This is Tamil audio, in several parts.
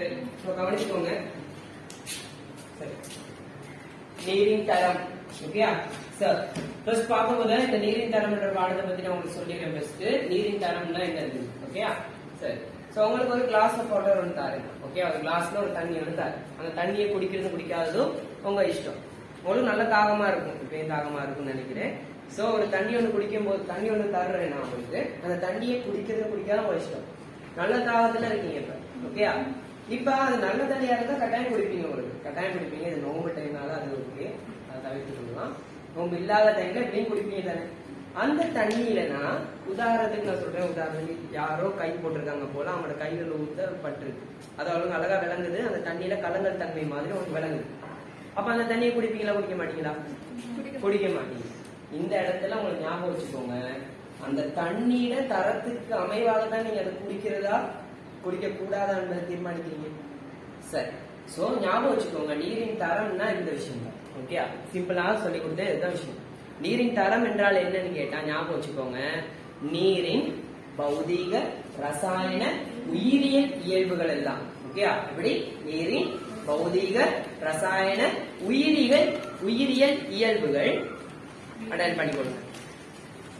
சரி கவனிச்சுக்கோங்க. சரி நீரின் தரம். ஓகேயா சார்? ஃபர்ஸ்ட் பார்க்கும்போது இந்த நீரின் தரம் என்ற பாடத்தை பத்தி நான் உங்களுக்கு சொல்லிடுறேன். ஃபர்ஸ்ட் நீரின் தரம்னா என்னது? ஓகேயா சரி. சோ உங்களுக்கு ஒரு கிளாஸ்ல வாட்டர் ஒன்று தாருங்க. ஓகே, ஒரு கிளாஸ்ல ஒரு தண்ணி ஒன்று தாரு. அந்த தண்ணியை குடிக்கிறது குடிக்காததும் உங்க இஷ்டம். உங்களுக்கு நல்ல தாகமா இருக்கும், இப்பயும் தாகமா இருக்கும்னு நினைக்கிறேன். சோ ஒரு தண்ணி ஒன்று குடிக்கும் போது தண்ணி ஒன்று தர்றேன் நான் உங்களுக்கு. அந்த தண்ணியை குடிக்கிறது குடிக்காத உங்க இஷ்டம். நல்ல தாகத்துல இருக்கீங்க இப்ப. ஓகேயா? இப்ப அது நல்ல தண்ணியா இருந்தா கட்டாயம் குடிப்பீங்க, உங்களுக்கு கட்டாயம் குடிப்பீங்க. இது நோம்பு டைம்னால அது ஓகே, அதை தவிர்த்து கொள்ளலாம். நோம்பு இல்லாத டைம்ல எப்படியும் குடிப்பீங்க தானே. அந்த தண்ணியிலனா உதாரணத்துக்கு நான் சொல்றேன், உதாரணத்துக்கு யாரோ கை போட்டிருக்காங்க போல, அவங்களோட கைகள் ஊத்த பட்டிருக்கு. அது அவங்களுக்கு அழகா விளங்குது. அந்த தண்ணியில கலங்கல் தன்மை மாதிரி உங்களுக்கு விளங்குது. அப்ப அந்த தண்ணியை குடிப்பீங்களா குடிக்க மாட்டீங்களா? குடிக்க மாட்டீங்க. இந்த இடத்துல உங்களுக்கு ஞாபகம் வச்சுக்கோங்க, அந்த தண்ணீர தரத்துக்கு அமைவாக தான் நீங்க அதை குடிக்கிறதா குடிக்க கூடாதா என்பதை தீர்மானிக்கிறீங்க. சரி, சோ ஞாபகம் வச்சுக்கோங்க, நீரின் தரம்னா இந்த விஷயம் தான். ஓகே, சிம்பிளாக சொல்லி கொடுத்தேன், இதுதான் விஷயம். நீரின் தரம் என்றால் என்னன்னு கேட்டா ஞாபகம் வச்சுக்கோங்க, நீரின் பௌதீக, ரசாயன, உயிரியல் இயல்புகள் எல்லாம். ஓகே, இப்படி நீரின் பௌதீக, ரசாயன, உயிரியல் இயல்புகள் அடையாளம் பண்ணி கொடுங்க.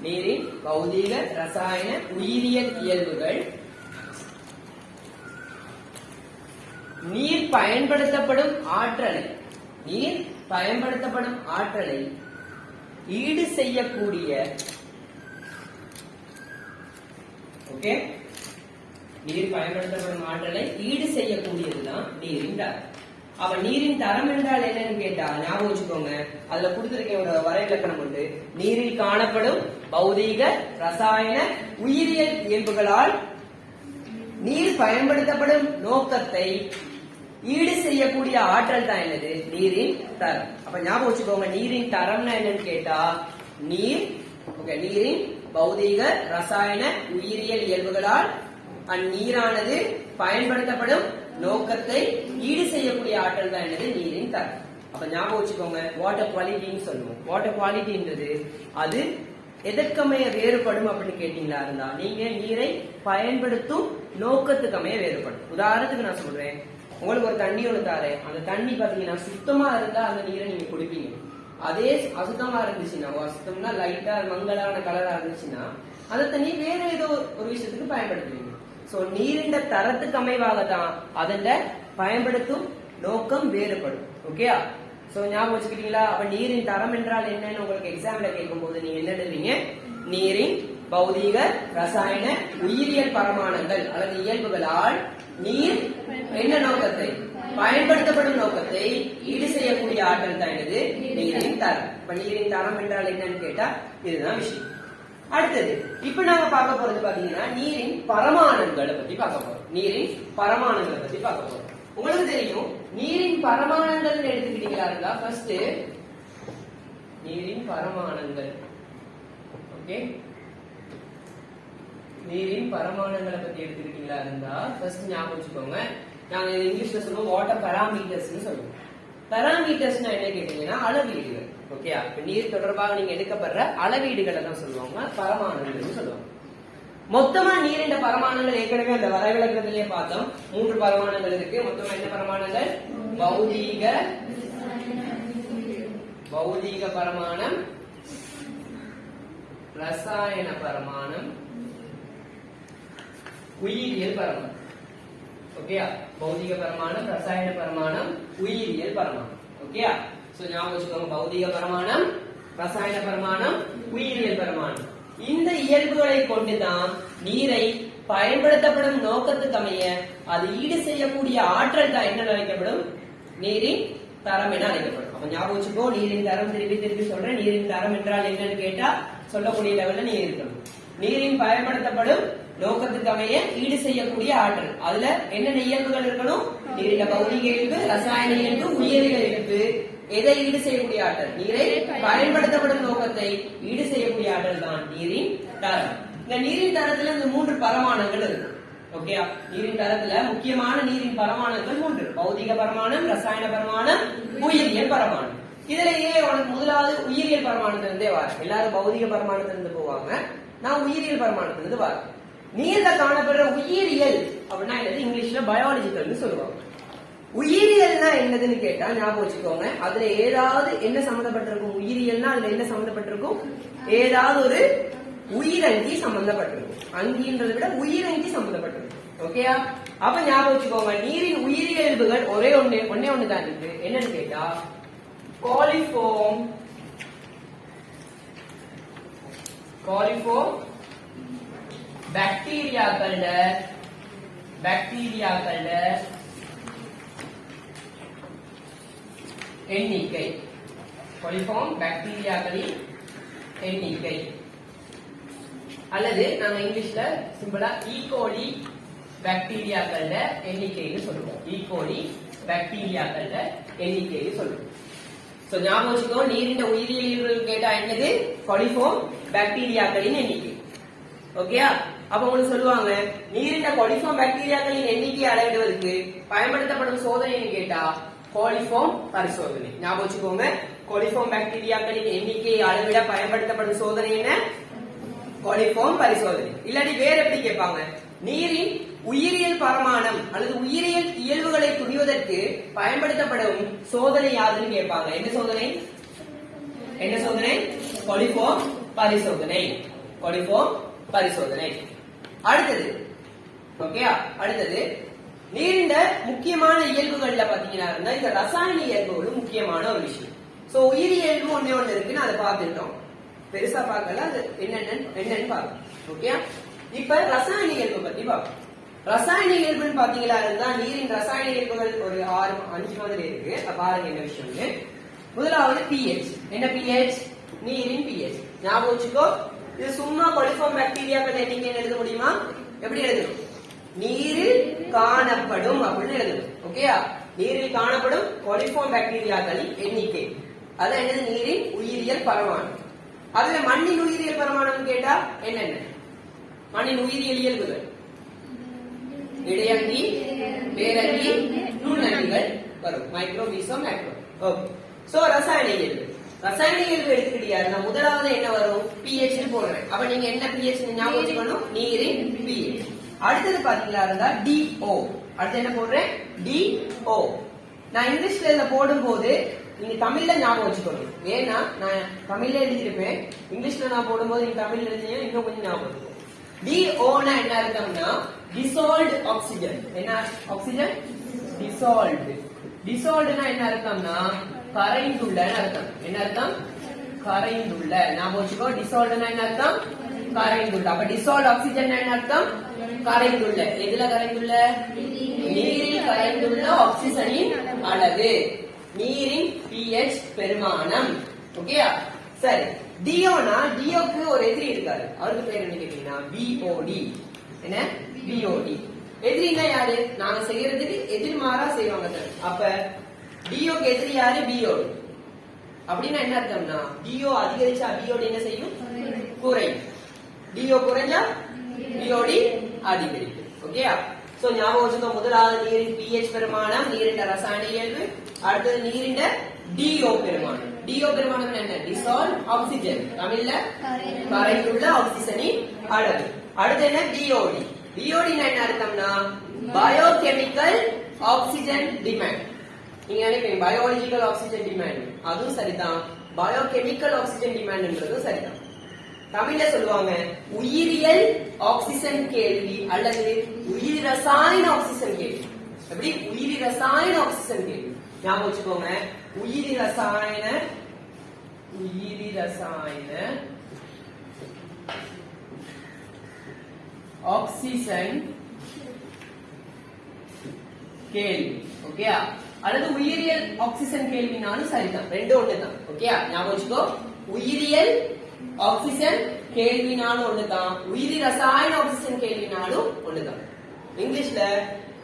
நீரின் பௌதீக, ரசாயன, உயிரியல் இயல்புகள் நீர் பயன்படுத்தப்படும் ஆற்றலை ஈடு செய்யக்கூடிய, ஓகே, நீர் பயன்படுத்தப்படும் ஆற்றலை ஈடு செய்யக்கூடியதுதான் நீரின் தரம். அவ நீரின் தரம் என்றால் என்னன்னு கேட்டா ஞாபகம் வச்சுக்கோங்க, அதுல கொடுத்திருக்கேன் ஒரு வரைவிலக்கணம் உண்டு. நீரில் காணப்படும் பௌதீக, ரசாயன, உயிரியல் இயல்புகளால் நீர் பயன்படுத்தப்படும் நோக்கத்தை ஈடு செய்யக்கூடிய ஆற்றல் தான் என்னது? நீரின் தரம். அப்ப ஞாபகம் வச்சுக்கோங்க, நீரின் தரம்னா என்னன்னு கேட்டா நீர், ஓகே, நீரின் பௌதீக, ரசாயன, உயிரியல் இயல்புகளால் அந்நீரானது பயன்படுத்தப்படும் நோக்கத்தை ஈடு செய்யக்கூடிய ஆற்றல் தான் என்னது? நீரின் தரம். அப்ப ஞாபகம் வச்சுக்கோங்க, வாட்டர் குவாலிட்டின்னு சொல்லுவோம். வாட்டர் குவாலிட்டின்றது அது எதற்கமைய வேறுபடும் அப்படின்னு கேட்டீங்களா இருந்தா, நீங்க நீரை பயன்படுத்தும் நோக்கத்துக்கு அமைய வேறுபடும். உதாரணத்துக்கு நான் சொல்றேன், உங்களுக்கு ஒரு தண்ணி ஒன்று தாரேன். அந்த தண்ணி பாத்தீங்கன்னா சுத்தமா இருந்தா அந்த நீரை நீங்க குடிப்பீங்க. அதே அசுத்தமா இருந்துச்சுன்னா, அசுத்தம்னா லைட்டா மங்கலான கலரா இருந்துச்சுன்னா அந்த தண்ணி வேற ஏதோ ஒரு விஷயத்துக்கு பயன்படுத்துவீங்க. சோ நீரின் தரத்துக்கு அமைவாக தான் அதன் பயன்படுத்தும் நோக்கம் வேறுபடும். ஓகேயா? சோ ஞாபகம் வச்சுக்கிட்டீங்களா? அப்ப நீரின் தரம் என்றால் என்னன்னு உங்களுக்கு எக்ஸாம்ல கேட்கும் போது நீங்க என்ன எழுதுவீங்க? நீரின் பௌதீக, ரசாயன, உயிரியல் பரமாணங்கள் அல்லது இயல்புகளால் நீர் என்ன நோக்கத்தை, பயன்படுத்தப்படும் நோக்கத்தை ஈடு செய்யக்கூடிய ஆற்றல் தான் என்னது? நீரின் தரம். இப்ப நீரின் தரம் என்றால் என்னன்னு கேட்டா இதுதான் விஷயம். அடுத்தது இப்ப நாங்க பார்க்க போறது பாத்தீங்கன்னா நீரின் பரமாணங்களை பத்தி பார்க்க போறோம். நீரின் பரமாணங்களை பத்தி பார்க்க போறோம். உங்களுக்கு தெரியும், நீரின் பரமாணங்கள் எடுத்துக்கிட்டீங்களா இருந்தா ஃபர்ஸ்ட் நீரின் பரமாணங்கள், ஓகே, நீரின் பரமாணங்களை பத்தி எடுத்துக்கிட்டீங்களா இருந்தா ஃபர்ஸ்ட் ஞாபகம் வச்சுக்கோங்க, நாங்க இங்கிலீஷ்ல சொல்லுவோம் வாட்டர் பாராமீட்டர்ஸ் சொல்லுவோம். பாராமீட்டர்ஸ்னா என்ன கேட்டீங்கன்னா அளவீடுகள். ஓகே, இப்ப நீர் தொடர்பாக நீங்க எடுக்கப்படுற அளவீடுகளை தான் சொல்லுவாங்க பரமாணங்கள் சொல்லுவாங்க. மொத்தமா நீரின் பரமாணங்கள் ஏற்கனவே அந்த வரைவிலக்கணத்திலேயே பார்த்தோம். 3 பரமாணங்கள் இருக்கு. மொத்தமா என்ன பரமாணங்கள்? பௌதீக பரமாணம், ரசாயன பரமாணம், உயிரியல் பரமாணம். ஓகேயா? பௌதீக பரமாணம், ரசாயன பரமாணம், உயிரியல் பரமாணம். ஓகேயா? சோ ஞாபகம் வச்சுக்கோங்க, பௌதீக பரமாணம், ரசாயன பரமாணம், உயிரியல் பரமாணம். இந்த இயல்புகளை கொண்டுதான் நீரை பயன்படுத்தப்படும் நோக்கத்துக்கு அமைய அது ஈடு செய்யக்கூடிய ஆற்றல் தான் என்ன அழைக்கப்படும்? நீரின் தரம் என அழைக்கப்படும். அப்ப ஞாபகம் வச்சுக்கோ, நீரின் தரம் திருப்பி சொல்றேன். நீரின் தரம் என்றால் என்னன்னு கேட்டா சொல்லக்கூடிய லெவல்ல நீர் இருக்கணும். நீரின் பயன்படுத்தப்படும் நோக்கத்துக்கு அமைய ஈடு செய்யக்கூடிய ஆற்றல், அதுல என்னென்ன இயல்புகள் இருக்கணும்? நீரின் பௌதிக இயல்பு, ரசாயன இயல்பு, உயிரியல் இயல்பு. எதை ஈடு செய்யக்கூடிய ஆற்றல்? நீரை பயன்படுத்தப்படும் நோக்கத்தை ஈடு செய்யக்கூடிய ஆற்றல் தான் நீரின் தரம். இந்த நீரின் தரத்துல இந்த 3 பரமாணங்கள் இருக்கு. ஓகே, நீரின் தரத்துல முக்கியமான நீரின் பரமாணங்கள் 3: பௌதிக பரமாணம், ரசாயன பரமாணம், உயிரியல் பரமாணம். இதுலயே உனக்கு முதலாவது உயிரியல் பரமாணத்திலிருந்தே வர. எல்லாரும் பௌதிக பரமாணத்திலிருந்து போவாங்க, நான் உயிரியல் பரமாணத்திலிருந்து வரேன். நீர்ல காணப்படுற உயிரியல் அப்படின்னா என்னது இங்கிலீஷ்ல பயாலஜிக்கல்னு சொல்லுவாங்க. உயிரியல்னா என்னதுன்னு கேட்டா ஞாபகம் வச்சுக்கோங்க, அதுல ஏதாவது என்ன சம்பந்தப்பட்டிருக்கும், உயிரியல்னா அதுல என்ன சம்பந்தப்பட்டிருக்கும், ஏதாவது ஒரு உயிரங்கி சம்பந்தப்பட்டிருக்கும். அங்கின்றதை விட உயிரங்கி சம்பந்தப்பட்டிருக்கும். ஓகேயா? அப்ப ஞாபகம் வச்சுக்கோங்க, நீரின் உயிரியல்புகள் ஒன்னே ஒண்ணு தான் இருக்கு. என்னன்னு கேட்டா காலிஃபார்ம் பாக்டீரியாக்கள்ல எண்ணிக்கை, காலிஃபார்ம் பாக்டீரியாக்களின் எண்ணிக்கை, அல்லது நாங்க இங்கிலீஷ்ல சிம்பிளா ஈகோலி பாக்டீரியாக்கள எண்ணிக்கைன்னு சொல்லுவோம். ஈகோலி பாக்டீரியாக்கள எண்ணிக்கைன்னு சொல்லுவோம். சோ ஞாபகம் வச்சுக்கோ, நீரின் உயிரியல் கேட்டா என்னது காலிஃபார்ம் பாக்டீரியாக்களின் எண்ணிக்கை. ஓகேயா? அப்ப உங்களுக்கு சொல்லுவாங்க, நீரின் காலிஃபார்ம் பாக்டீரியாக்களின் எண்ணிக்கையை அளவிடுவதற்கு பயன்படுத்தப்படும் சோதனைன்னு கேட்டா காலிஃபார்ம் பரிசோதனை. ஞாபகம் வச்சுக்கோங்க, காலிஃபார்ம் பாக்டீரியாக்களின் எண்ணிக்கையை அளவிட பயன்படுத்தப்படும் சோதனை என்ன? காலிஃபார்ம் பரிசோதனை. இல்லாட்டி வேற எப்படி கேட்பாங்க, நீரின் உயிரியல் பரமானம் அல்லது உயிரியல் இயல்புகளை புரிவதற்கு பயன்படுத்தப்படும் சோதனை யாருன்னு கேட்பாங்க. என்ன சோதனை? காலிஃபார்ம் பரிசோதனை. காலிஃபார்ம் பரிசோதனை. அடுத்தது ஓகேயா? அடுத்தது நீரின் முக்கியமான இயல்புகள்ல பாத்தீங்கன்னா இந்த ரசாயன இயல்புகளும் முக்கியமான ஒரு விஷயம். சோ உயிரியல்பு ஒண்ணு இருக்குன்னு அதை பார்த்துட்டோம், பெருசா பார்க்கல, அது என்னன்னு பார்க்கணும். ஓகே, இப்ப ரசாயன இயல்பு பத்தி பார்ப்போம். ரசாயன இயல்புன்னு பாத்தீங்களா இருந்தா நீரின் ரசாயன இயல்புகள் ஒரு 5 மாதிரி இருக்கு. பாருங்க என்ன விஷயம்னு. முதலாவது pH. என்ன pH? நீரின் pH. ஞாபகம் வச்சுக்கோ, இது சும்மா காலிஃபார்ம் பாக்டீரியாக்கள் எண்ணிக்கை எழுத முடியுமா? எப்படி எழுதணும்? நீரில் காணப்படும் அப்படின்னு எழுதணும். ஓகேயா? நீரில் காணப்படும் காலிஃபார்ம் பாக்டீரியாக்களின் எண்ணிக்கை. அதான் என்னது? நீரின் உயிரியல் பரமாணு. அதுல மண்ணின் உயிரியல் பரமாணு கேட்டா என்னென்ன? மண்ணின் உயிரியல் இயல்புகள் இடையங்கி, வேரங்கி, நுண்ணங்கிகள் வரும். Micro, meso, macro. Okay. So ரசாயன இயல்பு. ரசாயன இயல்பு எடுத்துக்கிட்டியாருன்னா முதலாவது என்ன வரும்? pH போடுறேன். அப்ப நீங்க என்ன pH ஞாபகம் வச்சுக்கணும்? நீரின் pH. அடுத்தது பாத்தீங்களா இருந்தா DO. அடுத்து என்ன போடுறேன்? DO. நான் இங்கிலீஷ்ல இத போடும்போது நீங்க தமிழ்ல ஞாபகம் வச்சுக்கணும். ஏன்னா நான் தமிழ்ல எழுதிருப்பேன், இங்கிலீஷ்ல நான் போடும்போது நீங்க தமிழ்ல எழுதினீங்கன்னா இன்னும் கொஞ்சம் ஞாபகம் இருக்கும். DO னா என்ன அர்த்தம்னா dissolved oxygen. என்ன ஆக்சிஜன்? dissolved. dissolved னா என்ன அர்த்தம்னா கரைந்துள்ள அர்த்தம். என்ன அர்த்தம்? கரைந்துள்ள. ஞாபகம் வச்சுக்கோ, dissolved னா என்ன அர்த்தம்? கரைந்துள்ள. அப்ப dissolved oxygen னா என்ன அர்த்தம்? கரைந்துள்ள. எதுல கரைந்துள்ள? நீரில் கரைந்துள்ள ஆக்சிஜனின் அளவு. நீரின் pH பெருமானம். ஓகேயா? சரி. DO னா DOக்கு ஒரு எதிரி இருக்காரு. அவருக்கு பேர் என்ன கேட்டீங்கன்னா BOD. என்ன? BOD. எதிரினா யாரு? நாங்க செய்யறதுக்கு எதிர்மாறா செய்வாங்க. அப்ப DOக்கு எதிரி யாரு? BOD. அப்படின்னா என்ன அர்த்தம்னா DO அதிகரிச்சா BOD என்ன செய்யும்? குறையும். DO குறைஞ்சா BOD அதிகரிக்கும். ஓகேயா? சோ ஞாபகம் வச்சுக்கோ, முதலாவது நீரின் pH பெருமானம், நீரின் ரசாயன இயல்பு. அடுத்தது நீரின் DO பெருமானம். DO பெருமானம் என்ன? dissolved oxygen. தமிழ்ல கரைந்துள்ள ஆக்சிஜனின் அளவு. அடுத்து என்ன? BOD. BOD னா என்ன அர்த்தம்னா பயோகெமிக்கல் ஆக்சிஜன் டிமாண்ட். நீங்க நினைப்பீங்க பயாலஜிக்கல் ஆக்சிஜன் டிமாண்ட், அதுவும் சரிதான். பயோகெமிக்கல் ஆக்சிஜன் டிமாண்ட்ன்றதும் சரிதான். தமிழ்ல சொல்லுவாங்க உயிரியல் ஆக்சிஜன் கேள்வி அல்லது உயிர் ரசாயன ஆக்சிஜன் கேள்வி. எப்படி? உயிரி ரசாயன ஆக்சிஜன் கேள்வி. ஞாபகம் வச்சுக்கோங்க, உயிரி ரசாயன ஆக்சிஜன் கேள்வி. ஓகேயா? அல்லது உயிரியல் ஆக்சிஜன் கேள்வினாலும் சரிதான், ரெண்டு ஒண்ணுதான். ஓகேயா? ஞாபகம் வச்சுக்கோ, உயிரியல் ஆக்சிஜன் கேள்வினாலும் ஒண்ணுதான், உயிரி ரசாயன ஆக்சிஜன் கேள்வினாலும் ஒண்ணுதான். இங்கிலீஷ்ல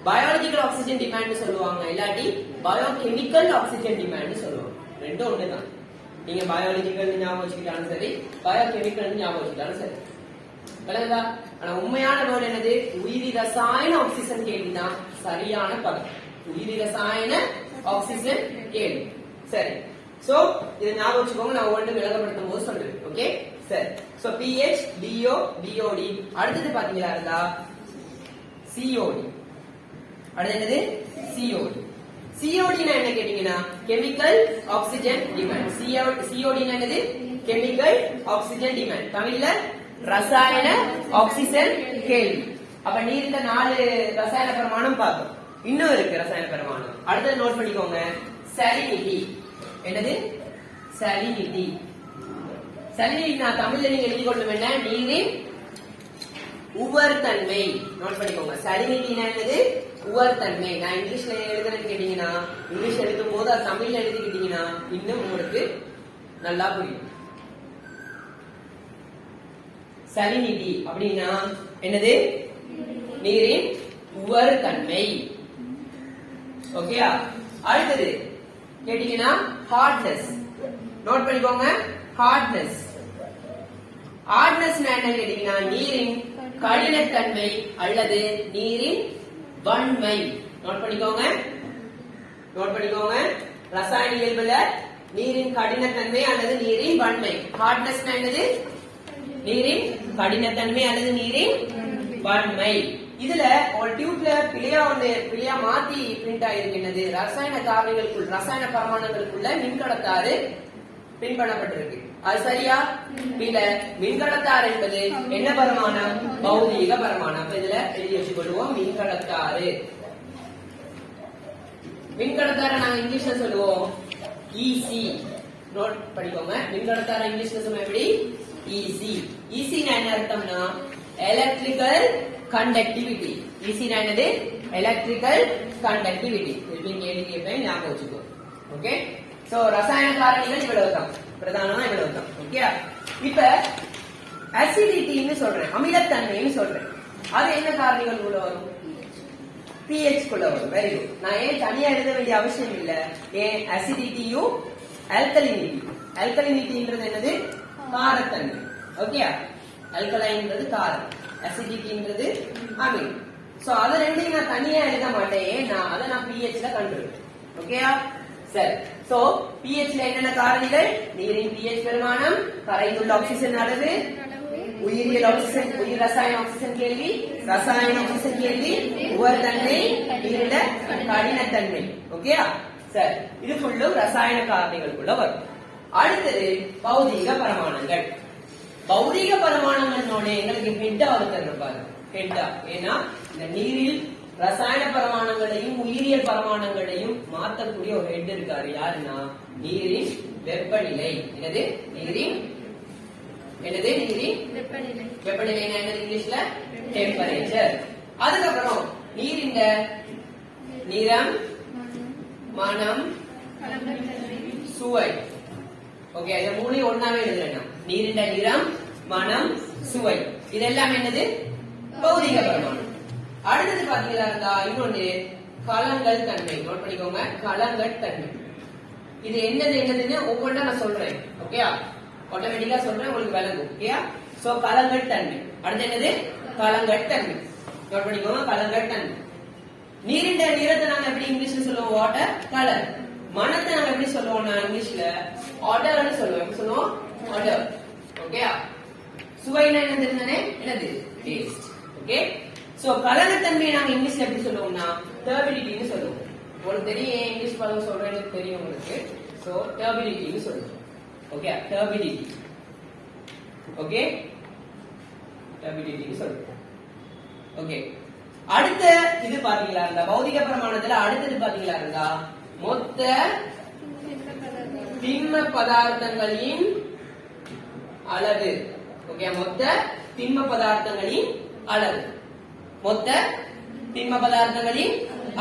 பயாலஜிக்கல் ஆக்சிஜன் டிமாண்ட் சொல்லுவாங்க, இல்லாட்டி பயோகெமிக்கல் ஆக்சிஜன் டிமாண்ட் சொல்லுவாங்க. ரெண்டும் ஒண்ணுதான். நீங்க பயாலஜிக்கல் ஞாபகம் வச்சுக்கிட்டாலும் சரி, பயோகெமிக்கல் ஞாபகம் வச்சுக்கிட்டாலும் சரி. விளங்குதா? ஆனா உண்மையான வேர்டு என்னது? உயிரி ரசாயன ஆக்சிஜன் கேள்விதான் சரியான பதம். உயிரி ரசாயன ஆக்சிஜன் கேள்வி. சரி. சோ இதை ஞாபகம் வச்சுக்கோங்க, நான் ஒன்று விளக்கப்படுத்தும் போது சொல்றேன். ஓகே? சரி சோ pH DO DOD அடுத்து பாத்தீங்களா இருந்தா COD அடுத்து என்னது COD COD னா என்ன கேட்டீங்கன்னா கெமிக்கல் ஆக்ஸிஜன் டிமாண்ட் COD னா என்னது கெமிக்கல் ஆக்ஸிஜன் டிமாண்ட் தமிழ்ல ரசாயன ஆக்ஸிஜன் கேள்வி அப்ப நீர்ல 4 ரசாயன பரமாணு பார்த்தோம் இன்னும் இருக்கு ரசாயன பரமாணு அடுத்து நோட் பண்ணிக்கோங்க salinity என்னது salinity salinity நான் தமிழ்ல நீங்க எழுதி கொள்ள வேண்டாம் நீரின் உவர்தன்மை நோட் பண்ணிக்கோங்க salinity என்னது உவர்தன்மை நான் இங்கிலீஷ்ல எழுதுறேன்னு கேட்டீங்கன்னா இங்கிலீஷ் எழுதும் போது அது தமிழ்ல எழுதிக்கிட்டீங்கன்னா இன்னும் உங்களுக்கு நல்லா புரியும் salinity அப்படின்னா என்னது நீரின் உவர்தன்மை ஓகேயா அடுத்தது கேட்டீங்கன்னா ஹார்ட்னஸ் நோட் பண்ணிக்கோங்க ஹார்ட்னஸ் என்ன கேட்டீங்கன்னா நீரின் கடினத்தன்மை அல்லது நீரின் வன்மை நோட் பண்ணிக்கோங்க ரசாயன இயல்புல நீரின் கடினத்தன்மை அல்லது நீரின் வன்மை ஹார்ட்னஸ் என்னது நீரின் கடினத்தன்மை அல்லது நீரின் வன்மை இதுல ஒரு டியூப்ல பிழையா மாத்தி பிரிண்ட் ஆயிருக்கின்றது ரசாயன காரணிகளுக்குள் ரசாயன பரமாணுகளுக்குள்ள மின்கடத்தாறு பிரிண்ட் பண்ணப்பட்டிருக்கு அது சரியா இல்ல மின்கடத்தாறு என்பது என்ன பரமாணம் பௌதீக பரமாணம் அப்ப இதுல எழுதி வச்சுக்கொள்வோம் மின்கடத்தாரை நாங்க இங்கிலீஷ்ல சொல்லுவோம் EC நோட் படிக்கோங்க மின்கடத்தாரை இங்கிலீஷ்ல சொல்லுவோம் எப்படி EC என்ன அர்த்தம்னா எலக்ட்ரிக்கல் கண்டக்டிவிட்டி னா என்னது எலக்ட்ரிக்கல் கண்டக்டிவிட்டி கேள்வி ஞாபகம் வச்சுக்கோ ஓகே சோ ரசாயன காரணிகள் இவ்வளவுதான் பிரதானமா இவ்வளவுதான் ஓகே இப்ப அசிடிட்டின்னு சொல்றேன் அமிலத்தன்மைன்னு சொல்றேன் அது என்ன காரணிகள் உள்ள வரும் pH குள்ள வரும் வெரி குட் நான் ஏன் தனியா எழுத வேண்டிய அவசியம் இல்ல ஏன் அசிடிட்டியும் அல்கலினிட்டின்றது என்னது காரத்தன்மை ஓகே அல்கலைன்றது காரம் அசிடிட்டின்றது அமிலம் சோ அத ரெண்டையும் நான் தனியா எழுத மாட்டேன் நான் pH ல கண்டுபிடிப்பேன் ஓகேயா சரி சோ pH ல என்னென்ன காரணிகள் நீரின் pH பெருமானம் கரைந்துள்ள ஆக்சிஜன் அளவு உயிர் ரசாயன ஆக்சிஜன் கேள்வி உவர்தன்மை நீரில கடினத்தன்மை ஓகேயா சரி இது ஃபுல்லும் ரசாயன காரணிகளுக்குள்ள வரும் அடுத்தது பௌதீக பரமாணங்களோட எங்களுக்கு ஹெட்டா இருப்பாரு ஹெட்டா ஏன்னா இந்த நீரில் ரசாயன பரமாணங்களையும் உயிரியல் பரமாணங்களையும் மாற்றக்கூடிய ஒரு ஹெட் இருக்காரு யாருன்னா நீரின் வெப்பநிலை நீரின் வெப்பநிலை என்னது இங்கிலீஷ்ல டெம்பரேச்சர் அதுக்கப்புறம் நீரின் நிறம் மனம் சுவை ஓகே இத மூணையும் ஒண்ணாவே எழுதலாம் நீரின் நிறம் மனம் சுவை இதெல்லாம் என்னது பௌதிக பரமாணு அடுத்தது பாத்தீங்கன்னா இன்னொன்னு கலங்கள் தன்மை நோட் பண்ணிக்கோங்க கலங்கள் தன்மை இது என்னதுன்னு ஒவ்வொன்றா நான் சொல்றேன் ஓகேயா ஆட்டோமேட்டிக்கா சொல்றேன் உங்களுக்கு விளங்கும் ஓகேயா சோ கலங்கள் தன்மை அடுத்து என்னது கலங்கள் தன்மை நோட் பண்ணிக்கோங்க கலங்கள் தன்மை நீரின் நிறத்தை நாங்க எப்படி இங்கிலீஷ்ல சொல்லுவோம் வாட்டர் கலர் மனத்தை நாங்க எப்படி சொல்லுவோம் இங்கிலீஷ்ல ஆர்டர்னு சொல்லுவோம் எப்படி சொல்லுவோம் ஆர்டர் ஓகேயா சுவைனா என்னது டேஸ்ட் ஓகே சோ கலங்கத்தன்மையை நாங்க இங்கிலீஷ்ல எப்படி சொல்லுவோம்னா டர்பிடிட்டின்னு சொல்லுவோம் உங்களுக்கு தெரியும் இங்கிலீஷ் பதம் சொல்றேன்னு தெரியும் உங்களுக்கு சோ டர்பிடிட்டின்னு சொல்லுவோம் ஓகே டர்பிடிட்டி ஓகே டர்பிடிட்டின்னு சொல்லுவோம் ஓகே அடுத்த இது பாத்தீங்களா இருந்தா பௌதிக பிரமாணத்துல அடுத்தது பாத்தீங்களா இருந்தா மொத்த திண்ம பதார்த்தங்களின் அளவு ஓகே மொத்த திண்ம பதார்த்தங்களின்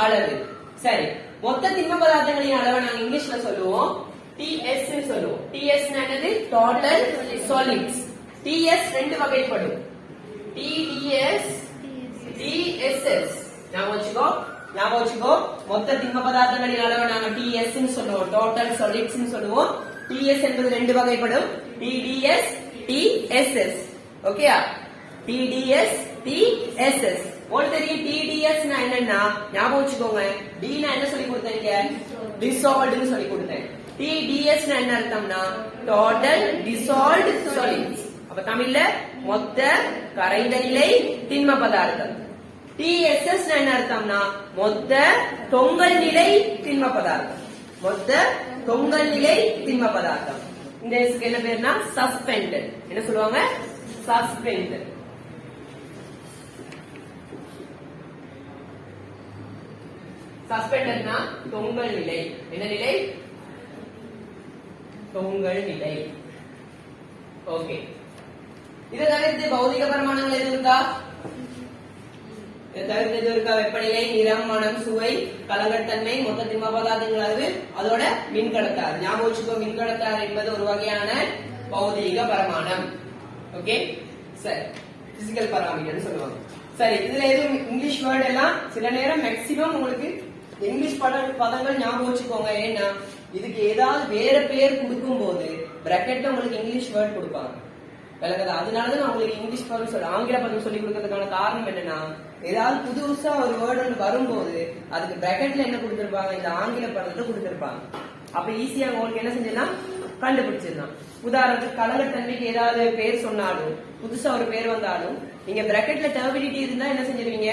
அளவு சரி மொத்த திண்ம பதார்த்தங்களின் அளவை நாங்க இங்கிலீஷ்ல சொல்லுவோம் TS ன்னு சொல்லுவோம் TS என்னது டோட்டல் சாலிட்ஸ் TS ரெண்டு வகைப்படும் TDS TSS ஞாபகம் வச்சுக்கோ மொத்த திண்ம பதார்த்தங்களின் அளவை நாங்க TS ன்னு சொல்லுவோம் டோட்டல் சாலிட்ஸ் ன்னு சொல்லுவோம் TS என்பது ரெண்டு வகைப்படும் TDS TSS ஓகேயா TDS TSS உங்களுக்கு தெரியும் TDS னா என்னன்னா ஞாபகம் வச்சுக்கோங்க D னா என்ன சொல்லி கொடுத்தேன் dissolved னு சொல்லி கொடுத்தேன் TDS னா என்ன அர்த்தம்னா total dissolved solids அப்ப தமிழ்ல மொத்த கரைந்த நிலை திண்ம பதார்த்தம். TSS என்ன அர்த்தம்னா மொத்த தொங்கல் நிலை திண்ம பதார்த்தம். மொத்த தொங்கல் நிலை திண்ம பதார்த்தம். இந்த என்ன பேர்னா சஸ்பெண்டட். என்ன சொல்லுவாங்க? சஸ்பெண்டட். சஸ்பெண்டட்னா தொங்கல் நிலை. என்ன நிலை? தொங்கல் நிலை. ஓகே. இதை தவிர்த்து பௌதிக பரிமாணங்கள் எது இருக்கா? வெப்பநிலை, நிறம், மனம், சுவை, கலங்கத்தன்மை, மொத்த திண்ம பதார்த்தங்கள் அளவு, அதோட மின்கடத்தார். ஞாபகம் வச்சுக்கோ, மின்கடத்தார் என்பது ஒரு வகையான பௌதிக பரிமாணம். ஓகே, சரி, பிசிக்கல் பராமீட்டர் சொல்லுவாங்க. சரி, இதுல எதுவும் இங்கிலீஷ் வேர்ட் எல்லாம் சில நேரம் மேக்சிமம் உங்களுக்கு இங்கிலீஷ் பதங்கள் ஞாபகம் வச்சுக்கோங்க. ஏன்னா இதுக்கு ஏதாவது வேற பேர் கொடுக்கும் போது பிராக்கெட்ல உங்களுக்கு இங்கிலீஷ் வேர்ட் கொடுப்பாங்க. விளக்குதா? அதனாலதான் நான் உங்களுக்கு இங்கிலீஷ் பதம் சொல்ல ஆங்கில பதம் சொல்லி கொடுக்கறதுக்கான காரணம் என்னன்னா, ஏதாவது புதுசா ஒரு வேர்டு ஒன்று வரும்போது அதுக்கு பிராக்கெட்ல என்ன கொடுத்திருப்பாங்க, இந்த ஆங்கில பதத்தை கொடுத்திருப்பாங்க. அப்ப ஈஸியா உங்களுக்கு என்ன செஞ்சிடலாம், கண்டுபிடிச்சிடலாம். உதாரணத்துக்கு கலங்கத்தன்மைக்கு ஏதாவது பேர் சொன்னாலும், புதுசா ஒரு பேர் வந்தாலும் நீங்க பிராக்கெட்ல டர்பிடிட்டி இருந்தா என்ன செஞ்சிருவீங்க,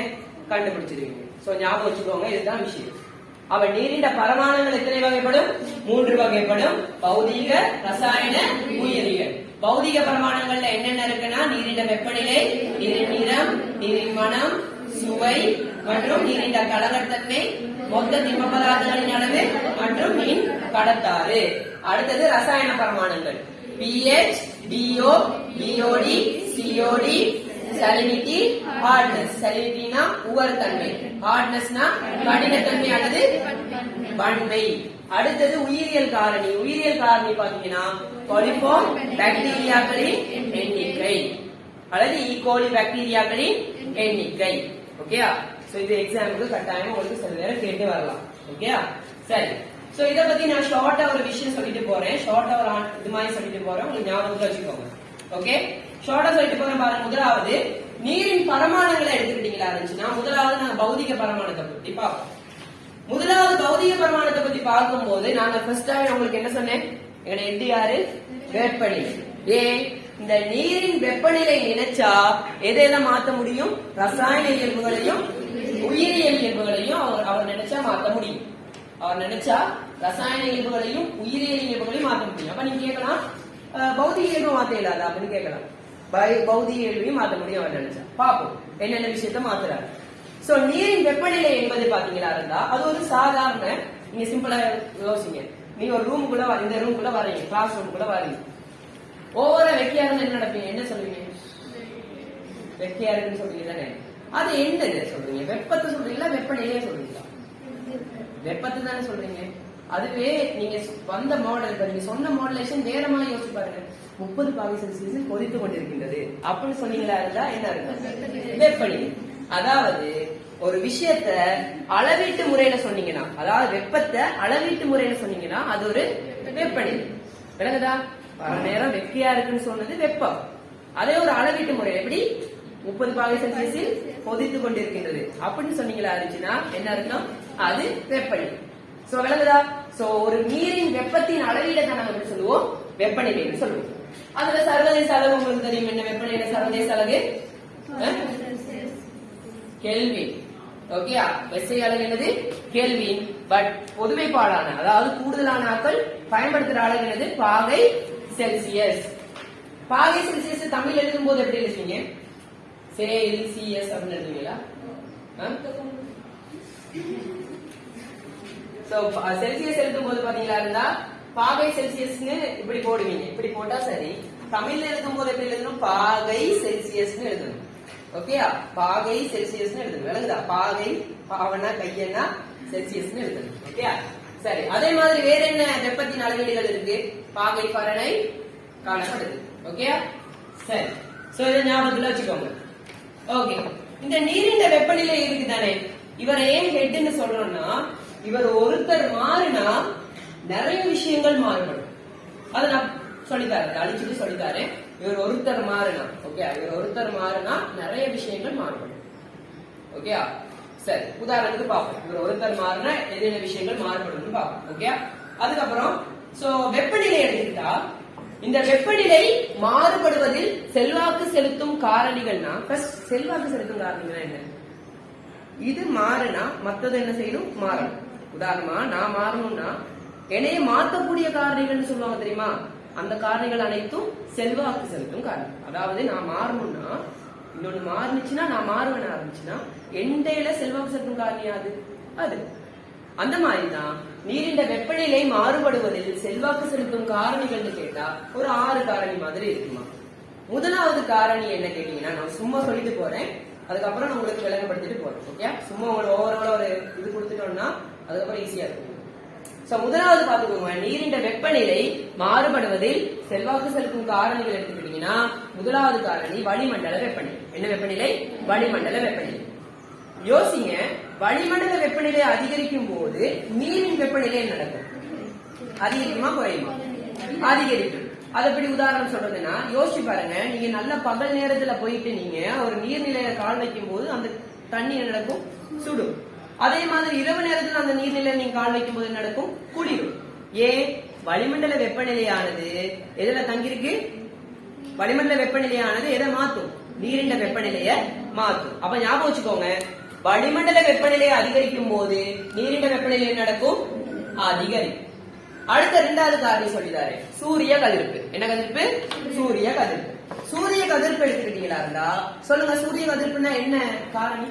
கண்டுபிடிச்சிருவீங்க. சோ ஞாபகம் வச்சுக்கோங்க, இதுதான் விஷயம். அவ நீரின் பரமாணங்கள் எத்தனை வகைப்படும்? 3 வகைப்படும். பௌதீக, ரசாயன, உயிரியல். பௌதிக பரிமாணங்கள்ல என்னென்ன இருக்குன்னா, நீரின் வெப்பநிலை, நீரின் நிறம், நீரின் மனம், சுவை மற்றும் நீரின் கலங்கத்தன்மை, மொத்த திண்ம பதார்த்தங்களின் அளவு மற்றும் மின் கடத்தாறு. அடுத்தது ரசாயன பரிமாணங்கள். pH, DO, BOD, COD, salinity, hardness. salinityனா உவர்த்தன்மை, hardnessனா கடினத்தன்மை அல்லது வன்மை. அடுத்தது உயிரியல் காரணி. உயிரியல் காரணி பாத்தீங்கன்னா கோலிஃபார்ம் பாக்டீரியாக்களின் எண்ணிக்கை அல்லது ஈகோலி பாக்டீரியாக்களின் எண்ணிக்கை. ஓகேயா? சோ இது எக்ஸாமுக்கு கட்டாயமா உங்களுக்கு சில நேரம் கேட்டு வரலாம். ஓகேயா? சரி, சோ இத பத்தி நான் ஷார்ட்டா ஒரு விஷயம் சொல்லிட்டு போறேன். ஷார்ட்டா ஒரு இது மாதிரி சொல்லிட்டு போறேன், உங்களுக்கு ஞாபகத்துல வச்சுக்கோங்க. ஓகே, ஷார்ட்டா சொல்லிட்டு போறேன் பாருங்க. முதலாவது நீரின் பரமாணங்களை எடுத்துக்கிட்டீங்களா இருந்துச்சுன்னா, முதலாவது நான் பௌதிக பரமாணத்தை பத்தி பார்ப்போம். முதலாவது பௌதிக பரிமாணத்தை பத்தி பார்க்கும்போது நாங்க ஃபர்ஸ்ட் உங்களுக்கு என்ன சொன்னேன், எங்க என்டிஆர் வெப்பநிலை. ஏன் இந்த நீரின் வெப்பநிலை நினைச்சா எதையெல்லாம் மாத்த முடியும், ரசாயன இயல்புகளையும் உயிரியல் இயல்புகளையும் அவர் நினைச்சா மாத்த முடியும். அவர் நினைச்சா ரசாயன இயல்புகளையும் உயிரியல் இயல்புகளையும் மாத்த முடியும். அப்ப நீங்க கேட்கலாம், பௌதிக இயல்பு மாத்த இல்லாத அப்படின்னு கேட்கலாம். பௌதிக இயல்பையும் மாத்த முடியும் அவர் நினைச்சா. பாப்போம் என்னென்ன விஷயத்த மாத்துறாரு. சோ நீரின் வெப்பநிலை என்பது பாத்தீங்களா இருந்தா அது ஒரு சாதாரண, நீங்க சிம்பிளா யோசிங்க. நீங்க ஒரு ரூமுக்குள்ள இந்த ரூமுக்குள்ள வரீங்க, கிளாஸ் ரூமுக்குள்ள வரீங்க. ஒவ்வொரு வெக்கையா இருந்தா என்ன நடப்பீங்க, என்ன சொல்லுவீங்க? வெக்கையா இருக்குன்னு சொல்றீங்க தானே. அது என்னது சொல்றீங்க? வெப்பத்தை சொல்றீங்களா வெப்பநிலையே சொல்றீங்களா? வெப்பத்தை தானே சொல்றீங்க. அதுவே நீங்க வந்த மாடல், நீங்க சொன்ன மாடுலேஷன் வேறமா யோசிச்சு பாருங்க. 30 பாகை செல்சியஸில் கொதித்து கொண்டிருக்கின்றது அப்படின்னு சொன்னீங்களா இருந்தா என்ன இருக்கு? வெப்பநிலை. அதாவது ஒரு விஷயத்த அளவீட்டு முறையில சொன்னீங்கன்னா, அதாவது வெப்பத்தை அளவீட்டு முறையில சொன்னீங்கன்னா அது ஒரு வெப்பநிலை. விளங்குதா? பல நேரம் வெக்கையா இருக்குன்னு சொன்னது வெப்பம். அதே ஒரு அளவீட்டு முறை எப்படி 30 பாகை செல்சியஸில் கொதித்து கொண்டிருக்கின்றது அப்படின்னு சொன்னீங்களா இருந்துச்சுன்னா என்ன அர்த்தம்? அது வெப்பநிலை. சோ விளங்குதா? சோ ஒரு நீரின் வெப்பத்தின் அளவீட தான் நம்ம சொல்லுவோம் வெப்பநிலைன்னு சொல்லுவோம். அதுல சர்வதேச அளவு உங்களுக்கு தெரியும். என்ன வெப்பநிலை சர்வதேச அளவு? கெல்வின். ஓகேயா? எஸ்ஐ அளவு என்னது? கெல்வின். பட் பொதுமைப்பாடான, அதாவது கூடுதலான ஆட்கள் பயன்படுத்துற அளவு என்னது? பாகை செல்சியஸ். பாகை செல்சியஸ் தமிழ் எழுதும் போது எப்படி எழுதுவீங்க? செல்சியஸ் அப்படின்னு எழுதுவீங்களா? செல்சியஸ் எழுதும் போது பாத்தீங்களா இருந்தா பாகை செல்சியஸ்னு இப்படி போடுவீங்க. இப்படி போட்டா சரி. தமிழ்ல எழுதும் போது எப்படி எழுதணும்? பாகை செல்சியஸ்னு எழுதணும். ஓகேயா? பாகை செல்சியஸ் எழுதணும். விளங்குதா? பாகை பாவனா கையனா செல்சியஸ் எழுதணும். ஓகேயா? சரி, அதே மாதிரி வேற என்ன வெப்பத்தின் அளவீடுகள் இருக்கு? பாகை ஃபாரன்ஹைட் காணப்படுது. ஓகேயா? சரி, சோ இதை ஞாபகத்துல வச்சுக்கோங்க. ஓகே, இந்த நீரின் வெப்பநிலை இருக்கு தானே, இவரை ஏன் ஹெட்னு சொல்றோம்னா, இவர் ஒருத்தர் மாறினா நிறைய விஷயங்கள் மாறுபடும். அதை நான் சொல்லித்தாரு, அழிச்சுட்டு சொல்லித்தாரு. இவர் ஒருத்தர் மாறினா, ஓகே, இவர் ஒருத்தர் மாறினா நிறைய விஷயங்கள் மாறுபடும். ஓகே, சரி, உதாரணத்துக்கு பார்ப்போம். இவர் ஒருத்தர் மாறினா என்னென்ன விஷயங்கள் மாறுபடும் பார்ப்போம். ஓகே, அதுக்கப்புறம் சோ வெப்பநிலை எடுத்துக்கிட்டா இந்த வெப்பநிலை மாறுபடுவதில் செல்வாக்கு செலுத்தும் காரணிகள்னா செல்வாக்கு செலுத்தும் காரணிகள் என்ன? இது மாறுனா மத்தது என்ன செய்யணும்? மாறணும். உதாரணமா நான் மாறணும்னா என்னைய மாற்றக்கூடிய காரணிகள்னு சொல்லுவாங்க தெரியுமா? அந்த காரணிகள் அனைத்தும் செல்வாக்கு செலுத்தும் காரணம். அதாவது நான் மாறணும்னா இன்னொன்னு மாறுனுச்சுன்னா நான் மாறுவேன் ஆரம்பிச்சுன்னா எண்டையில செல்வாக்கு செலுத்தும் காரணியாது அது. அந்த மாதிரிதான் நீரின் வெப்பநிலை மாறுபடுவதில் செல்வாக்கு செலுத்தும் காரணிகள்னு கேட்டா ஒரு 6 காரணி மாதிரி இருக்குமா. முதலாவது காரணி என்ன கேட்டீங்கன்னா நான் சும்மா சொல்லிட்டு போறேன், அதுக்கப்புறம் நான் உங்களுக்கு விளங்கப்படுத்திட்டு போறேன். ஓகே, சும்மா உங்களுக்கு ஓவரால் ஒரு இது கொடுத்துட்டோம்னா அதுக்கப்புறம் ஈஸியா இருக்கும். முதலாவது பாத்துக்கோங்க, நீரின் வெப்பநிலை மாறுபடுவதில் செல்வாக்கு செலுத்தும் காரணிகள் எடுத்துக்கிட்டீங்கன்னா முதலாவது காரணி வளிமண்டல வெப்பநிலை. என்ன வெப்பநிலை? வளிமண்டல வெப்பநிலை. யோசிங்க, வளிமண்டல வெப்பநிலை அதிகரிக்கும் போது நீரின் வெப்பநிலை என்ன நடக்கும்? அதிகரிக்குமா குறையுமா? அதிகரிக்கும். அதை எப்படி உதாரணம் சொல்றதுன்னா யோசிச்சு பாருங்க, நீங்க நல்ல பகல் நேரத்துல போயிட்டு நீங்க ஒரு நீர்நிலையில கால் வைக்கும் போது அந்த தண்ணி என்ன நடக்கும்? சுடும். அதே மாதிரி இரவு நேரத்தில் அந்த நீர்நிலையில நீங்க கால் வைக்கும் போது நடக்கும்? குளிரும். ஏன்? வளிமண்டல வெப்பநிலையானது எதுல தங்கிருக்கு? வளிமண்டல வெப்பநிலையானது எதை மாத்தும்? நீரின் வெப்பநிலைய மாத்தும். அப்ப ஞாபகம் வச்சுக்கோங்க, வளிமண்டல வெப்பநிலை அதிகரிக்கும் போது நீரின் வெப்பநிலை நடக்கும்? அதிகரிக்கும். அடுத்த 2வது காரணி சொல்லிதாரு, சூரிய கதிர்ப்பு. என்ன கதிர்ப்பு? சூரிய கதிர்ப்பு. சூரிய கதிர்ப்பு எடுத்துக்கிட்டீங்களா இருந்தா சொல்லுங்க, சூரிய கதிர்ப்புனா என்ன காரணி?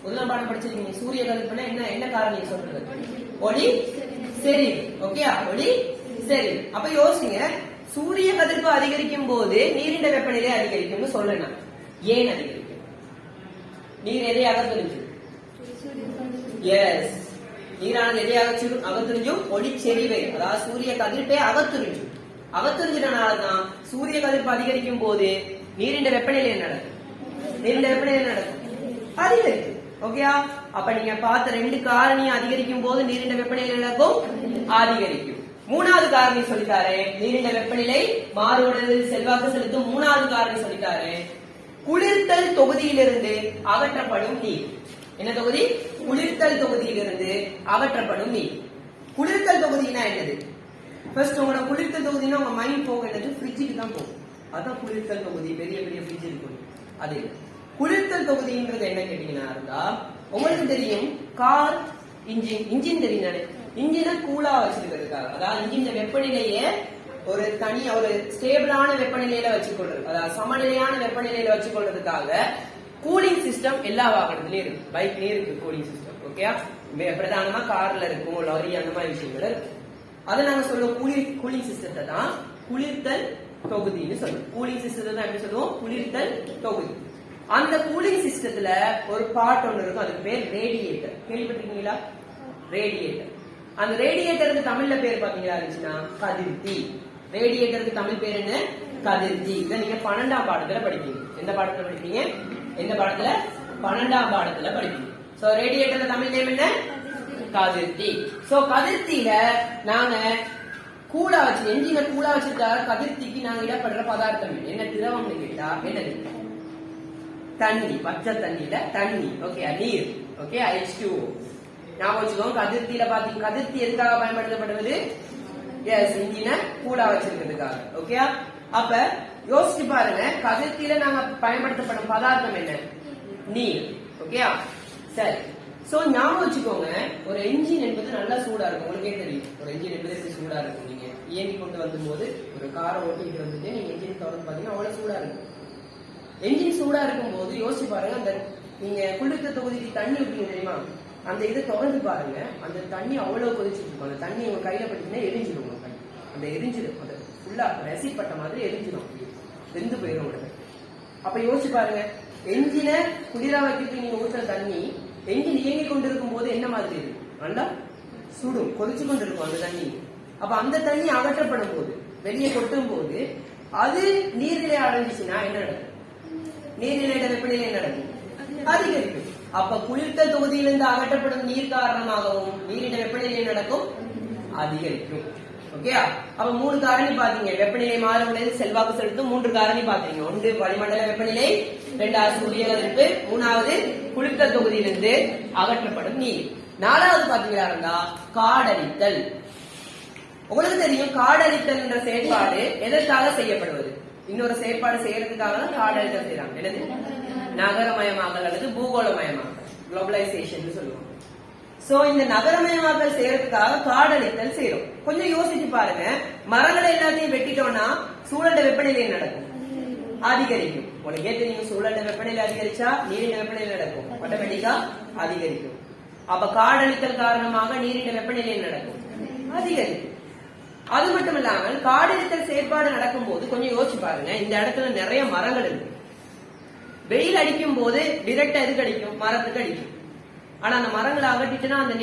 முதலாம் பாடம் படிச்சிருக்கீங்க. சூரிய கதிர்ப்புனா என்ன என்ன காரணி சொல்றது? ஒளி செறிவு. ஓகே, ஒளி செறிவு. அப்ப யோசிங்க, சூரிய கதிர்ப்பு அதிகரிக்கும் போது நீரின் வெப்பநிலை அதிகரிக்கும்னு சொல்லணும். ஏன் அதிகரிக்கும்? நீர் எதை அகத்துறிஞ்சு? எஸ், நீரானது எதை அகத்துறிஞ்சும்? ஒளி செறிவை, அதாவது சூரிய கதிர்ப்பை அகத்துறிஞ்சும். அகத்துறிஞ்சனாலதான் சூரிய கதிர்ப்பு அதிகரிக்கும் போது நீரின் வெப்பநிலை என்ன நடக்கும்? நீரின் வெப்பநிலை நடக்கும்? அதிகரிக்கும். ஓகேயா? அப்ப நீங்க பார்த்த 2 காரணி அதிகரிக்கும் போது நீரின் வெப்பநிலை நடக்கும்? அதிகரிக்கும். 3வது காரணி சொல்லிட்டாரு, நீரின் வெப்பநிலை மாறுபடுவதில் செல்வாக்கு செலுத்தும் 3வது காரணி சொல்லிட்டாரு, குளிர்த்தல் தொகுதியிலிருந்து அகற்றப்படும் நீர். என்ன தொகுதி? குளிர்த்தல் தொகுதியிலிருந்து அகற்றப்படும் நீர். குளிர்த்தல் தொகுதினா என்னது? ஃபர்ஸ்ட் உங்களோட குளிர்த்தல் தொகுதினா உங்க மைண்ட் போக என்னது? ஃப்ரிட்ஜுக்கு தான் போகும். அதான் குளிர்த்தல் தொகுதி. பெரிய பெரிய ஃப்ரிட்ஜ் இருக்கும். அது குளிர்த்தல் தொகுதின்றது என்ன கேட்டீங்கன்னா இருந்தா உங்களுக்கு தெரியும், கார் இன்ஜின் தெரியும். இன்ஜினை கூலா வச்சிருக்கிறதுக்காக, அதாவது இன்ஜின் வெப்பநிலையை ஒரு தனி ஒரு ஸ்டேபிளான வெப்பநிலையில வச்சுக்கொள்றது, அதாவது சமநிலையான வெப்பநிலையில வச்சுக்கொள்றதுக்காக கூலிங் சிஸ்டம் எல்லா வாகனத்திலயும் இருக்கு. பைக்லயும் இருக்கு கூலிங் சிஸ்டம். ஓகே, பிரதானமா கார்ல இருக்கும், லாரி அந்த மாதிரி விஷயங்கள் இருக்கு. அதை நாங்க சொல்லுவோம் கூலிங் சிஸ்டத்தை தான் குளிர்த்தல் தொகுதின்னு சொல்லுவோம். கூலிங் சிஸ்டத்தை தான் எப்படி சொல்லுவோம்? குளிர்த்தல் தொகுதி. அந்த கூலிங் சிஸ்டத்துல ஒரு பார்ட் ஒன்று இருக்கும், அதுக்கு பேர் ரேடியேட்டர். கேள்விப்பட்டிருக்கீங்களா? ரேடியேட்டர். அந்த ரேடியேட்டருக்கு தமிழ்ல பேர் பாத்தீங்களா இருந்துச்சுன்னா கதிர்த்தி. ரேடியேட்டருக்கு தமிழ் பேர் என்ன? கதிர்த்தி. இதை நீங்க 12ஆம் பாடத்துல படிப்பீங்க. எந்த பாடத்துல படிப்பீங்க? எந்த பாடத்துல? 12ஆம் பாடத்துல படிப்பீங்க. சோ ரேடியேட்டர்ல தமிழ் நேம் என்ன? கதிர்த்தி. சோ கதிர்த்தியில நாங்க கூலா வச்சு என்ஜினை கூலா வச்சிருக்காங்க. கதிர்த்திக்கு நாங்க இடப்படுற பதார்த்தம் என்ன? திரவம்னு கேட்டா என்னது? தண்ணி. பச்சை தண்ணியில தண்ணி. ஓகே, நீர். Okay, H2O. ஞாபகம் வச்சுக்கோங்க. கதிர்த்தியில பாத்தீங்க, கதிர்த்தி எதுக்காக பயன்படுத்தப்படுவது? எஸ், இன்ஜினை கூலா வச்சிருக்கிறதுக்காக. ஓகே, அப்ப யோசிச்சு பாருங்க, கதிர்த்தியில நாங்க பயன்படுத்தப்படும் பதார்த்தம் என்ன? நீர். ஓகே, சரி. சோ ஞாபகம் வச்சுக்கோங்க, ஒரு என்ஜின் என்பது நல்லா சூடா இருக்கும். உங்களுக்கே தெரியும் ஒரு என்ஜின் என்பது எப்படி சூடா இருக்கும். நீங்க இயங்கி கொண்டு வரும் போது ஒரு காரை ஓட்டிட்டு வந்துட்டு நீங்க என்ஜின் திறந்து பாத்தீங்கன்னா அவ்வளவு சூடா இருக்கும். என்ஜின் சூடா இருக்கும் போது யோசிச்சு பாருங்க, அந்த நீங்க குளிர்த்த தொகுதிக்கு தண்ணி ஊற்றீங்க தெரியுமா? அந்த இதை திறந்து பாருங்க, அந்த தண்ணி அவ்வளவு கொதிச்சுட்டு இருக்கும். அந்த தண்ணி உங்க கையில பட்டுச்சுன்னா எரிஞ்சிடும். உங்க கை அந்த எரிஞ்சிடும், அந்த ஃபுல்லா ரசிப்பட்ட மாதிரி எரிஞ்சிடும், வெந்து போயிடும் உடனே. அப்ப யோசிச்சு பாருங்க, என்ஜினை குளிரா வைக்கிறதுக்கு நீங்க ஊற்றுற தண்ணி என்ஜின் இயங்கி கொண்டிருக்கும் போது என்ன மாதிரி இருக்கும்? நல்லா சுடும், கொதிச்சு கொண்டு இருக்கும் அந்த தண்ணி. அப்ப அந்த தண்ணி அகற்றப்படும் போது, வெளியே கொட்டும் போது அது நீர்நிலை அடைஞ்சிச்சுன்னா என்ன நடக்கும்? நீர்நிலையோட வெப்பநிலை என்ன நடக்கும்? அதிகரிக்கும். அப்ப குளிர்த்தல் தொகுதியிலிருந்து அகற்றப்படும் நீர் காரணமாகவும் நீரின் வெப்பநிலை நடக்கும்? அதிகரிக்கும். ஓகே, அப்ப 3 காரணி பாத்தீங்க. வெப்பநிலை மாறுபடுவதில் செல்வாக்கு செலுத்தும் 3 காரணி பாத்தீங்க. 1 வளிமண்டல வெப்பநிலை, 2வது சூரிய கதிர்ப்பு, 3வது குளிர்த்தல் தொகுதியிலிருந்து அகற்றப்படும் நீர். 4வது பாத்தீங்களா இருந்தா காடழித்தல். உங்களுக்கு தெரியும் காடழித்தல் என்ற செயற்பாடு எதற்காக செய்யப்படுவது? இன்னொரு செயற்பாடு செய்யறதுக்காக தான் காடழித்தல் செய்யறாங்க. என்னது? நகரமயமாக்கல் அல்லது பூகோளமயமாக்கல், குளோபலைசேஷன் சொல்லுவாங்க. சோ இந்த நகரமயமாக்கல் செய்யறதுக்காக காடழித்தல் செய்யறோம். கொஞ்சம் யோசிச்சு பாருங்க, மரங்களை எல்லாத்தையும் வெட்டிட்டோம்னா சூழல் வெப்பநிலை நடக்கும், அதிகரிக்கும். உனக்கே தெரியும், சூழல் வெப்பநிலை அதிகரிச்சா நீரின் வெப்பநிலை நடக்கும், ஆட்டோமேட்டிக்கா அதிகரிக்கும். அப்ப காடழித்தல் காரணமாக நீரின் வெப்பநிலை நடக்கும், அதிகரிக்கும். அது மட்டும் இல்லாமல் காடழித்தல் செயற்பாடு நடக்கும் போது கொஞ்சம் யோசிச்சு பாருங்க, இந்த இடத்துல நிறைய மரங்கள் இருக்கு. வெயில் அடிக்கும் போது டிரெக்டா எதுக்கு அடிக்கும்? மரத்துக்கு அடிக்கும். ஆனா அந்த மரங்களை அகட்டிட்டுனா அந்த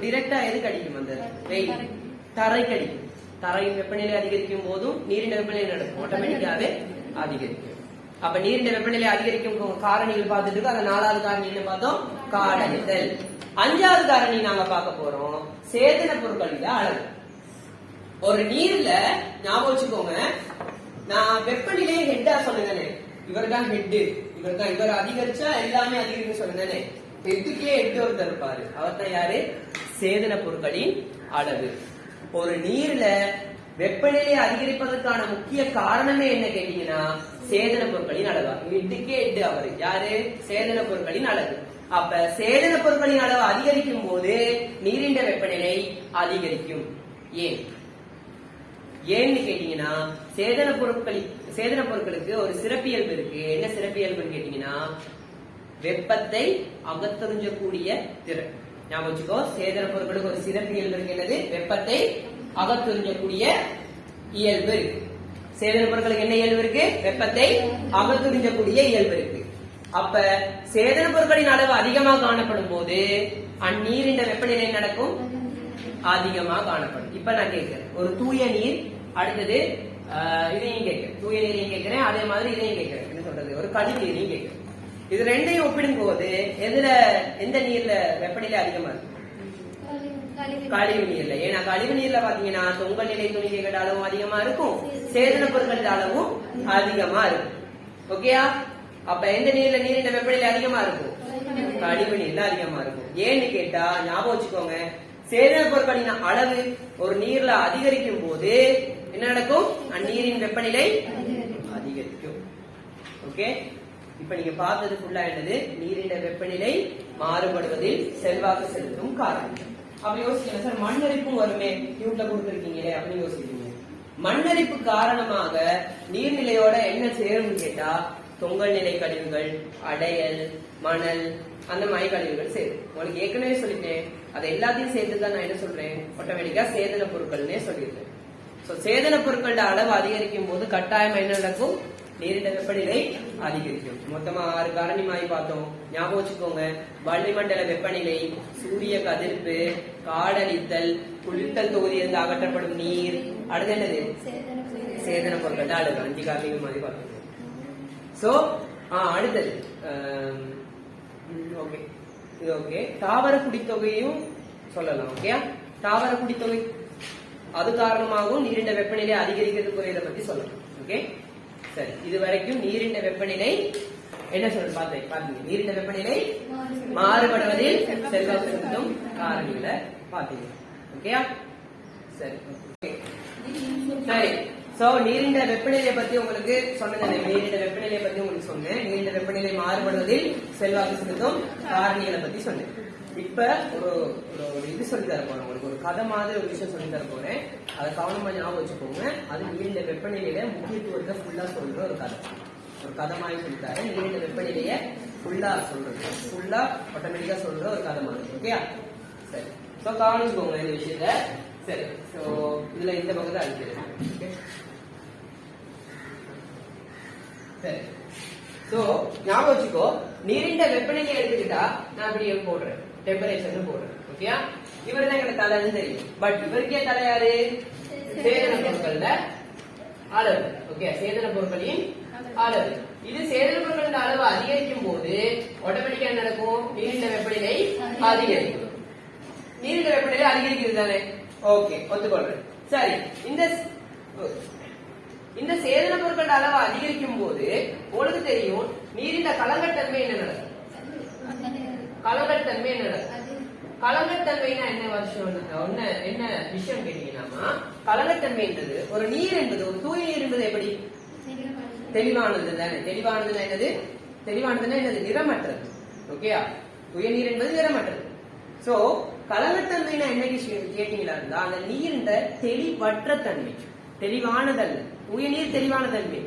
டிரெக்டா எதுக்கு அடிக்கும்? அந்த வெயில் தரைக்கு அடிக்கும். தரையின் வெப்பநிலை அதிகரிக்கும் போதும் நீரின் வெப்பநிலை நடக்கும், ஆட்டோமேட்டிக்காவே அதிகரிக்கும். அப்ப நீரின் வெப்பநிலை அதிகரிக்கும் காரணிகள் பார்த்துட்டு இருக்கு. அந்த 4வது காரணி என்ன பார்த்தோம்? காடழித்தல். 5வது காரணி நாங்க பார்க்க போறோம், சேதன பொருட்களின் அளவு. ஒரு நீர்ல ஞாபகம் வச்சுக்கோங்க, நான் வெப்பநிலையை ஹெட்டா சொன்னேன். இவர் தான் ஹெட், இவர் அதிகரிச்சா எல்லாமே அதிகரிக்கும் சொன்னேன். ஹெட்டுக்கே ஹெட் ஒருத்தர் இருப்பாரு, அவர் தான் யாரு? சேதன பொருட்களின் அளவு. ஒரு நீர்ல வெப்பநிலையை அதிகரிப்பதற்கான முக்கிய காரணமே என்ன கேட்டீங்கன்னா சேதன பொருட்களின் அளவு. ஹெட்டுக்கே ஹெட் அவரு யாரு? சேதன பொருட்களின் அளவு. அப்ப சேதன பொருட்களின் அளவு அதிகரிக்கும் போது நீரின் வெப்பநிலை அதிகரிக்கும். ஏன்னு கேட்டீங்கன்னா சேதன பொருட்களுக்கு ஒரு சிறப்பியல்பு இருக்கு. என்ன சிறப்பியல்பு கேட்டீங்கன்னா வெப்பத்தை அகத்தறிஞ்சக்கூடிய திறன். ஞாபகம் வச்சுக்கோ, சேதன பொருட்களுக்கு ஒரு சிறப்பியல்பு இருக்கு. என்னது? வெப்பத்தை அகத்தறிஞ்சக்கூடிய இயல்பு இருக்கு. சேதன பொருட்களுக்கு என்ன இயல்பு இருக்கு? வெப்பத்தை அகத்தறிஞ்சக்கூடிய இயல்பு இருக்கு. அப்ப சேதன பொருட்களின் அளவு அதிகமாக காணப்படும் போது அந்நீரின் வெப்பநிலை நடக்கும், அதிகமா காணப்படும். இப்ப நான் கேட்கிறேன், ஒரு தூய நீர், அடுத்தது இதையும் கேட்கிறேன், தூய நீரையும் கேட்கிறேன், அதே மாதிரி இதையும் கேட்கிறேன். என்ன சொல்றது? ஒரு கழிவு நீரையும் கேட்கிறேன். இது ரெண்டையும் ஒப்பிடும் போது எந்த நீர்ல வெப்பநிலை அதிகமா இருக்கு? கழிவு நீர்ல. ஏன்னா கழிவு நீர்ல பாத்தீங்கன்னா தொங்கல் நிலை துணிகைகள் அளவும் அதிகமா இருக்கும், சேதன பொருட்கள் அளவும் அதிகமா இருக்கும். ஓகேயா? அப்ப எந்த நீர்ல நீரின் வெப்பநிலை அதிகமா இருக்கும்? கழிவு நீர்ல அதிகமா இருக்கும். ஏன்னு கேட்டா ஞாபகம் வச்சுக்கோங்க, சேதன பொருட்களின் அளவு ஒரு நீர்ல அதிகரிக்கும் போது என்ன நடக்கும்? அந்நீரின் வெப்பநிலை அதிகரிக்கும். ஓகே, இப்ப நீங்க பார்த்தது ஃபுல்லா என்னது? நீரின் வெப்பநிலை மாறுபடுவதில் செல்வாக்கு செலுத்தும் காரணம். அப்படி யோசிக்கணும் சார், மண்ணரிப்பும் வருமே டியூப்ல கொடுத்திருக்கீங்களே அப்படின்னு யோசிக்கிறீங்க. மண்ணரிப்பு காரணமாக நீர்நிலையோட என்ன சேரும் கேட்டா தொங்கல் நிலை கழிவுகள், அடையல், மணல், அந்த மாதிரி கழிவுகள் சேரும். உங்களுக்கு ஏற்கனவே சொல்லிட்டேன், அதை எல்லாத்தையும் சேர்த்துதான் நான் என்ன சொல்றேன்? ஆட்டோமேட்டிக்கா சேதன பொருட்கள்னே சொல்லியிருக்கேன். சேதன பொருட்களோட அளவு அதிகரிக்கும் போது கட்டாயம் என்ன நடக்கும்? நீரின் வெப்பநிலை அதிகரிக்கும். மொத்தமா 6 காரணி மாதிரி பார்த்தோம். ஞாபகம் வச்சுக்கோங்க, வளிமண்டல வெப்பநிலை, சூரிய கதிர்ப்பு, காடழித்தல், குளிர்த்தல் தொகுதியிலிருந்து அகற்றப்படும் நீர், அடுத்து என்னது? சேதன பொருட்களோட அளவு. 5 காரணிகள் மாதிரி பார்த்தோம். சோ அடுத்தது ஓகே, இது ஓகே. தாவர குடித்தொகையும் சொல்லலாம். ஓகே, தாவர குடித்தொகை அது காரணமாகவும் நீரின் வெப்பநிலை அதிகரிக்கிறது குறையதை பத்தி சொல்லலாம். ஓகே, சரி. இது வரைக்கும் நீரின் வெப்பநிலை என்ன சொல்ல பாத்தீங்க? நீரின் வெப்பநிலை மாறுபடுவதில் செல்வாக்கு செலுத்தும் காரணிகளை பாத்தீங்க. ஓகேயா? சரி சரி. சோ நீரின் வெப்பநிலையை பத்தி உங்களுக்கு சொன்னேன். நீரின் வெப்பநிலையை பத்தி உங்களுக்கு சொன்னேன். நீரின் வெப்பநிலை மாறுபடுவதில் செல்வாக்கு செலுத்தும் காரணிகளை பத்தி சொன்னேன். இப்ப ஒரு இது சொல்லி தர போறேன் உங்களுக்கு, ஒரு கதை மாதிரி ஒரு விஷயம் சொல்லி தர போறேன். அதை கவனமா ஞாபகம் வச்சுக்கோங்க. அது நீரின் வெப்பநிலையில முக்கியத்துவத்தை ஃபுல்லா சொல்ற ஒரு கதை மாதிரி சொல்லித்தாரு. நீரின் வெப்பநிலைய ஃபுல்லா சொல்றது, ஃபுல்லா ஆட்டோமேட்டிக்கா சொல்ற ஒரு கதை மாதிரி. ஓகே, சரி. சோ கவனிச்சுக்கோங்க இந்த விஷயத்த. சரி, சோ இதுல இந்த பக்கத்தை அழிக்கிறது. ஓகே, சரி. சோ ஞாபகம் வச்சுக்கோ, நீரின் வெப்பநிலை எடுத்துக்கிட்டா நான் இப்படி போடுறேன், டெம்பரேச்சர் போடுறேன். ஓகே, இவர் தான் எங்களுக்கு தலைன்னு தெரியும். பட் இவருக்கே தலை யாரு? சேதன பொருட்கள்ல அளவு. ஓகே, சேதன பொருட்களின் அளவு. இது சேதன பொருட்களின் அளவு அதிகரிக்கும் போது ஆட்டோமேட்டிக்கா என்ன நடக்கும்? நீரின் வெப்பநிலை அதிகரிக்கும். நீரின் வெப்பநிலை அதிகரிக்கிறது தானே? ஓகே, ஒத்துக்கொள்றேன். சரி, இந்த சேதன பொருட்கள் அளவு அதிகரிக்கும் போது உங்களுக்கு தெரியும் நீரின் கலங்கத்தன்மை என்ன நடக்கும்? கலங்கத்தன்மை என்ன நடக்கும்? கலங்கத்தன்மைனா என்ன என்ன விஷயம் கேட்டீங்கன்னா, கலங்கத்தன்மைன்றது ஒரு நீர் என்பது, ஒரு தூய நீர் என்பது எப்படி தெளிவானது தானே. தெளிவானதுன்னா என்னது? தெளிவானதுன்னா என்னது? நிறமற்றது. ஓகேயா? தூய நீர் என்பது நிறமற்றது. சோ கலங்கத்தன்மைனா என்ன கேட்டீங்களா இருந்தா, அந்த நீரின் தெளிவற்ற தன்மை. தெளிவானதல்ல. தூய நீர் தெளிவான தன்மை,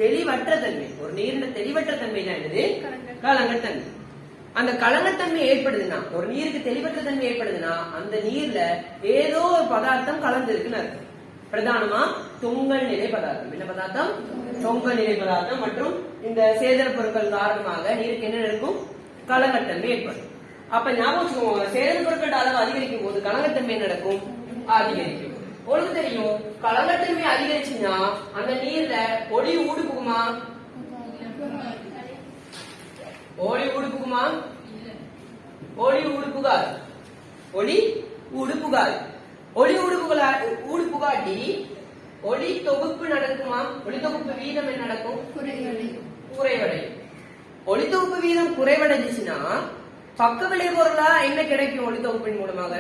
தெளிவற்ற தன்மை. ஒரு நீரின் தெளிவற்ற தன்மை தான் என்னது? கலங்கத்தன்மை. அந்த கலங்கத்தன்மை ஏற்படுதுன்னா, ஒரு நீருக்கு தெளிவற்ற தன்மை ஏற்படுதுன்னா, அந்த நீர்ல ஏதோ ஒரு பதார்த்தம் கலந்து இருக்குன்னு அர்த்தம். பிரதானமா தொங்கல் நிலை பதார்த்தம். என்ன பதார்த்தம்? தொங்கல் நிலை பதார்த்தம். மற்றும் இந்த சேதன பொருட்கள் காரணமாக நீருக்கு என்ன நடக்கும்? கலங்கத்தன்மை ஏற்படும். அப்ப ஞாபகம், சேதன பொருட்கள் அளவு அதிகரிக்கும் போது கலங்கத்தன்மை நடக்கும், அதிகரிக்கும். உங்களுக்கு தெரியும், கலங்கத்தன்மை அதிகரிச்சுன்னா அந்த நீர்ல ஒளி ஊடு புகுமா? ஒளி ஊடு புகுமா? ஒளி ஊடு புகாது. ஒளி ஊடு புகாது. ஒளி ஊடு புகாட்டி ஒளி தொகுப்பு நடக்குமா? ஒளி தொகுப்பு வீதம் என்ன நடக்கும்? குறைவடையும். ஒளி தொகுப்பு வீதம் குறைவடைஞ்சுச்சுன்னா பக்க விளைபொருளா என்ன கிடைக்கும்? ஒளி தொகுப்பின் மூலமாக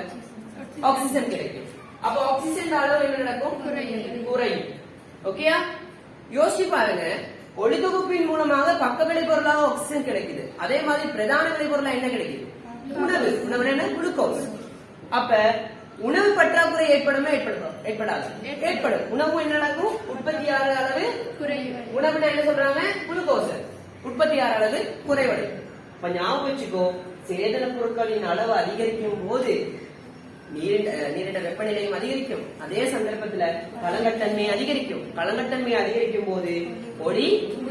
ஆக்சிஜன் கிடைக்கும். அப்ப ஆக்சிஜன் அளவு என்ன நடக்கும்? குறையும். ஓகேயா? யோசிச்சு பாருங்க, ஒளி தொகுப்பின் மூலமாக பக்க விளைபொருளாக ஆக்சிஜன் கிடைக்குது. அதே மாதிரி பிரதான விளைபொருளா என்ன கிடைக்குது? உணவு. உணவு என்ன? குளுக்கோஸ். அப்ப உணவு பற்றாக்குறை ஏற்படுமா? ஏற்படாது. ஏற்படும். உணவு என்ன நடக்கும்? உற்பத்தியாகிற அளவு குறையும். உணவுனா என்ன சொல்றாங்க? குளுக்கோஸ். உற்பத்தியாகிற அளவு குறைவடையும். இப்ப ஞாபகம் வச்சுக்கோ, சேதன பொருட்களின் அளவு அதிகரிக்கும் போது நீரின் வெப்பநிலையும் அதிகரிக்கும். அதே சந்தர்ப்பத்துல கலங்கத்தன்மை அதிகரிக்கும். கலங்கத்தன்மை அதிகரிக்கும் போது ஒளி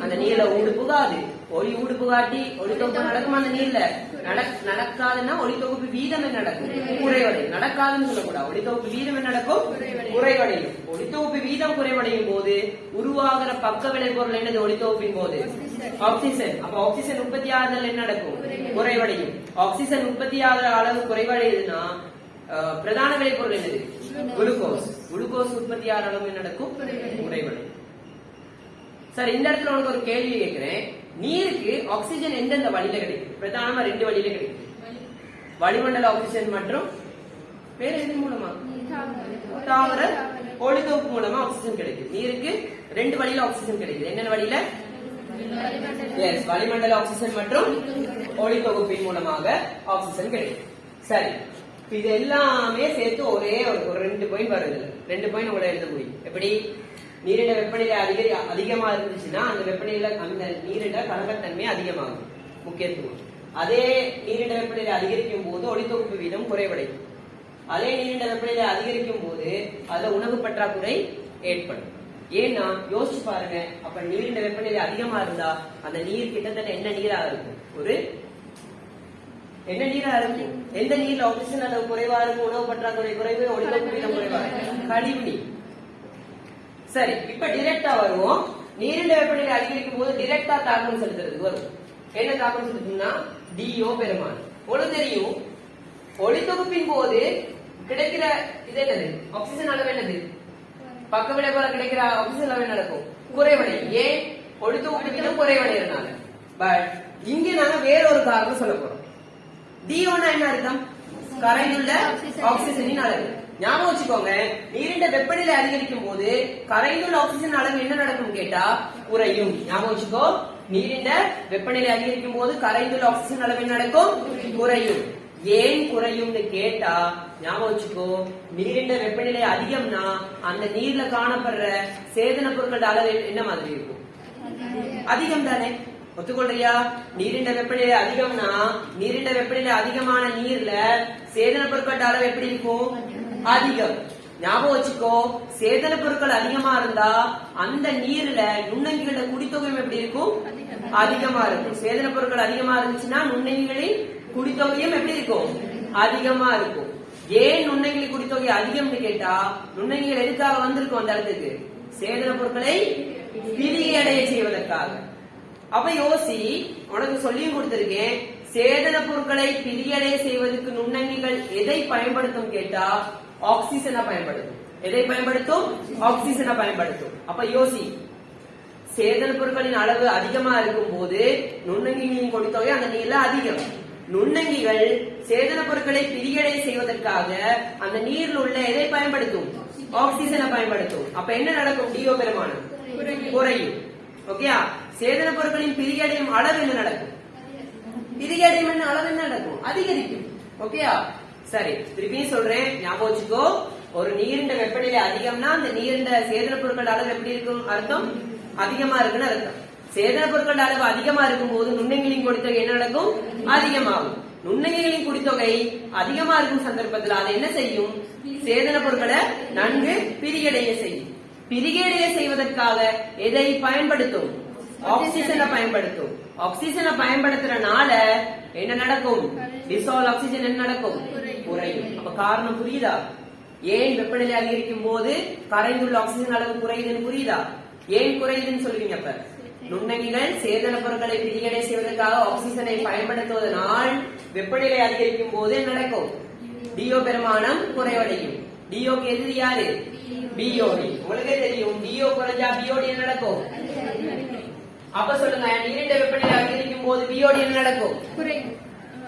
அந்த நீர்ல ஊடு புகாது. ஒளி ஊடு புகாட்டி ஒளி தொகுப்பு நடக்கும். அந்த நீர்ல நடக்காதுன்னா ஒளி தொகுப்பு வீதம் என்ன நடக்கும்? குறைவடையும். நடக்காதுன்னு சொல்லக்கூடாது. ஒளி தொகுப்பு வீதம் என்ன நடக்கும்? குறைவடையும். ஒளி தொகுப்பு வீதம் குறைவடையும் போது உருவாகிற பக்க விளைபொருள் என்னது? ஒளி தொகுப்பின் போது ஆக்சிஜன். அப்ப ஆக்சிஜன் உற்பத்தி ஆகுதல் என்ன நடக்கும்? குறைவடையும். ஆக்சிஜன் உற்பத்தி ஆகிற அளவு குறைவடையுதுன்னா பிரதான விளைபொருள் என்னது? குளுக்கோஸ். குளுக்கோஸ் உற்பத்தி ஆகிற அளவு என்ன நடக்கும்? குறைவடையும். சார், இந்த இடத்துல உனக்கு ஒரு கேள்வி கேட்கிறேன். நீருக்கு ஆக்சிஜன் எந்தெந்த வழியில கிடைக்கும்? பிரதானமா 2 வழியில கிடைக்கும். வளிமண்டல ஆக்சிஜன் மற்றும் வேற எது மூலமா? தாவர ஒளித்தொகுப்பு மூலமா ஆக்சிஜன் கிடைக்கும். நீருக்கு 2 வழியில ஆக்சிஜன் கிடைக்குது. என்னென்ன வழியில? எஸ், வளிமண்டல ஆக்சிஜன் மற்றும் ஒளித்தொகுப்பின் மூலமாக ஆக்சிஜன் கிடைக்கும். சரி, இது எல்லாமே சேர்த்து ஒரே ஒரு 2 பாயிண்ட் வருது. 2 பாயிண்ட் உங்களை எழுத முடியும். எப்படி? நீரிட வெப்பநிலை அதிகமா இருந்துச்சுன்னா அந்த வெப்பநிலை அந்த நீரிட கலங்கத்தன்மை அதிகமாகும். முக்கியத்துவம். அதே நீரிட வெப்பநிலை அதிகரிக்கும் போது ஒளித்தொகுப்பு வீதம் குறைவடையும். அதே நீரிட வெப்பநிலை அதிகரிக்கும் போது அதுல உணவு பற்றாக்குறை ஏற்படும். ஏன்னா யோசிச்சு பாருங்க, அப்ப நீரிட வெப்பநிலை அதிகமா இருந்தா அந்த நீர் கிட்டத்தட்ட என்ன நீரா இருக்கும்? என்ன நீரா இருக்கும்? எந்த நீர்ல ஆக்சிஜன் அளவு குறைவா இருக்கும்? உணவு பற்றாக்குறை குறைவு, ஒளித்தொகுப்பு வீதம் குறைவா இருக்கும். கழிவு நீர். சரி, இப்ப டிரெக்டா வருவோம். நீரின் வெப்பநிலை அதிகரிக்கும் போது டிரெக்டா தாக்கம் செலுத்துறதுக்கு வரும். என்ன தாக்கம் செலுத்தும்னா DO பெருமாள். உங்களுக்கு தெரியும், ஒளித்தொகுப்பின் போது கிடைக்கிற இது என்னது? ஆக்சிஜன் அளவு என்னது? பக்க விளைவால கிடைக்கிற ஆக்சிஜன் அளவு நடக்கும்? குறைவடையும். ஏன்? ஒளித்தொகுப்பு வீதம் குறைவடைறதுனால. பட் இங்க நாங்க வேற ஒரு காரணம் சொல்ல போறோம். DOனா என்ன அர்த்தம்? கரைந்துள்ள ஆக்சிஜனின் அளவு. ஞாபகம் வச்சுக்கோங்க, நீரின் வெப்பநிலை அதிகரிக்கும் போது கரைந்துள்ள ஆக்சிஜன் அளவு என்ன நடக்கும் கேட்டா குறையும். ஞாபகம் வச்சுக்கோ, நீரின் வெப்பநிலை அதிகரிக்கும் போது கரைந்துள்ள ஆக்சிஜன் அளவு என்ன நடக்கும்? குறையும். ஏன் குறையும்னு கேட்டா ஞாபகம் வச்சுக்கோ, நீரின் வெப்பநிலை அதிகம்னா அந்த நீர்ல காணப்படுற சேதன பொருட்களோட அளவு என்ன மாதிரி இருக்கும்? அதிகம் தானே? ஒத்துக்கொள்றியா? நீரின் வெப்பநிலை அதிகம்னா நீரின் வெப்பநிலை அதிகமான நீர்ல சேதன பொருட்களோட அளவு எப்படி இருக்கும்? அதிகம். ஞாபகம் வச்சுக்கோ, சேதன பொருட்கள் அதிகமா இருந்தா அந்த நீர்ல நுண்ணங்கிகளோட குடித்தொகையும் எப்படி இருக்கும்? அதிகமா இருக்கும். சேதன பொருட்கள் அதிகமா இருந்துச்சுன்னா நுண்ணங்கிகளின் குடித்தொகையும் எப்படி இருக்கும்? அதிகமா இருக்கும். ஏன் நுண்ணங்கிளி குடித்தொகை அதிகம்னு கேட்டா, நுண்ணங்கிகள் எதுக்காக வந்திருக்கும் அந்த இடத்துக்கு? சேதன பொருட்களை பிரிகையடைய செய்வதற்காக. அப்ப யோசி, உனக்கு சொல்லியும் கொடுத்திருக்கேன், சேதன பொருட்களை பிரியடைய செய்வதற்கு நுண்ணங்கிகள் எதை பயன்படுத்தும் கேட்டா ஆக்சிஜனை பயன்படுத்தும். எதை பயன்படுத்தும்? ஆக்சிஜனை பயன்படுத்தும். அப்ப யோசி, சேதன பொருட்களின் அளவு அதிகமா இருக்கும் போது நுண்ணங்கிகளின் கொடுத்தொகை அந்த நீர்ல அதிகம். நுண்ணங்கிகள் சேதன பொருட்களை பிரிகடை செய்வதற்காக அந்த நீரில் உள்ள எதை பயன்படுத்தும்? ஆக்சிஜனை பயன்படுத்தும். அப்ப என்ன நடக்கும்? டிஓ பெருமானம் குறையும். ஓகேயா? சேதன பொருட்களின் பிரிகடையும் அளவு என்ன நடக்கும்? பிரிகடையும் அளவு என்ன நடக்கும்? அதிகரிக்கும். ஓகேயா? சரி, திருப்பியும் சொல்றேன், ஞாபகம் வச்சுக்கோ. ஒரு நீரின் வெப்பநிலை அதிகம்னா அந்த நீரின் சேதன பொருட்கள் அளவு எப்படி இருக்கும்? அர்த்தம் அதிகமா இருக்குன்னு அர்த்தம். சேதன பொருட்கள் அளவு அதிகமா இருக்கும் போது நுண்ணங்கிகளின் குடித்தொகை என்ன நடக்கும்? அதிகமாகும். நுண்ணங்கிகளின் குடித்தொகை அதிகமா இருக்கும் சந்தர்ப்பத்தில் அதை என்ன செய்யும்? சேதன பொருட்களை நன்கு பிரிகடைய செய்யும். பிரிகடைய செய்வதற்காக எதை பயன்படுத்தும்? ஆக்சிஜனை பயன்படுத்தும். ஆக்சிஜனை பயன்படுத்துறனால என்ன நடக்கும்? டிசால்வ் ஆக்சிஜன் என்ன நடக்கும்? குறையும். அப்ப காரணம் புரியுதா? ஏன் வெப்பநிலை அதிகரிக்கும் போது கரைந்துள்ள ஆக்சிஜன் அளவு குறையுதுன்னு புரியுதா? ஏன் குறையுதுன்னு சொல்லுவீங்க. அப்ப நுண்ணங்கிகள் சேதன பொருட்களை பிரிகடை செய்வதற்காக ஆக்சிஜனை பயன்படுத்துவதனால் வெப்பநிலை அதிகரிக்கும் போது நடக்கும்? டிஓ பெருமானம் குறைவடையும். டிஓக்கு எதிரி யாரு? பிஓடி. உங்களுக்கே தெரியும், டிஓ குறைஞ்சா பிஓடி என்ன நடக்கும்? அப்ப சொல்லுங்க, நீரின் வெப்பநிலை அதிகரிக்கும் போது பிஓடி என்ன நடக்கும்?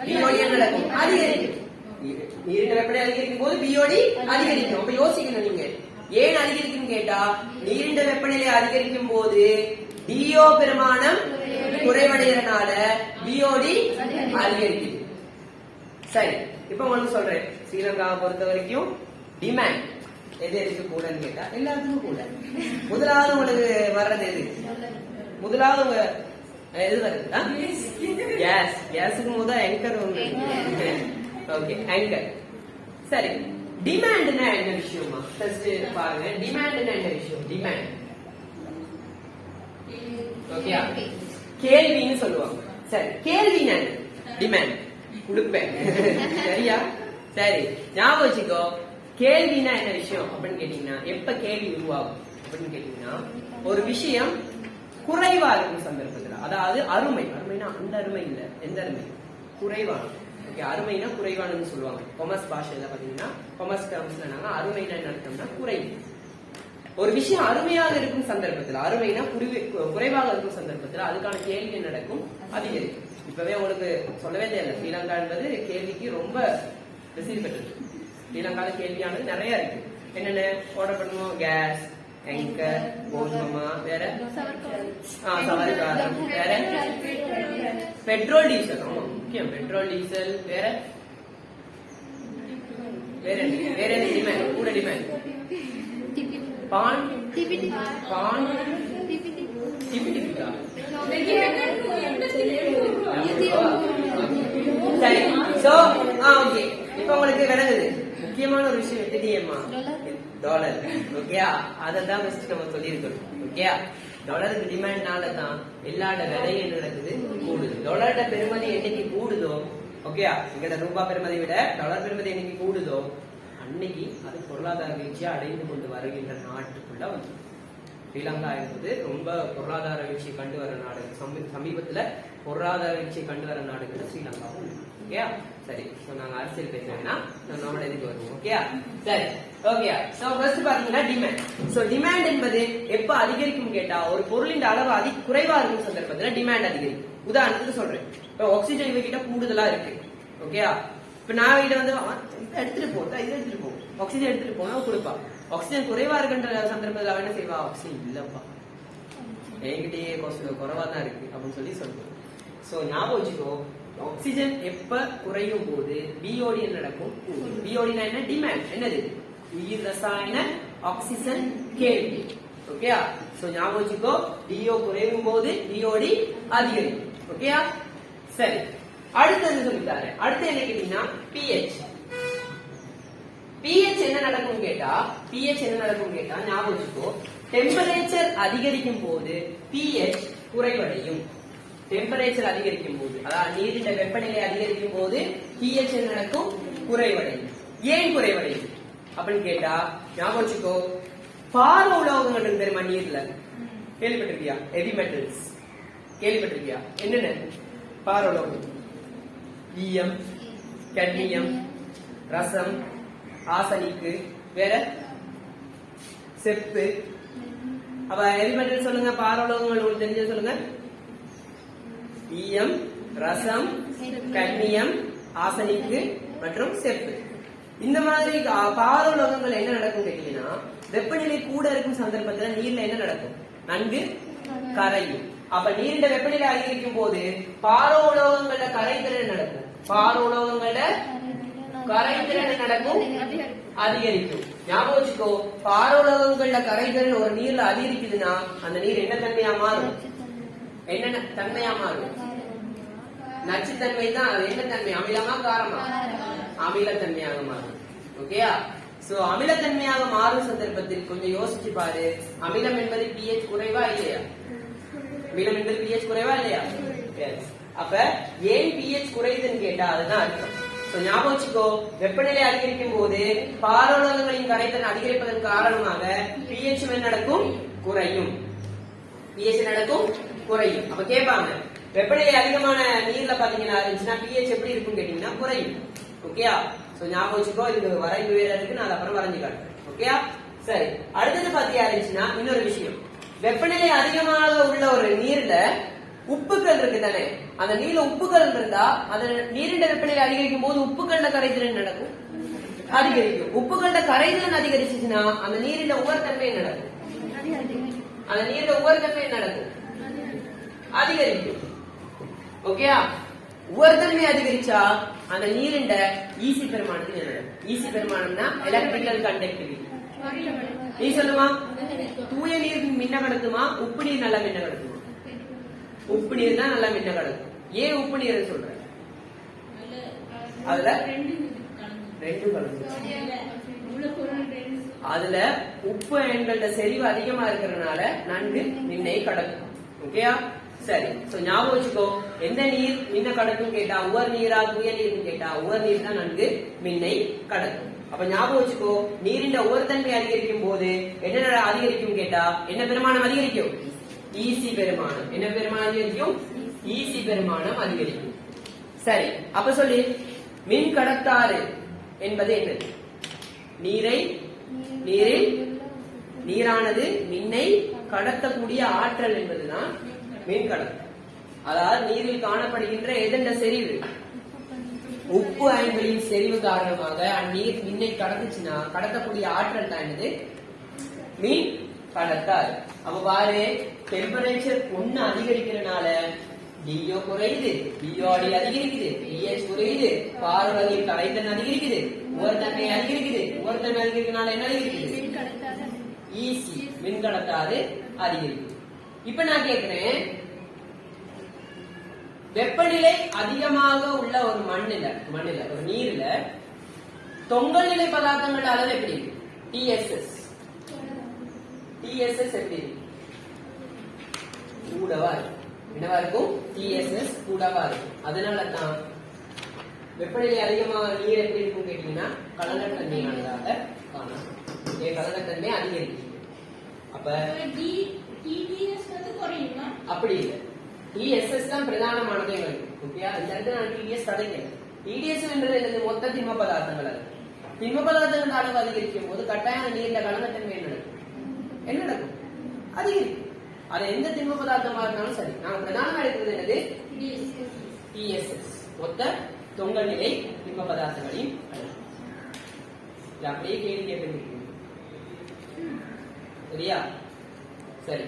பிஓடி என்ன நடக்கும்? அதிகரிக்கும். நீரின் வெப்பநிலை அதிகரிக்கும் போது பிஓடி அதிகரிக்கும். அப்ப யோசிக்கணும் நீங்க, ஏன் அதிகரிக்கும் கேட்டா, நீரின் வெப்பநிலை அதிகரிக்கும் போது டிஓ பெருமானம் குறைவடைகிறதுனால பிஓடி அதிகரிக்குது. சரி, இப்ப உங்களுக்கு சொல்றேன், ஸ்ரீலங்காவை பொறுத்த வரைக்கும் டிமாண்ட் எது எதுக்கு கூடன்னு கேட்டா எல்லாத்துக்கும் கூட. முதலாவது உங்களுக்கு வர்றது எது? முதலாவது உங்க எது வருது? கேஸ். கேஸுக்கு முதல் ஆங்கர் ஒன்று. Okay, anchor. சரி, டிமாண்ட்னா என்ன விஷயமா? ஃபர்ஸ்ட் பாருங்க, டிமாண்ட்னா என்ன விஷயம்? டிமாண்ட் ஓகேயா? கேள்வின்னு சொல்லுவாங்க. சரி, கேள்வினா டிமாண்ட் கொடுப்பேன். சரியா? சரி, ஞாபகம் வச்சுக்கோ. கேள்வினா என்ன விஷயம் அப்படின்னு கேட்டீங்கன்னா, எப்ப கேள்வி உருவாகும் அப்படின்னு கேட்டீங்கன்னா, ஒரு விஷயம் குறைவா இருக்கும் சந்தர்ப்பத்துல. அதாவது அருமை. அருமைனா அந்த அருமை இல்ல, எந்த அருமை? குறைவான. அருமைனா குறைவானு சொல்லுவாங்க. கொமர்ஸ் பாஷையில பாத்தீங்கன்னா, கொமர்ஸ் டேர்ம்ஸ்ல நாங்க அருமைனா என்ன அர்த்தம்னா குறைவு. ஒரு விஷயம் அருமையாக இருக்கும் சந்தர்ப்பத்தில், அருமைனா குறைவாக இருக்கும் சந்தர்ப்பத்தில் அதுக்கான கேள்வி நடக்கும்? அதிகரிக்கும். இப்பவே உங்களுக்கு சொல்லவே தேவை, ஸ்ரீலங்கா என்பது கேள்விக்கு ரொம்ப பிரசித்தி பெற்றது. ஸ்ரீலங்கால கேள்வியானது நிறைய இருக்கு. என்னென்ன ஆர்டர் பண்ணுவோம்? கேஸ், ஆங்கர், கோதுமா, வேற சவர்காரம், வேற பெட்ரோல் டீசல். ஆமா, முக்கியம் பெட்ரோல் டீசல். வேற வேற வேற என்ன டிமாண்ட்? கூட டிமாண்ட் பான், பான், டிபிடிபிக்கா. சரி, சோ ஓகே, இப்ப உங்களுக்கு விளங்குது. முக்கியமான ஒரு விஷயம் தெரியுமா? டாலர். ஓகேயா? அதான் ஃபர்ஸ்ட் நம்ம சொல்லியிருக்கோம். ஓகேயா? டாலருக்கு டிமாண்ட்னால தான் எல்லாரோட விலையும் என்ன நடக்குது? கூடுது. டாலரோட பெருமதி என்னைக்கு கூடுதோ, ஓகேயா, எங்கட ரூபாய் பெருமதி விட டாலர் பெருமதி என்னைக்கு கூடுதோ அன்னைக்கு அது பொருளாதார வீழ்ச்சியை அடைந்து கொண்டு வருகின்ற நாட்டுக்குள்ள வந்து ஸ்ரீலங்கா என்பது ரொம்ப பொருளாதார வீழ்ச்சியை கண்டு வர நாடு. சமீபத்துல பொருளாதார வீழ்ச்சியை கண்டு வர நாடுகள் ஸ்ரீலங்கா. ஓகேயா? சரி, நாங்க அரசியல் பேசுறேன்னா நம்மளோட இதுக்கு வருவோம். ஓகேயா? சரி, ஓகேயா? சோ ஃபர்ஸ்ட் பாத்தீங்கன்னா டிமாண்ட். சோ டிமாண்ட் என்பது எப்ப அதிகரிக்கும் கேட்டா, ஒரு பொருளின் அளவு குறைவா இருக்கும் சந்தர்ப்பத்துல டிமாண்ட் அதிகரிக்கும். உதாரணத்துக்கு சொல்றேன், இப்ப ஆக்சிஜன் இவகிட்ட கூடுதலா இருக்கு. ஓகேயா? இப்ப நான் வீட்டை வந்து எடுத்துட்டு போட்டா இதை எடுத்துட்டு போ, ஆக்சிஜன் எடுத்துட்டு போனா கொடுப்பா. ஆக்சிஜன் குறைவா இருக்குன்ற சந்தர்ப்பத்தில் அவன் என்ன செய்வா? ஆக்சிஜன் இல்லப்பா, என்கிட்டயே குறைவா தான் இருக்கு அப்படின்னு சொல்லி சொல்லுவோம். சோ ஞாபகம் வச்சுக்கோ, ஆக்சிஜன் எப்ப குறையும் போது பிஓடி நடக்கும்? பிஓடினா என்ன? டிமாண்ட். என்னது? உயிர் ரசாயன ஆக்சிஜன் கேள்வி. ஓகேயா? சோ ஞாபகம் வச்சுக்கோ, டிஓ குறையும் போது பிஓடி அதிகரிக்கும். ஓகேயா? சரி, அடுத்தது சொல்லிட்டாரு. அடுத்து என்ன கேட்டீங்கன்னா பிஹெச். பிஹெச் என்ன நடக்கும் கேட்டா, பிஹெச் என்ன நடக்கும் கேட்டா ஞாபகம் வச்சுக்கோ, டெம்பரேச்சர் அதிகரிக்கும் போது பிஹெச் குறைவடையும். டெம்பரேச்சர் அதிகரிக்கும் போது, அதாவது நீரின் வெப்பநிலை அதிகரிக்கும் போது பிஹெச் என்ன நடக்கும்? குறைவடையும். ஏன் குறைவடையும் அப்படின்னு கேட்டா ஞாபகம் வச்சுக்கோ, பார உலோகங்கள் தெரியுமா நீர்ல? கேள்விப்பட்டிருக்கியா? ஹெவி மெட்டல்ஸ் கேள்விப்பட்டிருக்கியா? என்னென்ன பார உலோகம்? ஈயம், கேட்மியம், ரசம், ஆசனிக்கு, வேற செப்பு. அப்ப ஹெவி மெட்டல் சொல்லுங்க, பார உலோகங்கள் உங்களுக்கு தெரிஞ்ச சொல்லுங்க. ஈயம், ரசம், கட்மியம், ஆசனிக்கு மற்றும் செப்பு. இந்த மாதிரி பாரோலோகங்கள் என்ன நடக்கும் கேட்டீங்கன்னா, வெப்பநிலை கூட இருக்கும் சந்தர்ப்பத்துல நீர்ல என்ன நடக்கும்? நன்கு கரையும். அப்ப நீரின் வெப்பநிலை அதிகரிக்கும் போது பாரோலோகங்கள்ல கரைதிறன் நடக்கும். பாரோலோகங்கள்ல கரைதிறன் நடக்கும், அதிகரிக்கும். ஞாபகம் வச்சுக்கோ, பாரோலோகங்கள்ல கரைதிறன் ஒரு நீர்ல அதிகரிக்குதுன்னா அந்த நீர் என்ன தன்மையா மாறும்? என்ன தன்மையா மாறும்? நச்சுத்தன்மை தான். அது என்ன தன்மை? அமிலமா காரமா? அமிலத்தன்மையாக மாறும். ஓகேயா? சோ அமிலத்தன்மையாக மாறும் சந்தர்ப்பத்தில் கொஞ்சம் யோசிச்சு பாரு. அமிலம் என்பது pH குறைவா இல்லையா? அமிலம் என்பது pH குறைவா இல்லையா? அப்ப ஏன் pH குறையுதுன்னு கேட்டா அதுதான் அர்த்தம். ஞாபகம் வச்சுக்கோ, வெப்பநிலை அதிகரிக்கும் போது பாரோலோகங்களின் கரைதிறன் அதிகரிப்பதன் காரணமாக pH என்ன நடக்கும்? குறையும். pH நடக்கும், குறையும். அப்ப கேட்பாங்க, வெப்பநிலை அதிகமான நீர்ல பாத்தீங்கன்னா இருந்துச்சுன்னா pH எப்படி இருக்கும் கேட்டீங்கன்னா குறையும். ஓகேயா? சோ ஞாபகம் வச்சுக்கோ, இது வரைவு வேற இருக்கு, நான் அப்புறம் வரைஞ்சு காட்டுறேன். ஓகேயா? சரி, அடுத்தது பாத்தியா இருந்துச்சுன்னா இன்னொரு விஷயம், வெப்பநிலை அதிகமாக உள்ள ஒரு நீர்ல உப்புக்கள் இருக்கு தானே, அந்த நீர்ல உப்புக்கள் இருந்தா அந்த நீரின் வெப்பநிலை அதிகரிக்கும் போது உப்புக்கள்ல கரைதிறன் நடக்கும், அதிகரிக்கும். உப்புக்கள்ல கரைதிறன் அதிகரிச்சுன்னா அந்த நீரின் உவர்த்தன்மை நடக்கும். அந்த நீர்ல உவர்த்தன்மை நடக்கும், அதிகரிக்கும். ஓகேயா? உவர்த்தன்மை அதிகரிச்சா அந்த நீரின் ஈசி பெருமானத்துக்கு என்ன நடக்கும்? ஈசி பெருமானம்னா எலக்ட்ரிக்கல் கண்டக்டிவிட்டி. நீ சொல்லுமா, தூய நீர் மின்ன கடத்துமா, உப்பு நீர் நல்லா மின்ன கடத்துமா? உப்பு நீர் தான் நல்லா மின்ன கடக்கும். ஏன் உப்பு நீர் சொல்ற? அதுல ரெண்டு கலந்து, அதுல உப்பு எண்கள்ட செறிவு அதிகமா இருக்கிறதுனால நன்கு மின்னை கடக்கும். ஓகேயா? சரி, சோ ஞாபகம் வச்சுக்கோ, எந்த நீர் மின்ன கடக்கும் கேட்டா உவர் நீரா தூய நீர்னு கேட்டா உவர் நீர் தான் நன்கு மின்னை கடக்கும். அப்ப ஞாபகம் வச்சுக்கோ, நீரின் உவர்த்தன்மை அதிகரிக்கும் போது என்ன அதிகரிக்கும் கேட்டா என்ன பெருமானம் அதிகரிக்கும்? ஈசி பெருமானம். என்ன பெருமானம் அதிகரிக்கும்? ஈசி பெருமானம் அதிகரிக்கும். சரி, அப்ப சொல்லி மின் கடத்தாறு என்பது என்னது? நீரானது மின்னை கடத்தக்கூடிய ஆற்றல் என்பதுதான் மின் கடத்தல். அதாவது நீரில் காணப்படுகின்ற எதென்ற செறிவு? உப்பு அயன்களின் செறிவு காரணமாக அந்நீர் மின்னை கடத்துச்சுன்னா கடத்தக்கூடிய ஆற்றல் தான் என்னது? மின் கடத்தார். அப்ப பாரு, டெம்பரேச்சர் 1 அதிகரிக்கிறதுனால DO குறையுது, DOD அதிகரிக்குது, pH குறையுது, பாரோலகின் கரைதிறன் அதிகரிக்குது, உவர்த்தன்மை அதிகரிக்குது. உவர்த்தன்மை அதிகரிக்கிறதுனால என்ன அதிகரிக்குது? ஈசி மின் கடத்தாது அதிகரிக்குது. இப்ப நான் கேட்கிறேன், வெப்பநிலை அதிகமாக உள்ள ஒரு மண்ணில ஒரு நீர்ல தொங்கல் நிலை பதார்த்தங்கள் அளவு எப்படி? TSS எப்படி? கூடவா இருக்கும். என்னவா இருக்கும்? TSS கூடவா இருக்கும். அதனாலதான் வெப்பநிலை அதிகமாக நீர் எப்படி இருக்கும் கேட்டீங்கன்னா கலங்கத்தன்மையானதாக காணலாம். கலங்கத்தன்மை அதிகரிக்கும். அப்ப அப்படி இல்லை, TSS தான் பிரதானமானது எங்களுக்கு. ஓகேயா? இந்த இடத்துல நான் TDS தடைக்கிறேன். TDS என்றது என்னது? மொத்த திண்ம பதார்த்தங்கள். அது திண்ம பதார்த்தங்கள் அளவு அதிகரிக்கும் போது கட்டாயம் நீர்ல கலங்கத்தன்மை என்ன நடக்கும்? அதிகரிக்கும். அது எந்த திண்ம பதார்த்தமா இருந்தாலும் சரி, நாங்க பிரதானமா இருக்கிறது என்னது? TSS, மொத்த தொங்கல் நிலை திண்ம பதார்த்தங்களின் அளவு. அப்படியே கேள்வி கேட்டு சரியா? சரி,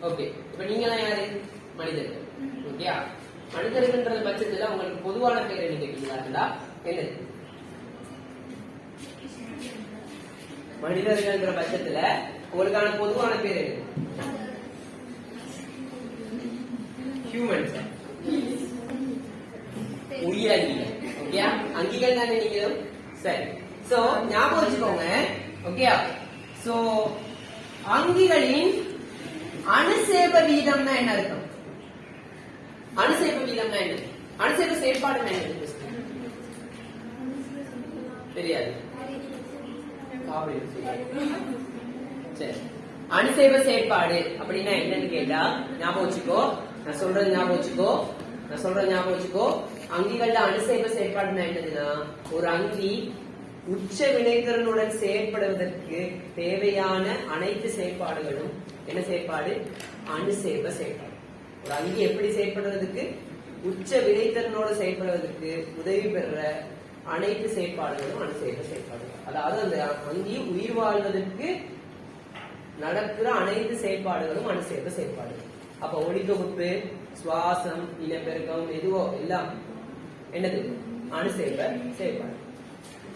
ஓகே. இப்ப நீங்க எல்லாம் யாரு? மனிதர்கள். ஓகேயா? மனிதர்கள் பட்சத்துல உங்களுக்கு பொதுவான பேர் என்ன கேட்டீங்களா? என்னது? மனிதர்கள் பட்சத்துல உங்களுக்கான பொதுவான பேர் என்ன? ஹியூமன்ஸ், உயிரங்கிகள். ஓகேயா? அங்கிகள் தானே நீங்களும். சரி, சோ ஞாபகம் வச்சுக்கோங்க. ஓகேயா? சோ அங்கிகளின் அணுசேப வீதம்னா என்ன அர்த்தம்? அணுசேப வீதம்னா என்ன? அணுசேப செயற்பாடுனா என்ன? தெரியாது. சரி, அணுசேப செயற்பாடு அப்படின்னா என்னன்னு கேட்டா ஞாபகம் வச்சுக்கோ, நான் சொல்றது ஞாபகம் வச்சுக்கோ. அங்கிகள்ல அணுசேப செயற்பாடுனா என்னதுன்னா, ஒரு அங்கி உச்ச வினைத்திறனுடன் செயற்படுவதற்கு தேவையான அனைத்து செயற்பாடுகளும் என்ன செயற்பாடு? அணுசேப செயற்பாடு. ஒரு அங்கி எப்படி செயற்படுவதற்கு உச்ச வினைத்திறனோடு செயல்படுவதற்கு உதவி பெற அனைத்து செயற்பாடுகளும் அணுசேர்ப்பு செயற்பாடுகள். அதாவது அந்த அங்கி உயிர் வாழ்வதற்கு நடக்கிற அனைத்து செயற்பாடுகளும் அணுசேர்ப்பு செயற்பாடுகள். அப்ப ஒளித்தொகுப்பு, சுவாசம், இனப்பெருக்கம், எதுவோ எல்லாம் என்னது அணுசேர்ப்பு செயற்பாடு.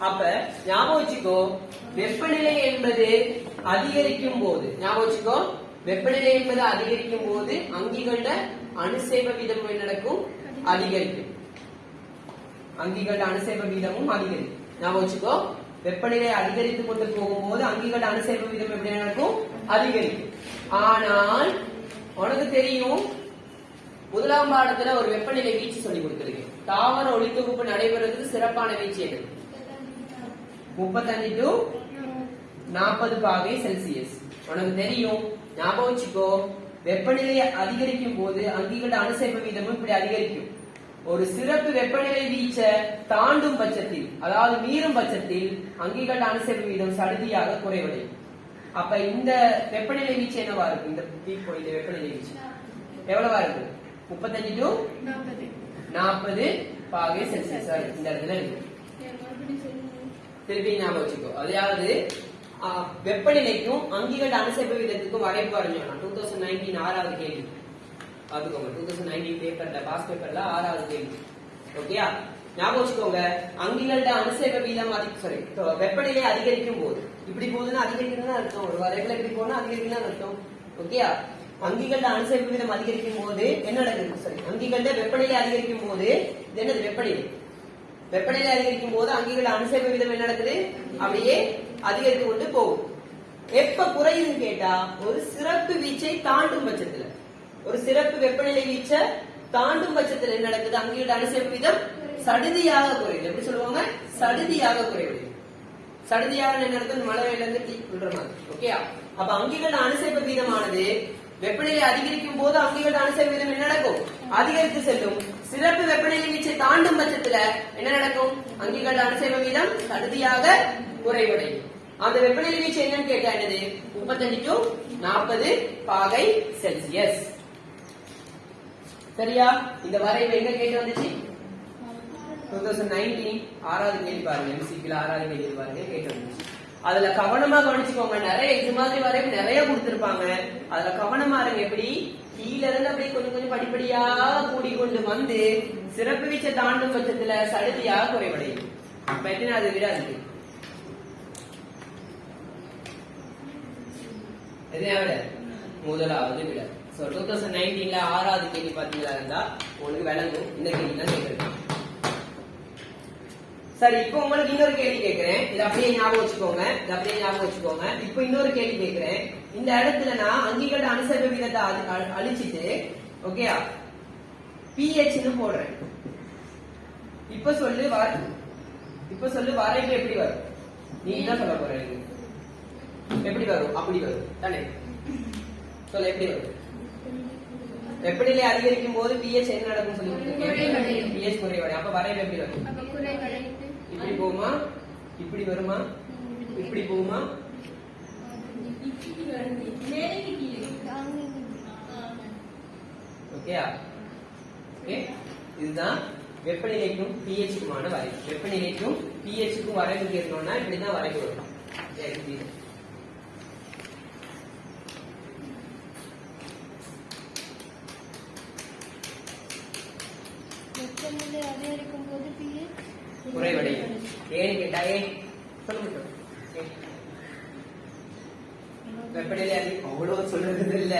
அப்ப ஞாபகம் வச்சுக்கோ, வெப்பநிலை என்பது அதிகரிக்கும் போது, ஞாபகம் வச்சுக்கோ, வெப்பநிலை என்பது அதிகரிக்கும் போது அங்கிகள அணுசேர்ப்பு வீதம் நடக்கும், அதிகரிக்கும். அங்கிகள அணுசேர்ப்பு வீதமும் அதிகரிக்கும். ஞாபகம் வச்சுக்கோ, வெப்பநிலை அதிகரித்து கொண்டு போகும்போது அங்கிகள அணுசேர்ப்பு வீதம் எப்படி நடக்கும், அதிகரிக்கும். ஆனால் உனக்கு தெரியும், முதலாம் பாடத்துல ஒரு வெப்பநிலை வீச்சு சொல்லி கொடுத்திருக்கேன். தாவர ஒளித்தொகுப்பு நடைபெறதுக்கு சிறப்பான வீச்சு எது? 35 to 40 பாகை செல்சியஸ். உனக்கு தெரியும், ஞாபகம் வச்சுக்கோ, வெப்பநிலை அதிகரிக்கும் போது அங்கிகள அணுசேர்ப்பு வீதமும் இப்படி அதிகரிக்கும். ஒரு சிறப்பு வெப்பநிலை வீச்ச தாண்டும் பட்சத்தில், அதாவது மீறும் பட்சத்தில் அங்கிகள அணுசேர்ப்பு வீதம் சடுதியாக குறைவடையும். அப்ப இந்த வெப்பநிலை வீச்சு என்னவா இருக்கும்? இந்த வெப்பநிலை வீச்சு எவ்வளவா இருக்கும்? 35 to 40 பாகை செல்சியஸ் இந்த இடத்துல இருக்கு. திருப்பி ஞாபகம் வச்சுக்கோ, அதாவது வெப்பநிலைக்கும் அங்கிகள அணுசேர்ப்பு வீதத்துக்கும் வரைப்பு வரைஞ்சோம். 2019 6வது கேள்வி பாத்துக்கோங்க. 2019 பேப்பர்ல, பாஸ் பேப்பர்ல 6வது கேள்வி. ஓகேயா? ஞாபகம் வச்சுக்கோங்க, அங்கிகள அணுசேர்ப்பு வீதம் வெப்பநிலை அதிகரிக்கும் போது, இப்படி போகுதுன்னா அதிகரிக்கணும்னு அர்த்தம். ஒரு வரைப்புல இப்படி போனா அதிகரிக்கணும்னு அர்த்தம். ஓகேயா? அங்கிகள அணுசேர்ப்பு வீதம் அதிகரிக்கும் போது என்ன நடக்குது? அங்கிகள வெப்பநிலை அதிகரிக்கும் போது இது என்னது? வெப்பநிலை. வெப்பநிலை அதிகரிக்கும் போது அங்கிகள அணுசேர்ப்பு வீதம் என்ன நடக்குது? அப்படியே அதிகரித்து கொண்டு போகும். எப்ப குறையுதுன்னு கேட்டா, ஒரு சிறப்பு வீச்சை தாண்டும் பட்சத்துல, ஒரு சிறப்பு வெப்பநிலை வீச்ச தாண்டும் பட்சத்துல என்ன நடக்குது? அங்கிகள அணுசேர்ப்பு வீதம் சடுதியாக குறையுது. எப்படி சொல்லுவாங்க? சடுதியாக குறையுது. சடுதியாக என்ன நடக்குது? மழை வெயில இருந்து விடுற மாதிரி. ஓகேயா? அப்ப அங்கிகள அணுசேர்ப்பு வீதமானது வெப்பநிலை அதிகரிக்கும் போது அங்கிகள அணுசேர்ப்பு வீதம் என்ன நடக்கும்? அதிகரித்து செல்லும். சிறப்பு வெப்பநிலை வீச்சை தாண்டும் பட்சத்துல என்ன நடக்கும்? அங்கிகள அணுசேர்ப்பு வீதம் சடுதியாக குறைவடையும். அந்த வெப்பநிலை வீச்சு என்னன்னு கேட்டா என்னது? 35 to 40 பாகை செல்சியஸ். சரியா? இந்த வரைவு எங்க கேட்டு வந்துச்சு? 2019 6வது கேள்வி பாருங்க. MCQ 6வது கேள்வி பாருங்க, கேட்டு வந்துச்சு. அதுல கவனமா கவனிச்சுக்கோங்க. நிறைய இது மாதிரி வரைவு நிறைய கொடுத்திருப்பாங்க. அதுல கவனமா இருங்க. எப்படி கீழ இருந்து அப்படியே கொஞ்சம் கொஞ்சம் படிப்படியா கூடிக்கொண்டு வந்து சிறப்பு வீச்சை தாண்டும் பட்சத்துல சடுதியாக குறைவடையும். அது விட அது முதலாவது விட. 2019 6வது கேள்வி பாத்தீங்களா இருந்தா உங்களுக்கு விளங்கும். இந்த கேள்வி தான் கேட்கறது. சரி, இப்ப உங்களுக்கு இன்னொரு கேள்வி கேட்கிறேன். இது அப்படியே ஞாபகம் வச்சுக்கோங்க, இது அப்படியே ஞாபகம் வச்சுக்கோங்க. இப்ப இன்னொரு கேள்வி கேட்கிறேன். இந்த இடத்துல நான் அங்கிகள அணுசேர்ப்பு வீதத்தை அழிச்சிட்டு, ஓகேயா, pH ன்னு போடுறேன். இப்ப சொல்லு வரைவு எப்படி வரும்? நீ என்ன சொல்ல போற? எப்படி வரும்? அப்படி வரும் தானே? சொல்ல எப்படி வரும்? வெப்பநிலை அதிகரிக்கும் போது pH என்ன நடக்கும் சொல்லி கொடுத்திருக்கேன். pH குறைவடையும். அப்ப வரைவு எப்படி வரும்? இப்படி போகுமா? இப்படி வருமா? இப்படி போகுமா? ஓகேயா? இதுதான் வெப்பநிலைக்கும் pH-க்குமான வரைவு. வெப்பநிலைக்கும் pH-க்கும் வரைவு கேட்டோம்னா இப்படிதான் வரைவு வரும். வெப்பநிலை அதிகரிக்கும் போது pH குறைவடையும். ஏன்னு கேட்டா சொல்லுங்க. வெப்பநிலை அவ்வளவு சொல்றது இல்ல.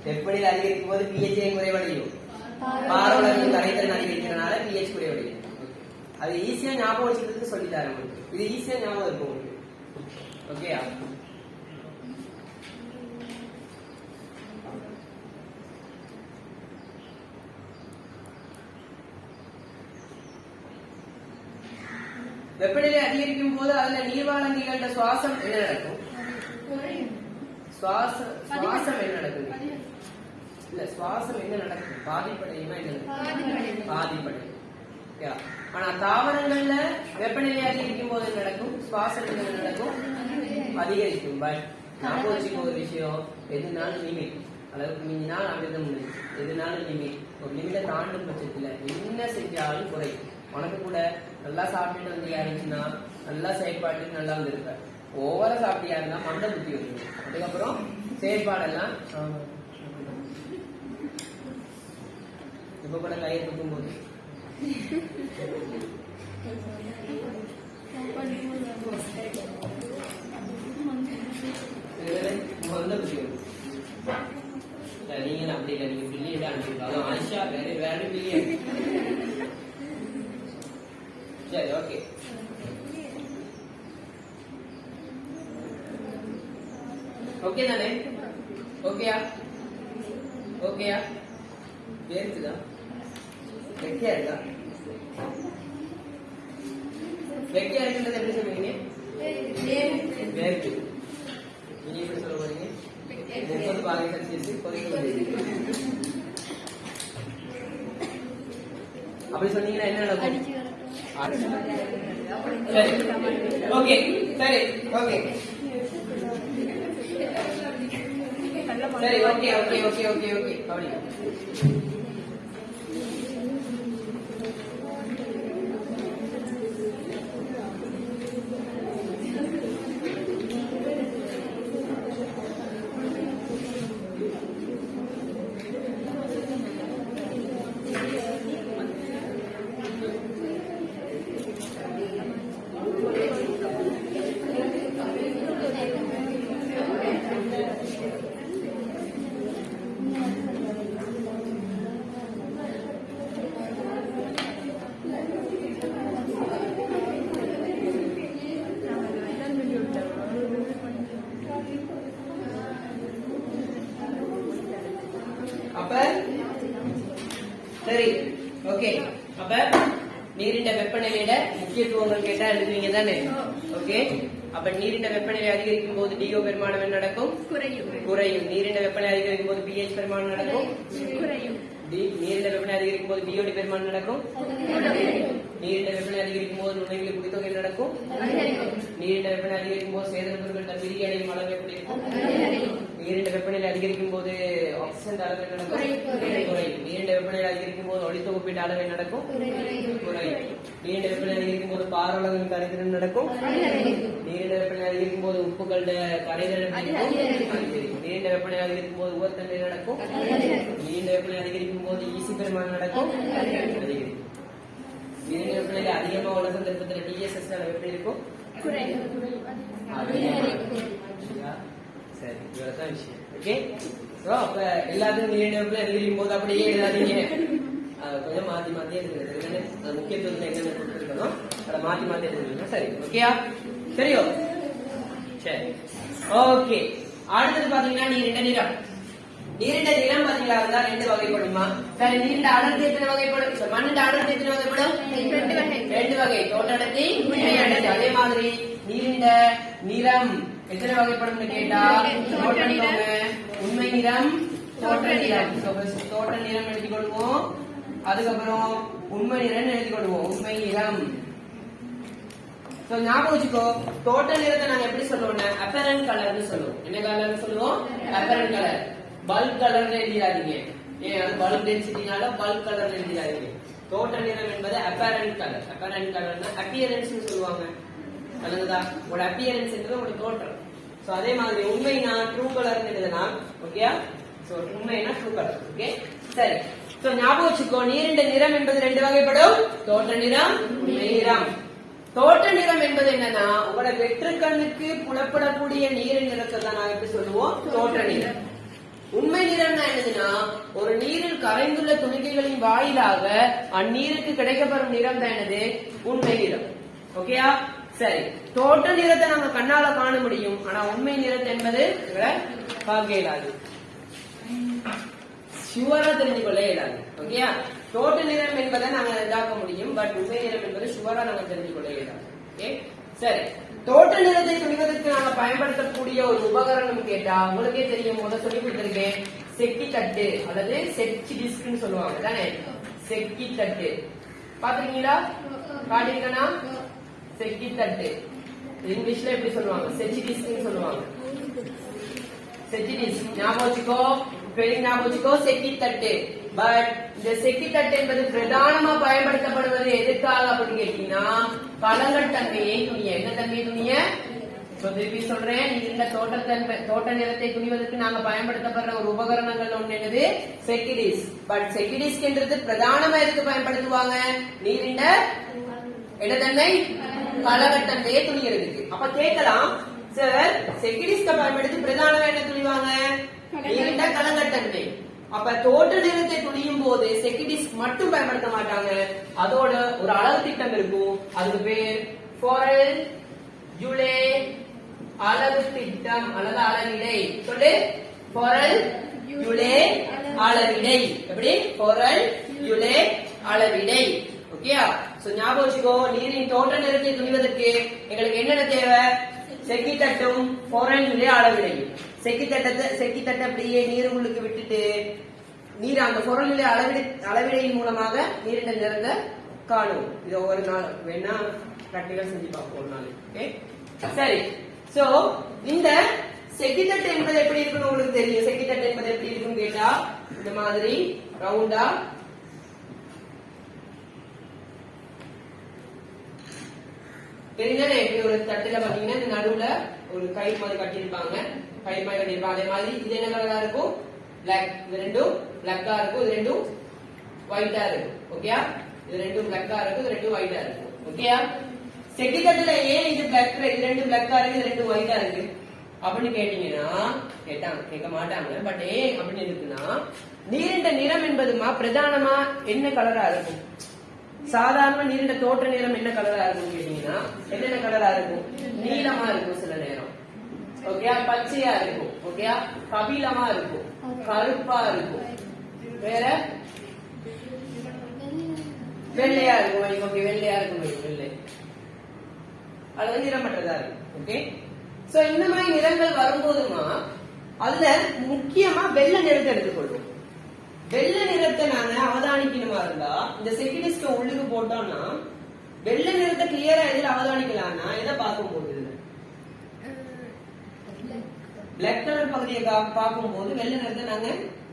வெப்பநிலை அதிகரிக்கும் போது pH குறைவடையும். பாரவளவின் கரைதிறன் அதிகரிக்கிறதுனால pH குறைவடையும். அது ஈஸியா ஞாபகம் வச்சுக்கிறதுக்கு சொல்லி தரேன் உங்களுக்கு. இது ஈஸியா ஞாபகம் இருக்கும் உங்களுக்கு. ஓகேயா? வெப்பநிலை அதிகரிக்கும் போது அதுல நீர்வாழங்கிகளோட சுவாசம் என்ன நடக்கும்? சுவாசம் என்ன நடக்கும்? இல்ல, சுவாசம் என்ன நடக்கும்? பாதிப்படையுமா? என்ன பாதிப்படையும். ஆனா தாவரங்கள்ல வெப்பநிலை அதிகரிக்கும் போது என்ன நடக்கும்? சுவாசம் என்ன நடக்கும்? அதிகரிக்கும். பட் ஞாபகம் வச்சுக்க ஒரு விஷயம், எதுனாலும் லிமிட். அளவுக்கு மிஞ்சினால் அமிர்தம், எதுனாலும் லிமிட். ஒரு லிமிட்டை தாண்டும் பட்சத்துல என்ன செஞ்சாலும் குறை. உனக்கு கூட நல்லா சாப்பிட்டுட்டு வந்து யாருச்சுன்னா நல்லா செயற்பாட்டுக்கு நல்லா இருந்திருப்ப. ஓவரா சாப்பிட்டியா இருந்தா மண்டை புத்தி வந்துடும். அதுக்கப்புறம் செயற்பாடெல்லாம் இப்ப கூட கையை தூக்கும் போது மண்டை புத்தி வரும். நீங்க அப்படி இல்லை, நீங்க பில்லியன் அனுப்பிருக்காங்க. ஆயிஷா வேற வேற பில்லியன். சரி, ஓகே. ஓகே தானே? ஓகேயா? ஓகேயா? வேர்க்குதா? வெக்கையா இருக்கா? வெக்கையா இருக்குன்றது எப்படி சொல்லுவீங்க? வேர்க்கு. நீங்க எப்படி சொல்ல போறீங்க? 30 பாகை செல்சியஸ் அப்படி சொன்னீங்கன்னா என்ன நடக்கும்? சரி, ஓகே, சரி, ஓகே, சரி, okay, okay, okay, okay, okay. அப்படி அப்ப சரி, ஓகே. அப்ப நீரின் வெப்பநிலையில முக்கியத்துவங்கள் கேட்டா எழுதுவீங்க தானே? ஓகே. அப்ப நீரின் வெப்பநிலை அதிகரிக்கும் போது DO பெருமானம் என்ன நடக்கும்? குறையும். நீரின் வெப்பநிலை அதிகரிக்கும் போது pH பெருமானம் நடக்கும்? குறையும். நீரின் வெப்பநிலை அதிகரிக்கும் போது DOD பெருமானம் நடக்கும்? நீரின் வெப்பநிலை அதிகரிக்கும் போது நுழைவுகளின் குடித்தொகை நடக்கும்? நீரின் வெப்பநிலை அதிகரிக்கும் போது சேதன பொருட்கள் பிரிகையடையும் அளவு எப்படி இருக்கும்? நீரின் வெப்பநிலை அதிகரிக்கும் போது ஆக்சிஜன் அளவு என்ன நடக்கும்? குறையும். நீரின் வெப்பநிலை அதிகரிக்கும் போது ஒளித்தொகுப்பீட்டு அளவு என்ன நடக்கும்? குறையும். நீரின் வெப்பநிலை அதிகரிக்கும் போது பாரளவின் கரைதிறன் நடக்கும்? நீரின் வெப்பநிலை அதிகரிக்கும் போது உப்புகளோட கரைதிறன் அதிகரிக்கும். நீரின் வெப்பநிலை அதிகரிக்கும் போது உவர்த்தன்மை நடக்கும்? நீரின் வெப்பநிலை அதிகரிக்கும் போது ஈசி பெருமானம் நடக்கும்? அதிகரிக்கும். நீரின் வெப்பநிலை அதிகமா உள்ள சந்தர்ப்பத்தில் TSS அளவு எப்படி இருக்கும்? சரி, இவ்வளவுதான் விஷயம். ஓகே. சோ அப்ப எல்லாத்தையும் நீரின் வெப்பநிலை அதிகரிக்கும் போது அப்படியே எழுதாதீங்க. கொஞ்சம் மாத்தி மாத்தி எழுதுறது. முக்கியத்துவம் என்னென்ன கொடுத்துருக்கணும் அதை மாத்தி மாத்தி எழுதுறீங்க. சரி, ஓகேயா? சரியோ? சரி, ஓகே. அடுத்தது பாத்தீங்கன்னா நீரின் நிறம். நீரின் நிறம் பாத்தீங்களா இருந்தா 2 வகைப்படுமா? சரி, நீரின் அடர்த்தி எத்தனை வகைப்படும்? மண்ணின் அடர்த்தி எத்தனை வகைப்படும்? 2 வகை. தோட்டடர்த்தி, உண்மை அடர்த்தி. அதே மாதிரி நீரின் நிறம் எத்தனை வகைப்படும் கேட்டா உண்மை நிறம், தோற்ற நிறம். தோற்ற நிறம் எழுதி கொள்வோம். அதுக்கப்புறம் உண்மை நிறம் எழுதி கொள்வோம். உண்மை நிறம். ஞாபகம் வச்சுக்கோ, தோட்ட நிறத்தை நாங்க எப்படி சொல்லுவோம்? அப்பரண்ட் கலர்னு சொல்லுவோம். என்ன கலர்னு சொல்லுவோம்? Apparent colour. பல்க் கலர் எழுதிடாதீங்க. ஏன் அது பல்க் டென்சிட்டினால பல்க் கலர் எழுதிடாதீங்க. தோட்ட நிறம் என்பது அப்பரண்ட் கலர். அப்பரண்ட் கலர்னா அப்பியரன்ஸ் சொல்லுவாங்க. அல்லதுதா உங்களோட அப்பியரன்ஸ் என்பது உங்களோட தோற்றம். சோ அதே மாதிரி உண்மைனா ட்ரூ கலர் எழுதுனா, ஓகேயா? சோ உண்மைனா ட்ரூ கலர். ஓகே, சரி. சோ ஞாபகம் வச்சுக்கோ, நீரின் நிறம் என்பது 2 வகைப்படும். தோற்ற நிறம், உண்மை நிறம். தோற்ற நிறம் என்பது என்னன்னா உங்களோட வெற்று கண்ணுக்கு புலப்படக்கூடிய நீரின் நிறத்தை தான் நாங்க எப்படி சொல்லுவோம்? தோற்ற நிறம். உண்மை நிறம்னா என்னதுன்னா ஒரு நீரில் கரைந்துள்ள துணிக்கைகளின் வாயிலாக அந்நீருக்கு கிடைக்கப்பெறும் நிறம் தான் என்னது? உண்மை நிறம். ஓகேயா? சரி, தோற்ற நிறத்தை நாங்க கண்ணால காண முடியும். ஆனா உண்மை நிறத்தை என்பது பார்க்க இயலாது, ஷுவரா தெரிஞ்சு கொள்ள இயலாது. ஓகேயா? தோற்ற நிறம் என்பதை நாங்க இதாக்க முடியும், பட் உண்மை நிறம் என்பது ஷுவரா நாங்க தெரிஞ்சு கொள்ள இயலாது. ஓகே, சரி. தோற்ற நிறத்தை துணிவதற்கு நாங்க பயன்படுத்தக்கூடிய ஒரு உபகரணம் கேட்டா உங்களுக்கே தெரியும். முதல் சொல்லி கொடுத்திருக்கேன், செக்கி தட்டு அல்லது செச்சி டிஸ்க்னு சொல்லுவாங்க தானே? செக்கி தட்டு பாத்திருக்கீங்களா? காட்டிருக்கனா? செக்கி தட்டு இங்கிலீஷ்ல எப்படி சொல்லுவாங்க? செச்சி டிஸ்க்னு சொல்லுவாங்க. செச்சி டிஸ்க் ஞாபகம் வச்சுக்கோ. ஞாபகம் வச்சுக்கோ செக்கித்தட்டு. பட் இந்த செக்கித்தட்டு என்பது பிரதானமா பயன்படுத்தப்படுவது எதுக்காக அப்படின்னு கேட்டீங்கன்னா களங்கத்தன்மையை துணிய. என்ன தன்மை துணிய? திருப்பி சொல்றேன், இந்த தோட்ட நிறத்தை துணிவதற்கு நாங்க பயன்படுத்தப்படுற ஒரு உபகரணங்கள் ஒண்ணு என்னது? செக்கிடிஸ். பட் செக்கிடிஸ்ன்றது பிரதானமா எதுக்கு பயன்படுத்துவாங்க? நீரிண்ட இடத்தன்மை களங்கத்தன்மையை துணிகிறதுக்கு. அப்ப கேட்கலாம், சார் செக்கிடிஸ்க பயன்படுத்தி பிரதானமா என்ன துணிவாங்க? நீரிண்ட களங்கத்தன்மை. அப்ப தோட்ட நிறத்தை துணியும் போது செக்கிடிஸ் மட்டும் பயன்படுத்த மாட்டாங்க, அதோட ஒரு அளவு திட்டம் இருக்கும். அதுக்கு பேர் ஃபாரல் ஜூலே அளவு திட்டம் அல்லது அளவிடை. சொல்லு, ஃபாரல் ஜூலே அளவிடை. எப்படி? ஃபாரல் ஜூலே அளவிடை. ஓகேயா? சோ ஞாபகம் வச்சுக்கோ, நீரின் தோட்ட நிறத்தை துணிவதற்கு எங்களுக்கு என்னென்ன தேவை? செக்கித்தட்டும் ஃபாரல் ஜூலே அளவிடையும். செக்கித்தட்டை அப்படியே நீருக்குள்ளுக்கு விட்டுட்டு நீர் அந்த ஃபாரல் ஜூலே அளவிடையின் மூலமாக நீரின் நிறத்தை காணும். இது ஒவ்வொரு நாள் வேணா பிராக்டிகல் செஞ்சு பார்ப்போம் ஒரு நாள். ஓகே, சரி. சோ இந்த செக்கித்தட்டு என்பது எப்படி இருக்குன்னு உங்களுக்கு தெரியும். செக்கித்தட்டு என்பது எப்படி இருக்குன்னு கேட்டா இந்த மாதிரி ரவுண்டா தெரிஞ்சானே. இப்படி ஒரு தட்டுல பாத்தீங்கன்னா இந்த நடுவுல ஒரு கயிறு மாதிரி கட்டியிருப்பாங்க. அதே மாதிரி இது என்ன கலரா இருக்கும்? பிளாக். இது ரெண்டும் பிளாக்கா இருக்கும், இது ரெண்டும் ஒயிட்டா இருக்கும். ஓகேயா? இது ரெண்டும் பிளாக்கா இருக்கும், இது ரெண்டும் ஒயிட்டா இருக்கும். ஓகேயா? செக்கித்தட்டுல ஏன் இது பிளாக், இது ரெண்டும் பிளாக்கா இருக்கு, இது ரெண்டும் ஒயிட்டா இருக்கு அப்படின்னு கேட்டீங்கன்னா கேட்க மாட்டாங்க. பட் ஏன் அப்படின்னு இருக்குன்னா நீரிண்ட நிறம் என்பதுமா பிரதானமா என்ன கலரா இருக்கும்? சாதாரண நீரிண்ட தோற்ற நிறம் என்ன கலரா இருக்கும் கேட்டீங்கன்னா என்னென்ன கலரா இருக்கும்? நீலமா இருக்கும் சில நேரம். ஓகே, பச்சையா இருக்கும். ஓகே, கபிலமா இருக்கும், கருப்பா இருக்கும், வேற வெள்ளையா இருக்கும். ஓகே, வெள்ளையா இருக்கும், வெள்ளை. அது வந்து நிறமற்றதா இருக்கும். ஓகே, சோ இந்த மாதிரி நிறங்கள் வரும்போதுமா அதுல முக்கியமா வெள்ளை நிறத்தை எடுத்துக்கொள்வோம். வெள்ளை நிறத்தை நாங்க அவதானிக்கணுமா இருந்தா இந்த செக்கிடிஸ்க உள்ளுக்கு போட்டோம்னா வெள்ளை நிறத்தை கிளியரா எதில் அவதானிக்கலாம்னா எதை பார்க்கும்போது பிளாக் கலர் பகுதியை பார்க்கும்போது வெள்ளை நிறத்தை நாங்க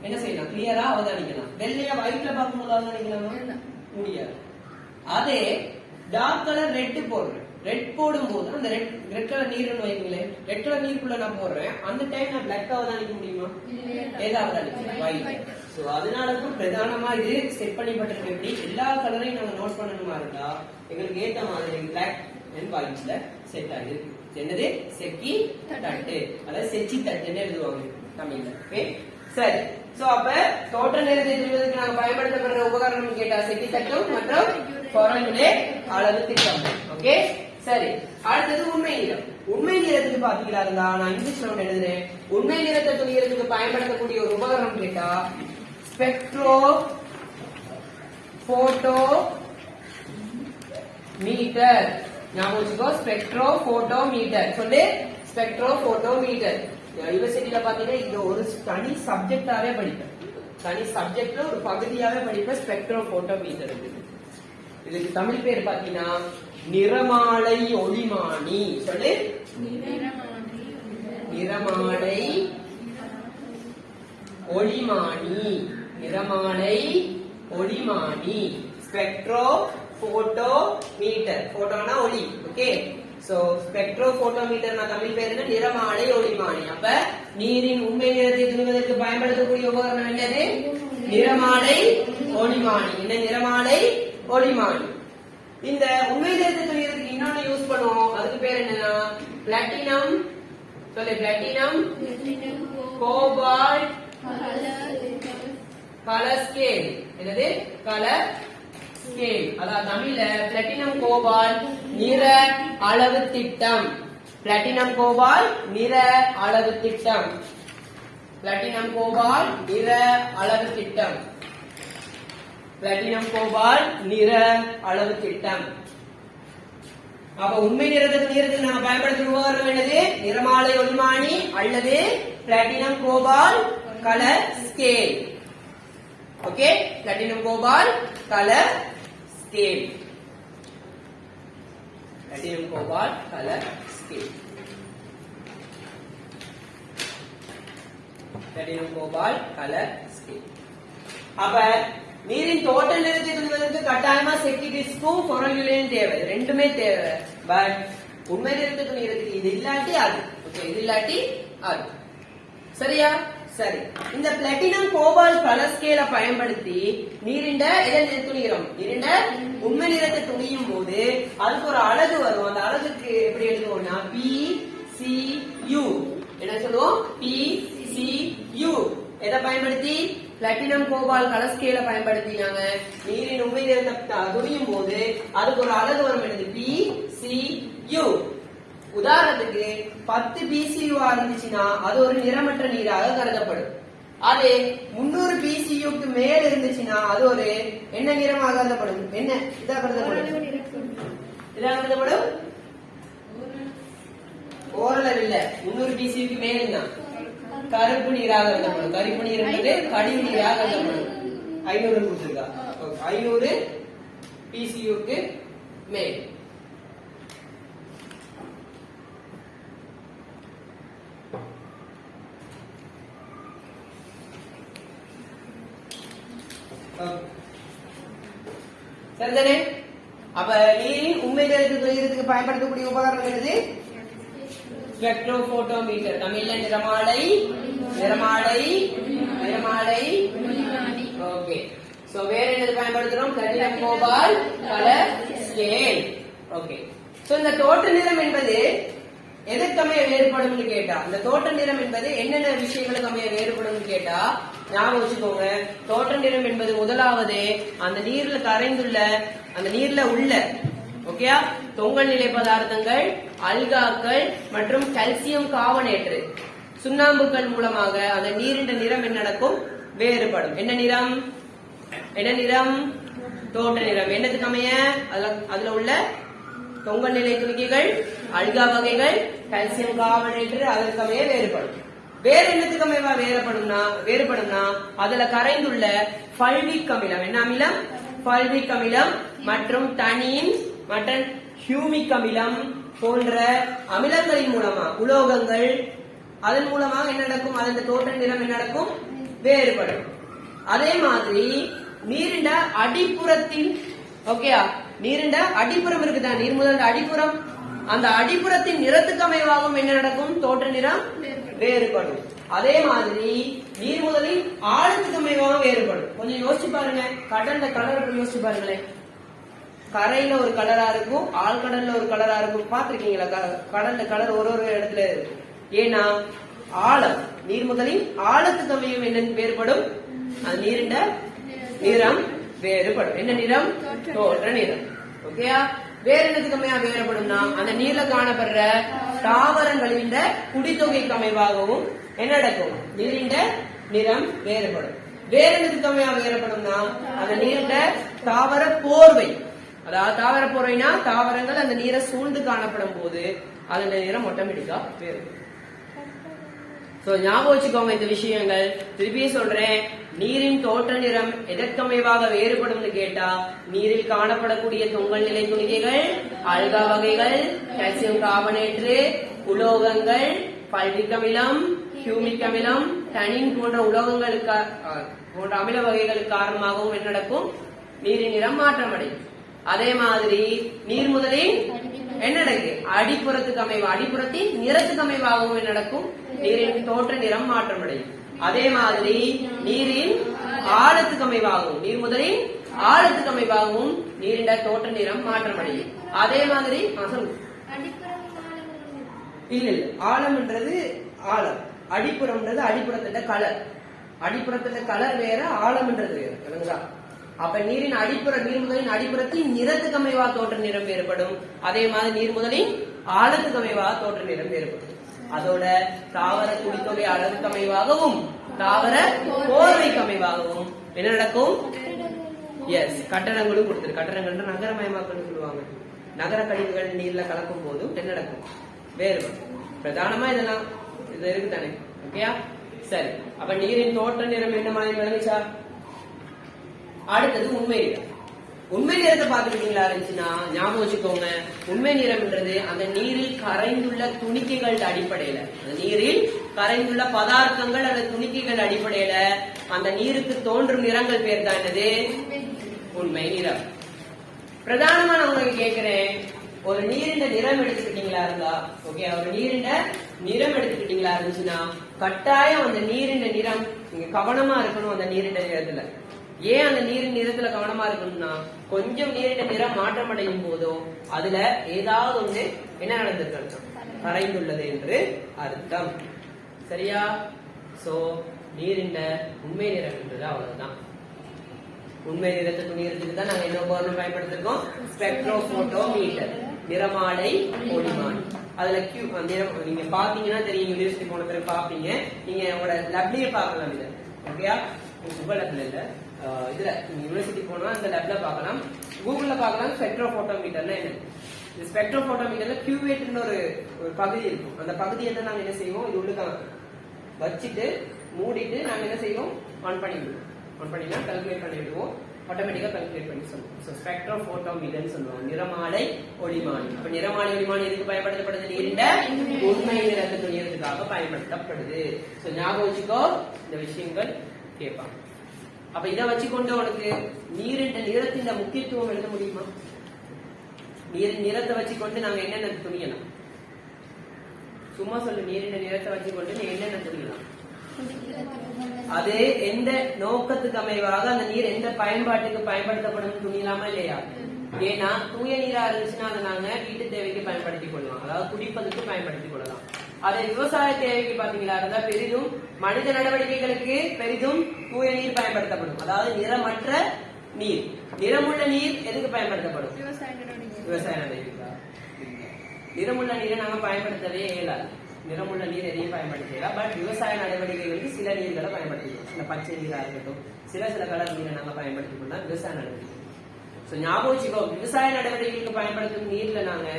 என்ன செய்யலாம்? கிளியரா அவதானிக்கலாம். வெள்ளையா ஒயிட்ல பார்க்கும்போது அவதானிக்கலாமா? முடியாது. அதே டார்க் கலர் ரெட் போடுறேன், ரெட் போடும் போது அந்த ரெட் கலர் நீர்னு வைங்களேன், ரெட் கலர் நீருக்குள்ள நான் போடுறேன், அந்த டைம் நான் பிளாக் அவதானிக்க முடியுமா? ஏதாவது ஒயிட். சோ அதனாலதான் பிரதானமா இது செட் பண்ணிப்பட்டிருக்கு. எப்படி எல்லா கலரையும் நாங்க நோட் பண்ணணுமா இருந்தா எங்களுக்கு ஏத்த மாதிரி பிளாக் அண்ட் ஒயிட்ல செட் ஆகிருக்கு. என்னது? செக்கி தட்டு, அதாவது செச்சி தட்டுன்னு எழுதுவாங்க தமிழ்ல. ஓகே, சரி. சோ அப்ப தோற்ற நிறத்தை தெரிவதற்கு நாங்க பயன்படுத்தப்படுற உபகரணம் கேட்டா செக்கி தட்டும் மற்றும் ஃபாரல் அளவு திட்டம். ஓகே, சரி. அடுத்தது உண்மை நிறம். உண்மை நிறத்துக்கு பாத்தீங்களா இருந்தா நான் இங்கிலீஷ்ல ஒன்று எழுதுறேன். உண்மை நிறத்தை துணியறதுக்கு பயன்படுத்தக்கூடிய ஒரு உபகரணம் கேட்டா ஸ்பெக்ட்ரோ போட்டோ மீட்டர். ஞாபகம் வச்சுக்கோ, ஸ்பெக்ட்ரோ போட்டோ மீட்டர். சொல்லு, ஸ்பெக்ட்ரோ போட்டோ மீட்டர். யூனிவர்சிட்டியில பாத்தீங்கன்னா இது ஒரு தனி சப்ஜெக்டாவே படிப்பேன். தனி சப்ஜெக்ட்ல ஒரு பகுதியாவே படிப்பேன். Spectrophotometer. இதுக்கு தமிழ் பேர் பாத்தீங்கன்னா நிறமாலை ஒளிமானி. சொல்லு, நிறமாலை ஒளிமானி. நிறமாலை ஒளிமானி, ஸ்பெக்ட்ரோ போட்டோ மீட்டர். போட்டோனா ஒளி. Okay, so spectrophotometer Tamil பேர் என்ன? நிறமாலை ஒளிமானி. அப்ப நீரின் உண்மை நிறத்தை துணிவதற்கு பயன்படுத்தக்கூடிய உபகரணம் என்னது? நிறமாலை ஒளிமானி. என்ன? நிறமாலை ஒளிமானி. இந்த உண்மை நிறத்தை துணிவதற்கு இன்னொன்னு யூஸ் பண்ணுவோம். அதுக்கு பேர் என்னன்னா பிளாட்டினம். சொல்லு, பிளாட்டினம் கோபால்ட் கலர் ஸ்கேல். என்னது? Colour scale. அதாவது தமிழ்ல பிளாட்டினம் கோபால்ட் நிற அளவு திட்டம். பிளாட்டினம் கோபால்ட் நிற அளவு திட்டம். பிளாட்டினம் கோபால்ட் நிற அளவு திட்டம். பிளாட்டினம் கோபால்ட் நிற அளவு திட்டம். அப்ப உண்மை நிறத்துக்கு நாம பயன்படுத்தும் உபகரணம் என்னது? நிறமாலை ஒளிமானி அல்லது platinum cobalt colour scale. Okay, platinum cobalt colour scale. Platinum cobalt colour scale. Platinum Gopal colour scale. அப்ப நீரின் டோட்டல் நிறத்தை சொல்வதற்கு கட்டாயமா செக்கிடிஸ்க்கும் பொருள்களையும் தேவை, ரெண்டுமே தேவை. பட் உண்மை நிறத்தை துணிகிறதுக்கு இது இல்லாட்டி அது, ஓகே, இது இல்லாட்டி அது. சரியா? சரி. இந்த பிளாட்டினம் கோபால் கலர் ஸ்கேலை பயன்படுத்தி நீரிண்ட எதை துணிகிறோம்? நீரிண்ட உண்மை நிறத்தை துணியும் போது அதுக்கு ஒரு அலகு வரும். அந்த அலகுக்கு எப்படி எழுதுவோம்னா PCU. என்ன சொல்லுவோம்? PCU. எதை பயன்படுத்தி? பிளாட்டினம் கோபால் கலர் ஸ்கேலை பயன்படுத்தி நாங்க நீரின் உண்மை நிறத்தை துணியும் போது அதுக்கு ஒரு அலகு வரும். எழுது PCU. உதாரணத்துக்கு 10 PCU இருந்துச்சுன்னா அது ஒரு நிறமற்ற நீராக கருதப்படும். அதே 300 PCUக்கு மேல் இருந்துச்சுன்னா அது ஒரு என்ன நிறமாக கருதப்படும்? என்ன இதா கருதப்படும்? இதா கருதப்படும்? ஓரளவு இல்ல, 300 PCUக்கு மேல் தான் கருப்பு நீராக கருதப்படும். கருப்பு நீர் என்பது கழிவு நீராக கருதப்படும். 500 கொடுத்திருக்கா, 500 PCUக்கு மேல். சரிதானே? அப்ப நீரின் உண்மை நிறத்தை துணிகிறதுக்கு பயன்படுத்தக்கூடிய உபகரணம் என்னது? ஸ்பெக்ட்ரோபோட்டோமீட்டர். தமிழ்ல நிறமாலை, நிறமாலை, நிறமாலை. ஓகே. சோ வேற என்னது பயன்படுத்துறோம்? Platinum Gopal colour scale. Okay. So இந்த தோற்ற நிறம் என்பது எதற்கமைய வேறுபடும் கேட்டா, இந்த தோற்ற நிறம் என்பது என்னென்ன விஷயங்களுக்கு அமைய வேறுபடும் கேட்டா ஞாபகம் வச்சுக்கோங்க. தோற்ற நிறம் என்பது முதலாவது அந்த நீர்ல கரைந்துள்ள, அந்த நீர்ல உள்ள, ஓகேயா, தொங்கல் நிலை பதார்த்தங்கள், அல்காக்கள் மற்றும் கால்சியம் கார்பனேட்டு, சுண்ணாம்புக்கள் மூலமாக அந்த நீரின் நிறம் என்ன நடக்கும்? வேறுபடும். என்ன நிறம்? என்ன நிறம்? தோற்ற நிறம். என்னதுக்கு அமைய? அதுல உள்ள தொங்கல் நிலை துணிக்கைகள், அல்கா வகைகள், கால்சியம் கார்பனேட்டு அதற்கு அமைய வேறுபடும். வேற என்னத்துக்கு அமைவா வேறுபடும்னா அதுல கரைந்துள்ள பல்விக் அமிலம். என்ன அமிலம்? பல்விக் அமிலம் மற்றும் தனியின் மற்றும் ஹியூமிக் அமிலம் போன்ற அமிலங்களின் மூலமா, உலோகங்கள், அதன் மூலமாக என்ன நடக்கும்? அதன் தோற்ற நிறம் என்ன நடக்கும்? வேறுபடும். அதே மாதிரி நீரிண்ட அடிப்புறத்தின், ஓகேயா, நீரிண்ட அடிப்புறம் இருக்குதா, நீர் முதல் அடிப்புறம், அந்த அடிப்புறத்தின் நிறத்துக்கு அமைவாகவும் என்ன நடக்கும்? தோற்ற நிறம் வேறுபடும். அதே மாதிரி நீர் முதலில் ஆழத்துக்கு அமைவாகவும் வேறுபடும். கொஞ்சம் யோசிச்சு பாருங்க, கடல்ல கலர் யோசிச்சு பாருங்களேன். கரையில ஒரு கலரா இருக்கும், ஆழ்கடல்ல ஒரு கலரா இருக்கும். பாத்திருக்கீங்களா? கடல்ல கலர் ஒரு ஒரு இடத்துல இருக்கு. ஏன்னா ஆழம், நீர் முதலில் ஆழத்துக்கு அமையும் என்ன வேறுபடும்? அது நீரிண்ட நிறம் வேறுபடும். என்ன நிறம்? தோற்ற நிறம். ஓகேயா? வேற என்னத்துக்கு அமையா வேறுபடும்னா அந்த நீர்ல காணப்படுற தாவரங்களின் குடித்தொகைக்கு அமைவாகவும் என்ன நடக்கும்? நீரின் நிறம் வேறுபடும். வேற என்னத்துக்கு அமையா வேறுபடும்னா அந்த நீரின் தாவர போர்வை, அதாவது தாவர போர்வைனா தாவரங்கள் அந்த நீரை சூழ்ந்து காணப்படும் போது அதன் நிறம் ஆட்டோமேட்டிக்கா வேறுபடும். சோ ஞாபகம் வச்சுக்கோங்க இந்த விஷயங்கள். திருப்பி சொல்றேன், நீரின் தோற்ற நிறம் எதற்கமைவாக வேறுபடும் கேட்டா நீரில் காணப்படக்கூடிய தொங்கல் நிலை துணிகைகள், அல்கா வகைகள், கால்சியம் கார்பனேட்டு, உலோகங்கள், பல்விக் அமிலம், ஹியூமிக் அமிலம், டனின் போன்ற உலோகங்களுக்கு போன்ற அமில வகைகளுக்கு காரணமாகவும் என்ன நடக்கும்? நீரின் நிறம் மாற்றமடையும். அதே மாதிரி நீர் முதலில் என்ன நடக்கு? அடிப்புறத்துக்கு அமைவு, அடிப்புறத்தின் நிறத்துக்கு அமைவாகவும் என்ன நடக்கும்? நீரின் தோற்ற நிறம் மாற்றமடையும். அதே மாதிரி நீரின் ஆழத்துக்கு அமைவாகவும், நீர் முதலில் ஆழத்துக்கு அமைவாகவும் நீரின் தோற்ற நிறம் மாற்றமடையும். அதே மாதிரி இல்ல இல்ல, ஆழம்ன்றது ஆழம், அடிப்புறம்ன்றது அடிப்புறத்துல கலர். அடிப்புறத்துல கலர் வேற, ஆழம்ன்றது வேற. விளங்குதா? அப்ப நீரின் அடிப்புற, நீர் முதலின் அடிப்புறத்தின் நிறத்துக்கு அமைவா தோற்ற நிறம் வேறுபடும். அதே மாதிரி நீர் முதலின் ஆழத்துக்கு அமைவா தோற்ற நிறம் வேறுபடும். அதோட தாவர குடித்தொகை அளவுக்கு அமைவாகவும் தாவர போர்வைக்கு அமைவாகவும் என்ன நடக்கும்? எஸ், கட்டடங்களும் கொடுத்துரு. கட்டடங்கள் நகரமயமாக்கல் சொல்லுவாங்க. நகர கழிவுகள் நீர்ல கலக்கும் போதும் என்ன நடக்கும்? வேறுபடும். பிரதானமா இதெல்லாம் இது இருக்கு தானே? ஓகேயா? சரி, அப்ப நீரின் தோற்ற நிறம் என்ன மாதிரி விளங்குச்சா? அடுத்தது உண்மை நிறம். உண்மை நிறத்தை பார்த்துக்கிட்டீங்களா இருந்துச்சுன்னா ஞாபகம் வச்சுக்கோங்க, உண்மை நிறம்ன்றது அந்த நீரில் கரைந்துள்ள துணிக்கைகள் அடிப்படையில, அந்த நீரில் கரைந்துள்ள பதார்த்தங்கள் அந்த துணிக்கைகள் அடிப்படையில அந்த நீருக்கு தோன்றும் நிறங்கள் பேர் தான் என்னது? உண்மை நிறம். பிரதானமா நான் உங்களுக்கு கேட்கிறேன், ஒரு நீரின் நிறம் எடுத்துக்கிட்டீங்களா இருந்தா, ஓகே, ஒரு நீரின் நிறம் எடுத்துக்கிட்டீங்களா இருந்துச்சுன்னா கட்டாயம் அந்த நீரின் நிறம் நீங்க கவனமா இருக்கணும். அந்த நீரின் நிறத்துல ஏன் அந்த நீரின் நிறத்துல கவனமா இருக்கணும்னா, கொஞ்சம் நீரின் நிறம் மாற்றம் அடையும் போதோ அதுல ஏதாவது ஒண்ணு என்ன நடந்திருக்கு அர்த்தம், கரைந்துள்ளது என்று அர்த்தம். சரியா? சோ நீரின் உண்மை நிறம் என்றது அவ்வளவுதான். உண்மை நிறத்தை துணியறதுக்கு தான் நாங்க என்ன உபகரணம் பயன்படுத்திருக்கோம்? ஸ்பெக்ட்ரோபோட்டோமீட்டர், நிறமாலை ஒளிமானி. அதுல நிறம் நீங்க பாத்தீங்கன்னா தெரியும், யூனிவர்சிட்டி போன பிறகு பாப்பீங்க, நீங்க உங்களோட லப்லயே பாக்கலாம். இதை ஓகேயா? உங்க லப்ல இல்ல, இதுல யூனிவர்சிட்டி போனா அந்த லப்ல பாக்கலாம், கூகுள்ல பாக்கலாம். ஸ்பெக்ட்ரோபோட்டோமீட்டர்னா என்ன? இந்த ஸ்பெக்ட்ரோபோட்டோமீட்டர்ல கியூவேட்னு ஒரு பகுதி இருக்கும். அந்த பகுதியை தான் நாங்க என்ன செய்வோம், இது உள்ளுக்க வச்சுட்டு மூடிட்டு நாங்க என்ன செய்வோம், ஆன் பண்ணிடுவோம். ஆன் பண்ணினா கால்குலேட் பண்ணி விடுவோம், ஆட்டோமேட்டிக்கா கால்குலேட் பண்ணி சொல்லுவோம். சோ ஸ்பெக்ட்ரோபோட்டோமீட்டர்னு சொல்லுவாங்க, நிறமாலை ஒளிமானி. அப்ப நிறமாலை ஒளிமானி எதுக்கு பயன்படுத்தப்படுது? நீரின் உண்மை நிறத்தை துணியறதுக்காக பயன்படுத்தப்படுது. சோ ஞாபகம் வச்சுக்கோ, இந்த விஷயங்கள் கேட்பாங்க. அப்ப இதை வச்சுக்கொண்டு உனக்கு நீரின் நிறத்தின் முக்கியத்துவம் எழுத முடியுமா? நீரின் நிறத்தை வச்சுக்கொண்டு நாங்க என்னென்ன துணியலாம்? சும்மா சொல்லு, நீரின் நிறத்தை வச்சுக்கொண்டு நீ என்னென்ன துணியலாம்? அது எந்த நோக்கத்துக்கு அமைவாக அந்த நீர் எந்த பயன்பாட்டுக்கு பயன்படுத்தப்படும் துணியலாமா இல்லையா? ஏன்னா தூய நீரா இருந்துச்சுன்னா அதை நாங்க வீட்டு தேவைக்கு பயன்படுத்திக் கொள்ளலாம், அதாவது குடிப்பதற்கு பயன்படுத்திக் கொள்ளலாம். அதை விவசாய தேவைக்கு பாத்தீங்களா இருந்தா பெரிதும் மனித நடவடிக்கைகளுக்கு பெரிதும் தூய நீர் பயன்படுத்தப்படும். அதாவது நிறமற்ற நீர். நிறமுள்ள நீர் எதுக்கு பயன்படுத்தப்படும்? விவசாய நடவடிக்கை. நிறமுள்ள நீரை நாங்க பயன்படுத்தவே இயலாது. நிறமுள்ள நீர் எதையும் பயன்படுத்தலாம். பட் விவசாய நடவடிக்கைகளுக்கு சில நீர்களை பயன்படுத்திக்கலாம். இந்த பச்சை நீரா இருக்கட்டும், சில கலர் நீரை நாங்க பயன்படுத்திக் கொள்ளலாம் விவசாய நடவடிக்கை. சோ ஞாபகம் வச்சுக்கோ, விவசாய நடவடிக்கைகளுக்கு பயன்படுத்தும் நீர்ல நாங்க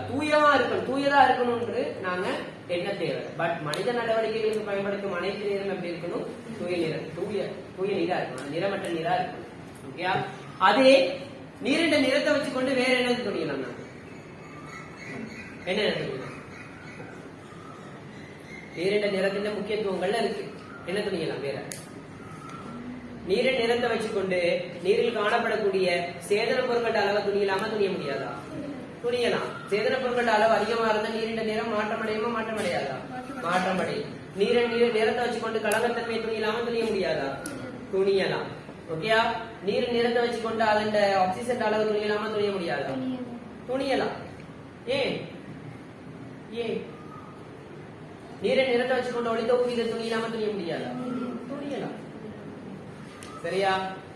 தூயதா இருக்கணும்னு நாங்க என்ன தேவை. பட் மனித நடவடிக்கைகளுக்கு பயன்படுத்தும் அனைத்து நீரும் எப்படி இருக்கணும்? தூய நீரா இருக்கணும், நிறமற்ற நீரா இருக்கணும். ஓகேயா? அதே நீரின் நிறத்தை வச்சுக்கொண்டு வேற என்னது துணியலாம்? நாங்க என்ன துணியலாம்? நீரின் நிறத்தின் முக்கியத்துவங்கள்ல இருக்கு. என்ன துணியலாம் வேற? நீரின் நிறத்தை வச்சுக்கொண்டு நீரில் காணப்படக்கூடிய சேதன பொருட்கள் அளவை துணியலாமா? துணிய முடியாதா? துணியலாம். சேதன பொருட்கள் அளவு அதிகமா இருந்தா நீரின் நிறம் மாற்றமடையுமா? மாற்றமடையாதா? மாற்றமடையும். நீரின் நிறத்தை வச்சுக்கொண்டு கலங்கத்தன்மை துணியலாமா? துணிய முடியாதா? துணியலாம். ஓகேயா? நீரின் நிறத்தை வச்சுக்கொண்டு அதன் ஆக்சிஜன் அளவு துணியலாமா? துணிய முடியாதா? துணியலாம். ஏன்? நீரின் நிறத்தை வச்சுக்கொண்டு ஒளித்தொகுதி துணியலாமா? துணிய முடியாதா? துணியலாம். சரியா?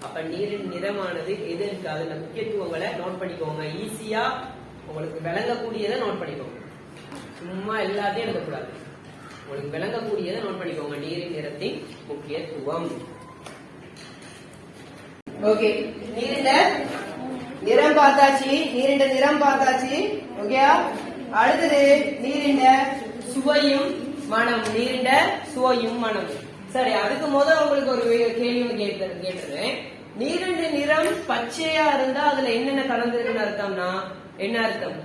அப்ப நீரின் நிறமானது எது இருக்கு, அதுல முக்கியத்துவங்களை நோட் பண்ணிக்கோங்க. ஈஸியா உங்களுக்கு விளங்கக்கூடியதை நோட் பண்ணிக்கோங்க. சும்மா எல்லாத்தையும் எழுதக்கூடாது. உங்களுக்கு விளங்கக்கூடியதை நோட் பண்ணிக்கோங்க. நீரின் நிறத்தின் முக்கியத்துவம். ஓகே, நீரின் நிறம் பார்த்தாச்சு. நீரின் நிறம் பார்த்தாச்சு. ஓகேயா? அடுத்தது நீரின் சுவையும் மனம். நீரின் சுவையும் மனம். சரி, அதுக்கு முதல் உங்களுக்கு ஒரு கேள்வி கேட்டுறேன். நீரின் நிறம் பச்சையா இருந்தா அதுல என்னென்ன கலந்துருக்குன்னு அர்த்தம்னா என்ன அர்த்தம்?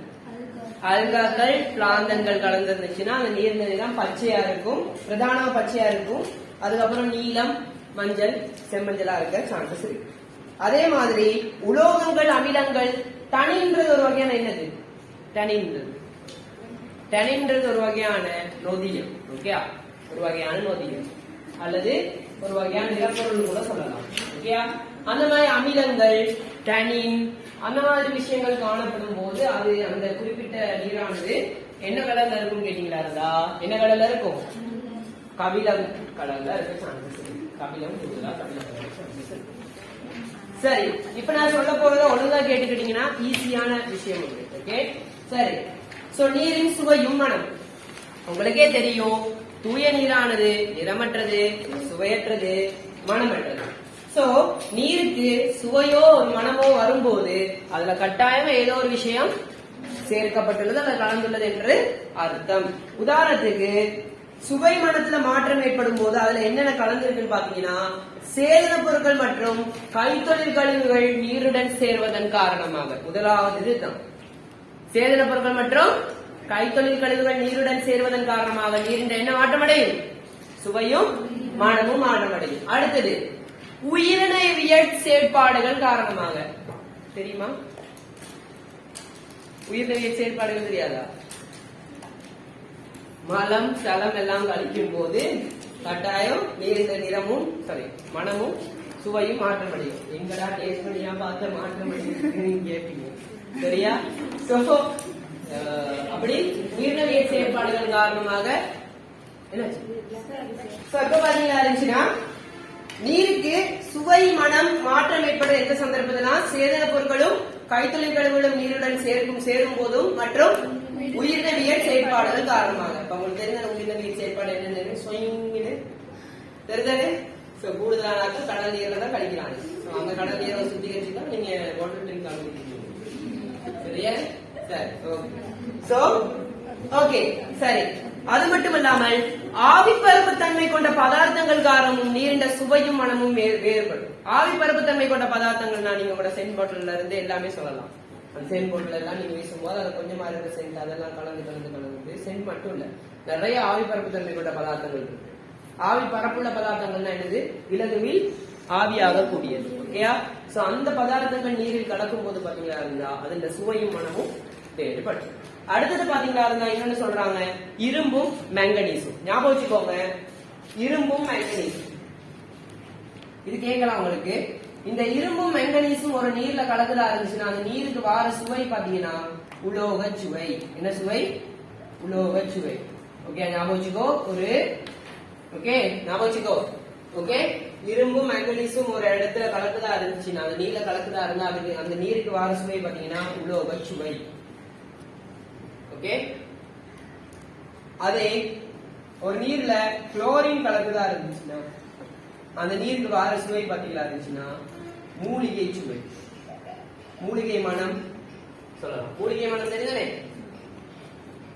அல்காக்கள், பிளாந்தங்கள் கலந்துருந்துச்சுன்னா அந்த நீரின் நிறம் பச்சையா இருக்கும், பிரதானமா பச்சையா இருக்கும். அதுக்கப்புறம் நீலம், மஞ்சள், செம்மஞ்சளா இருக்க சான்சஸ் இருக்கு. அதே மாதிரி உலோகங்கள், அமிலங்கள், தனின்றது ஒரு வகையான என்னது? டனின்றது ஒரு வகையான நொதியம். ஓகே, ஒரு வகையான நொதியம் அல்லது ஒரு வகையான நிலப்பொருள் கூட சொல்லலாம். ஓகே, அந்த மாதிரி அமிலங்கள், டனின், அந்த மாதிரி விஷயங்கள் காணப்படும் போது அது அந்த குறிப்பிட்ட நீரானது என்ன கலர்ல இருக்கும் கேட்டீங்களா இருந்தா என்ன கலர்ல இருக்கும்? கபிலம் கலர்ல இருக்க சான்சஸ் இருக்கு. கபிலம் கூடுதலா கபிலம் கலர் சான்சஸ் இருக்கு. சரி, இப்ப நான் சொல்ல போறத ஒழுங்கா கேட்டுக்கிட்டீங்கன்னா ஈஸியான விஷயம் இருக்கு. ஓகே, சரி. சோ நீரின் சுவையும் மனம் உங்களுக்கே தெரியும். தூய நீரானது நிறமற்றது, சுவையற்றது, மனமற்றது. சோ நீருக்கு சுவையோ ஒரு மனமோ வரும்போது அதுல கட்டாயம் ஏதோ ஒரு விஷயம் சேர்க்கப்பட்டுள்ளது அல்லது கலந்துள்ளது என்று அர்த்தம். உதாரணத்துக்கு சுவை மனத்துல மாற்றம் ஏற்படும் போது அதுல என்னென்ன கலந்துருக்குன்னு பாத்தீங்கன்னா சேதன பொருட்கள் மற்றும் கைத்தொழில் கழிவுகள் நீருடன் சேர்வதன் காரணமாக. முதலாவது இதுதான் சேதன பொருட்கள் மற்றும் கைத்தொழில் கழிவுகள் நீருடன் சேர்வதன் காரணமாக நீரின் என்ன மாற்றமடையும்? சுவையும் மனமும் மாற்றமடையும். அடுத்தது உயிரினவியல் செயற்பாடுகள் காரணமாக. தெரியுமா? உயிரினவியல் செயற்பாடுகள் தெரியாதா? மலம் சலம் எல்லாம் கழிக்கும் போது கட்டாயம் நீரின் நிறமும் மனமும் சுவையும் மாற்றமடையும். எங்கடா டேஸ்ட் பண்ணியா பார்த்த மாற்றமடையும் கேட்பீங்க. சரியா? அப்படி உயிரினவியல் செயற்பாடுகள் காரணமாக இருந்துச்சுன்னா நீருக்கு சுவை மனம் மாற்றம் ஏற்படும் எந்த சந்தர்ப்பத்தினா சேதன பொருட்களும் கைத்தொழில் கழிவுகளும் நீருடன் சேரும் போதும் மற்றும் உயிரினவியல் செயற்பாடுகள் காரணமாக. இப்ப உங்களுக்கு தெரிஞ்ச உயிரினவியல் செயற்பாடு என்னன்னு தெரிஞ்சது கூடுதலான கடல் நீர்ல தான் கழிக்கிறாங்க. அந்த கடல் நீரை சுத்திகரிச்சுதான் நீங்க வாட்டர் ட்ரிங்க் ஆரம்பிக்கிறீங்க. சரியா? சரி. சரி. அது மட்டும் இல்லாமல் ஆவிப்பரப்பு தன்மை கொண்ட பதார்த்தங்கள் காரணமும் நீரின் சுவையும் மனமும் வேறுபடும். ஆவிப்பரப்பு தன்மை கொண்ட பதார்த்தங்கள்னா நீங்க உங்களோட சென்ட் பாட்டில் இருந்து எல்லாமே சொல்லலாம். அந்த சென்ட் பாட்டில் எல்லாம் நீங்க வீசும்போது அது கொஞ்சமா இருக்கிற சென்ட் அதெல்லாம் கலந்து சென்ட் மட்டும் இல்ல, நிறைய ஆவிப்பரப்பு தன்மை கொண்ட பதார்த்தங்கள் இருக்கு. ஆவி பரப்புள்ள பதார்த்தங்கள்னா என்னது? இலகுவில் ஆவியாக கூடியது. ஓகேயா? சோ அந்த பதார்த்தங்கள் நீரில் கலக்கும் போது பாத்தீங்களா இருந்தா அதுல சுவையும் மனமும் வேறுபடும். அடுத்தது பாத்தீங்களா இருந்தா இன்னொன்னு சொல்றாங்க இரும்பும் மேங்கனீஸும். ஞாபகம் வச்சுக்கோங்க, இரும்பும் மேங்கனீஸும். இது கேட்கலாம் உங்களுக்கு. இந்த இரும்பும் மேங்கனீஸும் ஒரு நீர்ல கலக்குதா இருந்துச்சுன்னா அந்த நீருக்கு வார சுவை பாத்தீங்கன்னா உலோக சுவை. என்ன சுவை? உலோக சுவை. ஓகே, ஞாபகம் வச்சுக்கோ. ஞாபகம் வச்சுக்கோ. ஓகே, இரும்பும் மேங்கனீஸும் ஒரு இடத்துல கலக்குதா இருந்துச்சுன்னா அந்த நீர்ல கலக்குதா இருந்தா அதுக்கு அந்த நீருக்கு வார சுவை பாத்தீங்கன்னா உலோக சுவை. ஓகே, அதே ஒரு நீர்ல குளோரின் கலக்குதா இருந்துச்சுன்னா அந்த நீருக்கு வார சுவை பாத்தீங்களா இருந்துச்சுன்னா மூலிகை சுவை. மூலிகை மனம் சொல்லலாம். மூலிகை மனம் தெரியுதானே?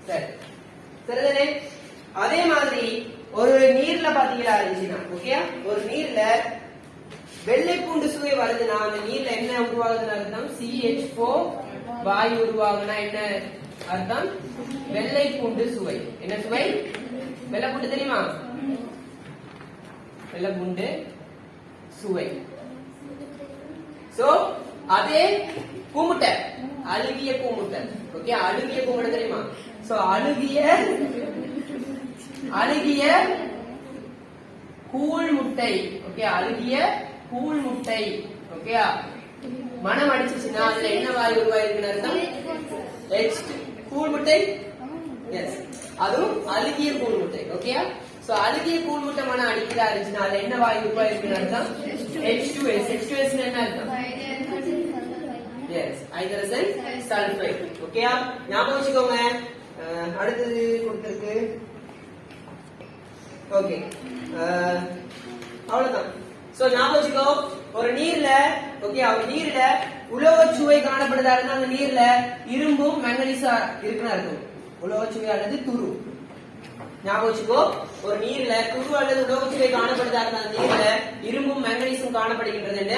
சரி, சரிதானே? அதே மாதிரி ஒரு நீர்ல பாத்தீங்களா இருந்துச்சுன்னா ஓகே, ஒரு நீர்ல வெள்ளை பூண்டு சுவை வருதுன்னா அந்த நீர்ல என்ன உருவாகுதுன்னு அர்த்தம்? CH4 வாயு உருவாகுனா என்ன அர்த்தம்? வெள்ளை பூண்டு சுவை. என்ன சுவை? வெள்ளை பூண்டு தெரியுமா? வெள்ளை பூண்டு சுவை. சோ அதே கூமுட்டை, அழுகிய கூமுட்டை. ஓகே, அழுகிய கூமுட்டை தெரியுமா? சோ அழுகிய கூழ் முட்டை. ஓகே, அழுகிய கூழ் முட்டை. ஓகே, மனம் அடிச்சுச்சுன்னா அதுல என்ன வாயு உருவாயிருக்குன்னு அர்த்தம்? கூழ் முட்டை. எஸ், அதுவும் அழுகிய கூழ் முட்டை. ஓகே, சோ அழுகிய கூழ் முட்டை மனம் அடிக்கிறா இருந்துச்சுன்னா அதுல என்ன வாயு உருவாயிருக்குன்னு அர்த்தம்? H2S. H2S என்ன அர்த்தம்? S, hydrogen sulphide. ஓகே, ஞாபகம் வச்சுக்கோங்க. அடுத்தது கொடுத்திருக்கு. ஓகே, அவ்வளவுதான். சோ ஞாபகம் வச்சுக்கோ, ஒரு நீர்ல நீர்ல உலோக சுவை காணப்படுதா இருந்தா அந்த நீர்ல இரும்பும் மேங்கனீஸா இருக்குன்னு அர்த்தம். உலோக சுவை அல்லது துரு. ஞாபகம் வச்சுக்கோ, ஒரு நீர்ல துரு அல்லது உலோக சுவை காணப்படுதா இருந்தா அந்த நீர்ல இரும்பும் மேங்கனீஸும் காணப்படுகின்றது என்ன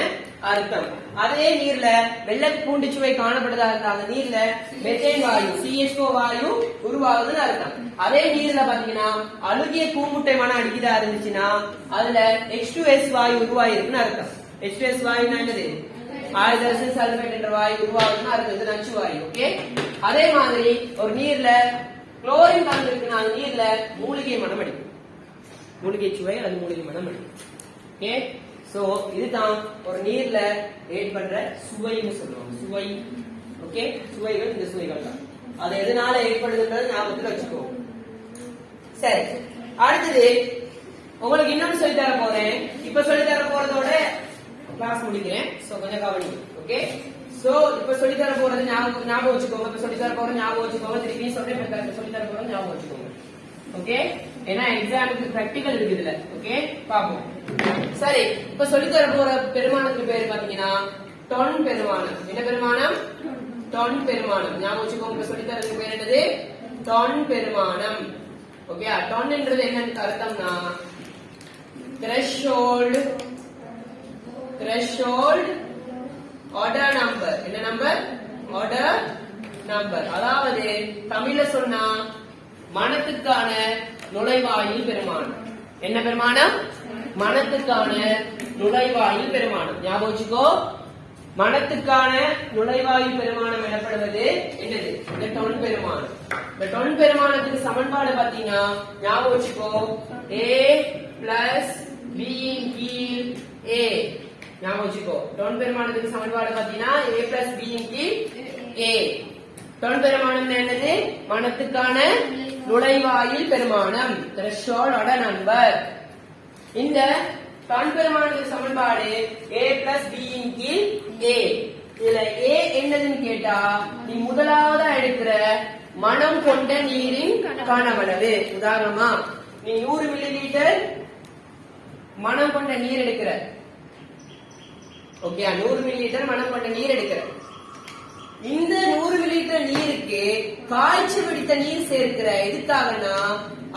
அர்த்தம். அதே நீர்ல வெள்ளை பூண்டு சுவை காணப்படுதா இருந்தா அந்த நீர்ல மெத்தேன் வாயு CH4 வாயு உருவாகுதுன்னு அர்த்தம். அதே நீர்ல பாத்தீங்கன்னா அழுகிய கூமுட்டை மனம் அடிக்குதா இருந்துச்சுன்னா அதுல H2S வாயு உருவாயிருக்குன்னு அர்த்தம். H2S வாயுனா என்னது? ஹைட்ரஜன் சல்பைட் என்ற வாயு உருவாகுதுன்னு அர்த்தம். இது நச்சு வாயு. ஓகே, அதே மாதிரி ஒரு நீர்ல குளோரின் கலந்துருக்குன்னா அந்த நீர்ல மூலிகை மனம் அடிக்கும். மூலிகை சுவை அல்லது மூலிகை மனம் அடிக்கும். ஓகே, சோ இதுதான் ஒரு நீர்ல ஏற்படுற சுவைன்னு சொல்லுவாங்க. சுவை. ஓகே, சுவைகள் இந்த சுவைகள் தான். அது எதனால ஏற்படுதுன்றது ஞாபகத்துல வச்சுக்கோ. சரி, அடுத்தது உங்களுக்கு இன்னொன்னு சொல்லி தர போறேன். இப்ப சொல்லி தர போறதோட கிளாஸ் முடிக்கிறேன். சோ கொஞ்சம் கவனி. ஓகே, சோ இப்ப சொல்லி தர போறது ஞாபகம் வச்சுக்கோங்க. இப்ப சொல்லி தர போறது ஞாபகம் வச்சுக்கோங்க. திருப்பி சொல்றேன், சொல்லி தர போறது ஞாபகம் வச்சுக்கோங்க. ஓகே, ஏன்னா எக்ஸாமுக்கு பிராக்டிகல் இருக்கு இதுல. ஓகே, பாப்போம். சரி, இப்ப சொல்லி தர போற பெருமானத்துக்கு பேரு பாத்தீங்கன்னா டொன் பெருமானம். என்ன பெருமானம்? டொன் பெருமானம். ஞாபகம் வச்சுக்கோங்க. இப்ப சொல்லி தரதுக்கு பேர் என்னது? டொன் பெருமானம். ஓகே டன் என்றது என்னன்னு அர்த்தம்னா த்ரெஷோல்ட் ஆர்டர் நம்பர். என்ன நம்பர்? Order number. அதாவது தமிழ்ல சொன்னா மனத்துக்கான நுழைவாயில் பெருமானம். என்ன பெருமானம்? மனத்துக்கான நுழைவாயில் பெருமானம். ஞாபகம் வச்சுக்கோ, மனத்துக்கான நுழைவாயில் பெருமானம் எனப்படுவது என்னது? இந்த டொன் பெருமானம். இந்த டொன் பெருமானத்துக்கு சமன்பாடு பாத்தீங்கன்னா ஞாபகம் வச்சுக்கோ, a பிளஸ் b இன் கீழ் a. ஞாபகம் வச்சுக்கோ, டொன் பெருமானத்துக்கு சமன்பாடு பாத்தீங்கன்னா a பிளஸ் b இன் கீழ் a. டொன் பெருமானம் என்னது? மனத்துக்கான நுழைவாயில் பெருமானம், threshold order number. இந்த டொன் பெருமானத்துக்கு சமன்பாடு a பிளஸ் b இன் கீழ் a. இதுல a என்னதுன்னு கேட்டா நீ முதலாவதா எடுக்கிற மனம் கொண்ட நீரின் கனவளவு. உதாரணமா நீ 100 மில்லிலிட்டர் மனம் கொண்ட நீர் எடுக்கிற. ஓகே 100 மில்லிலிட்டர் மனம் கொண்ட நீர் எடுக்கிற. இந்த 100 மில்லிலிட்டர் நீருக்கு காய்ச்சி பிடித்த நீர் சேர்க்கிற. எதுக்காகனா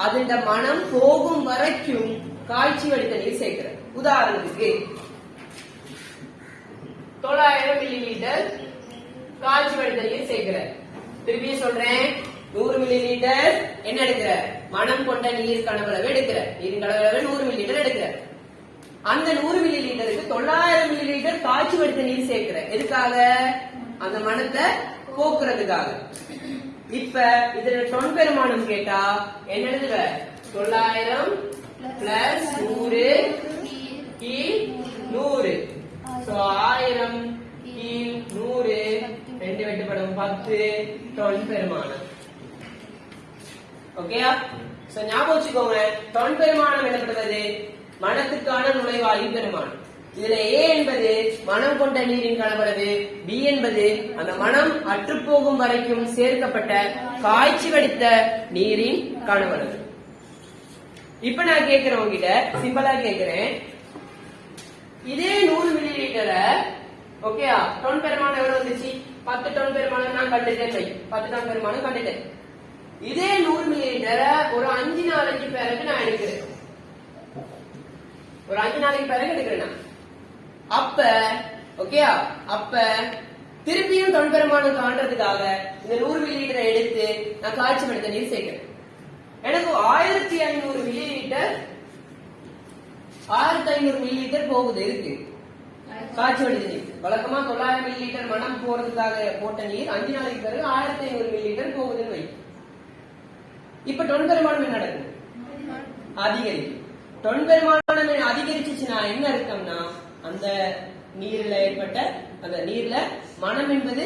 அதோட மனம் போகும் வரைக்கும் காய்ச்சி வடித்த நீர் சேர்க்கிற. உதாரணத்துக்கு 900 மில்லிலிட்டர் காய்ச்சி வடித்த நீர் சேர்க்கிற. திருப்பி சொல்றேன், 100 மில்லிலிட்டர் என்ன எடுக்கிற? மனம் கொண்ட நீர் கனவளவு எடுக்கிற. நீரின் கனவளவு 100 மில்லிலிட்டர் எடுக்கிற. அந்த 100 மில்லிலிட்டருக்கு 900 மில்லிலிட்டர் காய்ச்சி வடித்த நீர் சேர்க்கிற. எதுக்காக? அந்த மனத்தை போக்குறதுக்காக. இப்ப இதுல டொன் பெருமானம் கேட்டா என்ன எழுதுவ? 900 பிளஸ் 100 கீழ் 100. சோ 1000 கீழ் 100 ரெண்டு வெட்டுப்படும் 10 டொன் பெருமானம். ஓகேயா? சோ ஞாபகம் வச்சுக்கோங்க, டொன் பெருமானம் எனப்படுவது மனத்துக்கான நுழைவாயில் பெருமானம். இதுல a என்பது மனம் கொண்ட நீரின் கனவளவு, b என்பது அந்த மனம் அற்றுப்போகும் வரைக்கும் சேர்க்கப்பட்ட காய்ச்சி வடித்த நீரின் கனவளவு. இப்ப நான் கேக்குறேன் உங்ககிட்ட, சிம்பிளா கேக்குறேன், இதே 100 மில்லிலிட்டரை ஓகேயா டொன் பெருமானம் எவ்வளவு வந்துச்சு? 10 டொன் பெருமானம் நான் கண்டுட்டேன். 10 டொன் பெருமானம் கண்டுட்டேன். இதே 100 மில்லிலிட்டரை ஒரு 5 நாளைக்கு பிறகு நான் எடுக்கிறேன். ஒரு 5 நாளைக்கு பிறகு எடுக்கிறேன். அப்ப ஓகேயா, அப்ப திருப்பியும் டொன் பெருமானம் காண்றதுக்காக இந்த 100 மில்லிலிட்டரை எடுத்து நான் காய்ச்சி வடித்த நீர் சேர்க்கிறேன். எனக்கு 1500 மில்லிலிட்டர் 1500 மில்லிலிட்டர் போகுது. இருக்கு காய்ச்சி வடித்த நீர். வழக்கமா 900 மில்லிலிட்டர் மனம் போறதுக்காக போட்ட நீர் 5 நாளைக்கு பிறகு 1500 மில்லிலிட்டர் போகுதுன்னு வை. இப்ப டொன் பெருமானம் என்ன நடக்கும்? அதிகரிக்கும். டொன் பெருமானம் அதிகரிச்சுச்சுன்னா என்ன அர்த்தம்னா அந்த நீர்ல ஏற்பட்ட அந்த நீர்ல மனம் என்பது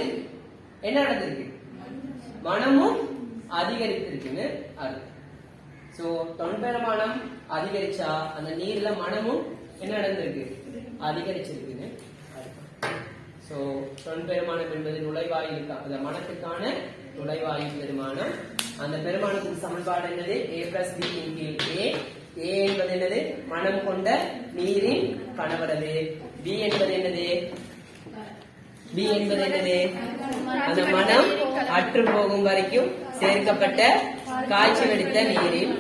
என்ன நடந்திருக்கு? மனமும் அதிகரித்திருக்குன்னு அர்த்தம். சோ டொன் பெருமானம் அதிகரிச்சா அந்த நீர்ல மனமும் என்ன நடந்திருக்கு? அதிகரிச்சிருக்குன்னு அர்த்தம். சோ டொன் பெருமானம் என்பது நுழைவாயில், அந்த மனத்துக்கான நுழைவாயில் பெருமானம். அந்த பெருமானத்துக்கு சமன்பாடு என்னது? a பிளஸ் b இன் கீழ் a. a என்பது என்னது? மனம் கொண்ட நீரின் கனவளவு. b என்பது என்னது? b என்பது என்னது? அந்த மனம் அற்று போகும் வரைக்கும் சேர்க்கப்பட்ட காய்ச்சி வடித்த நீரின்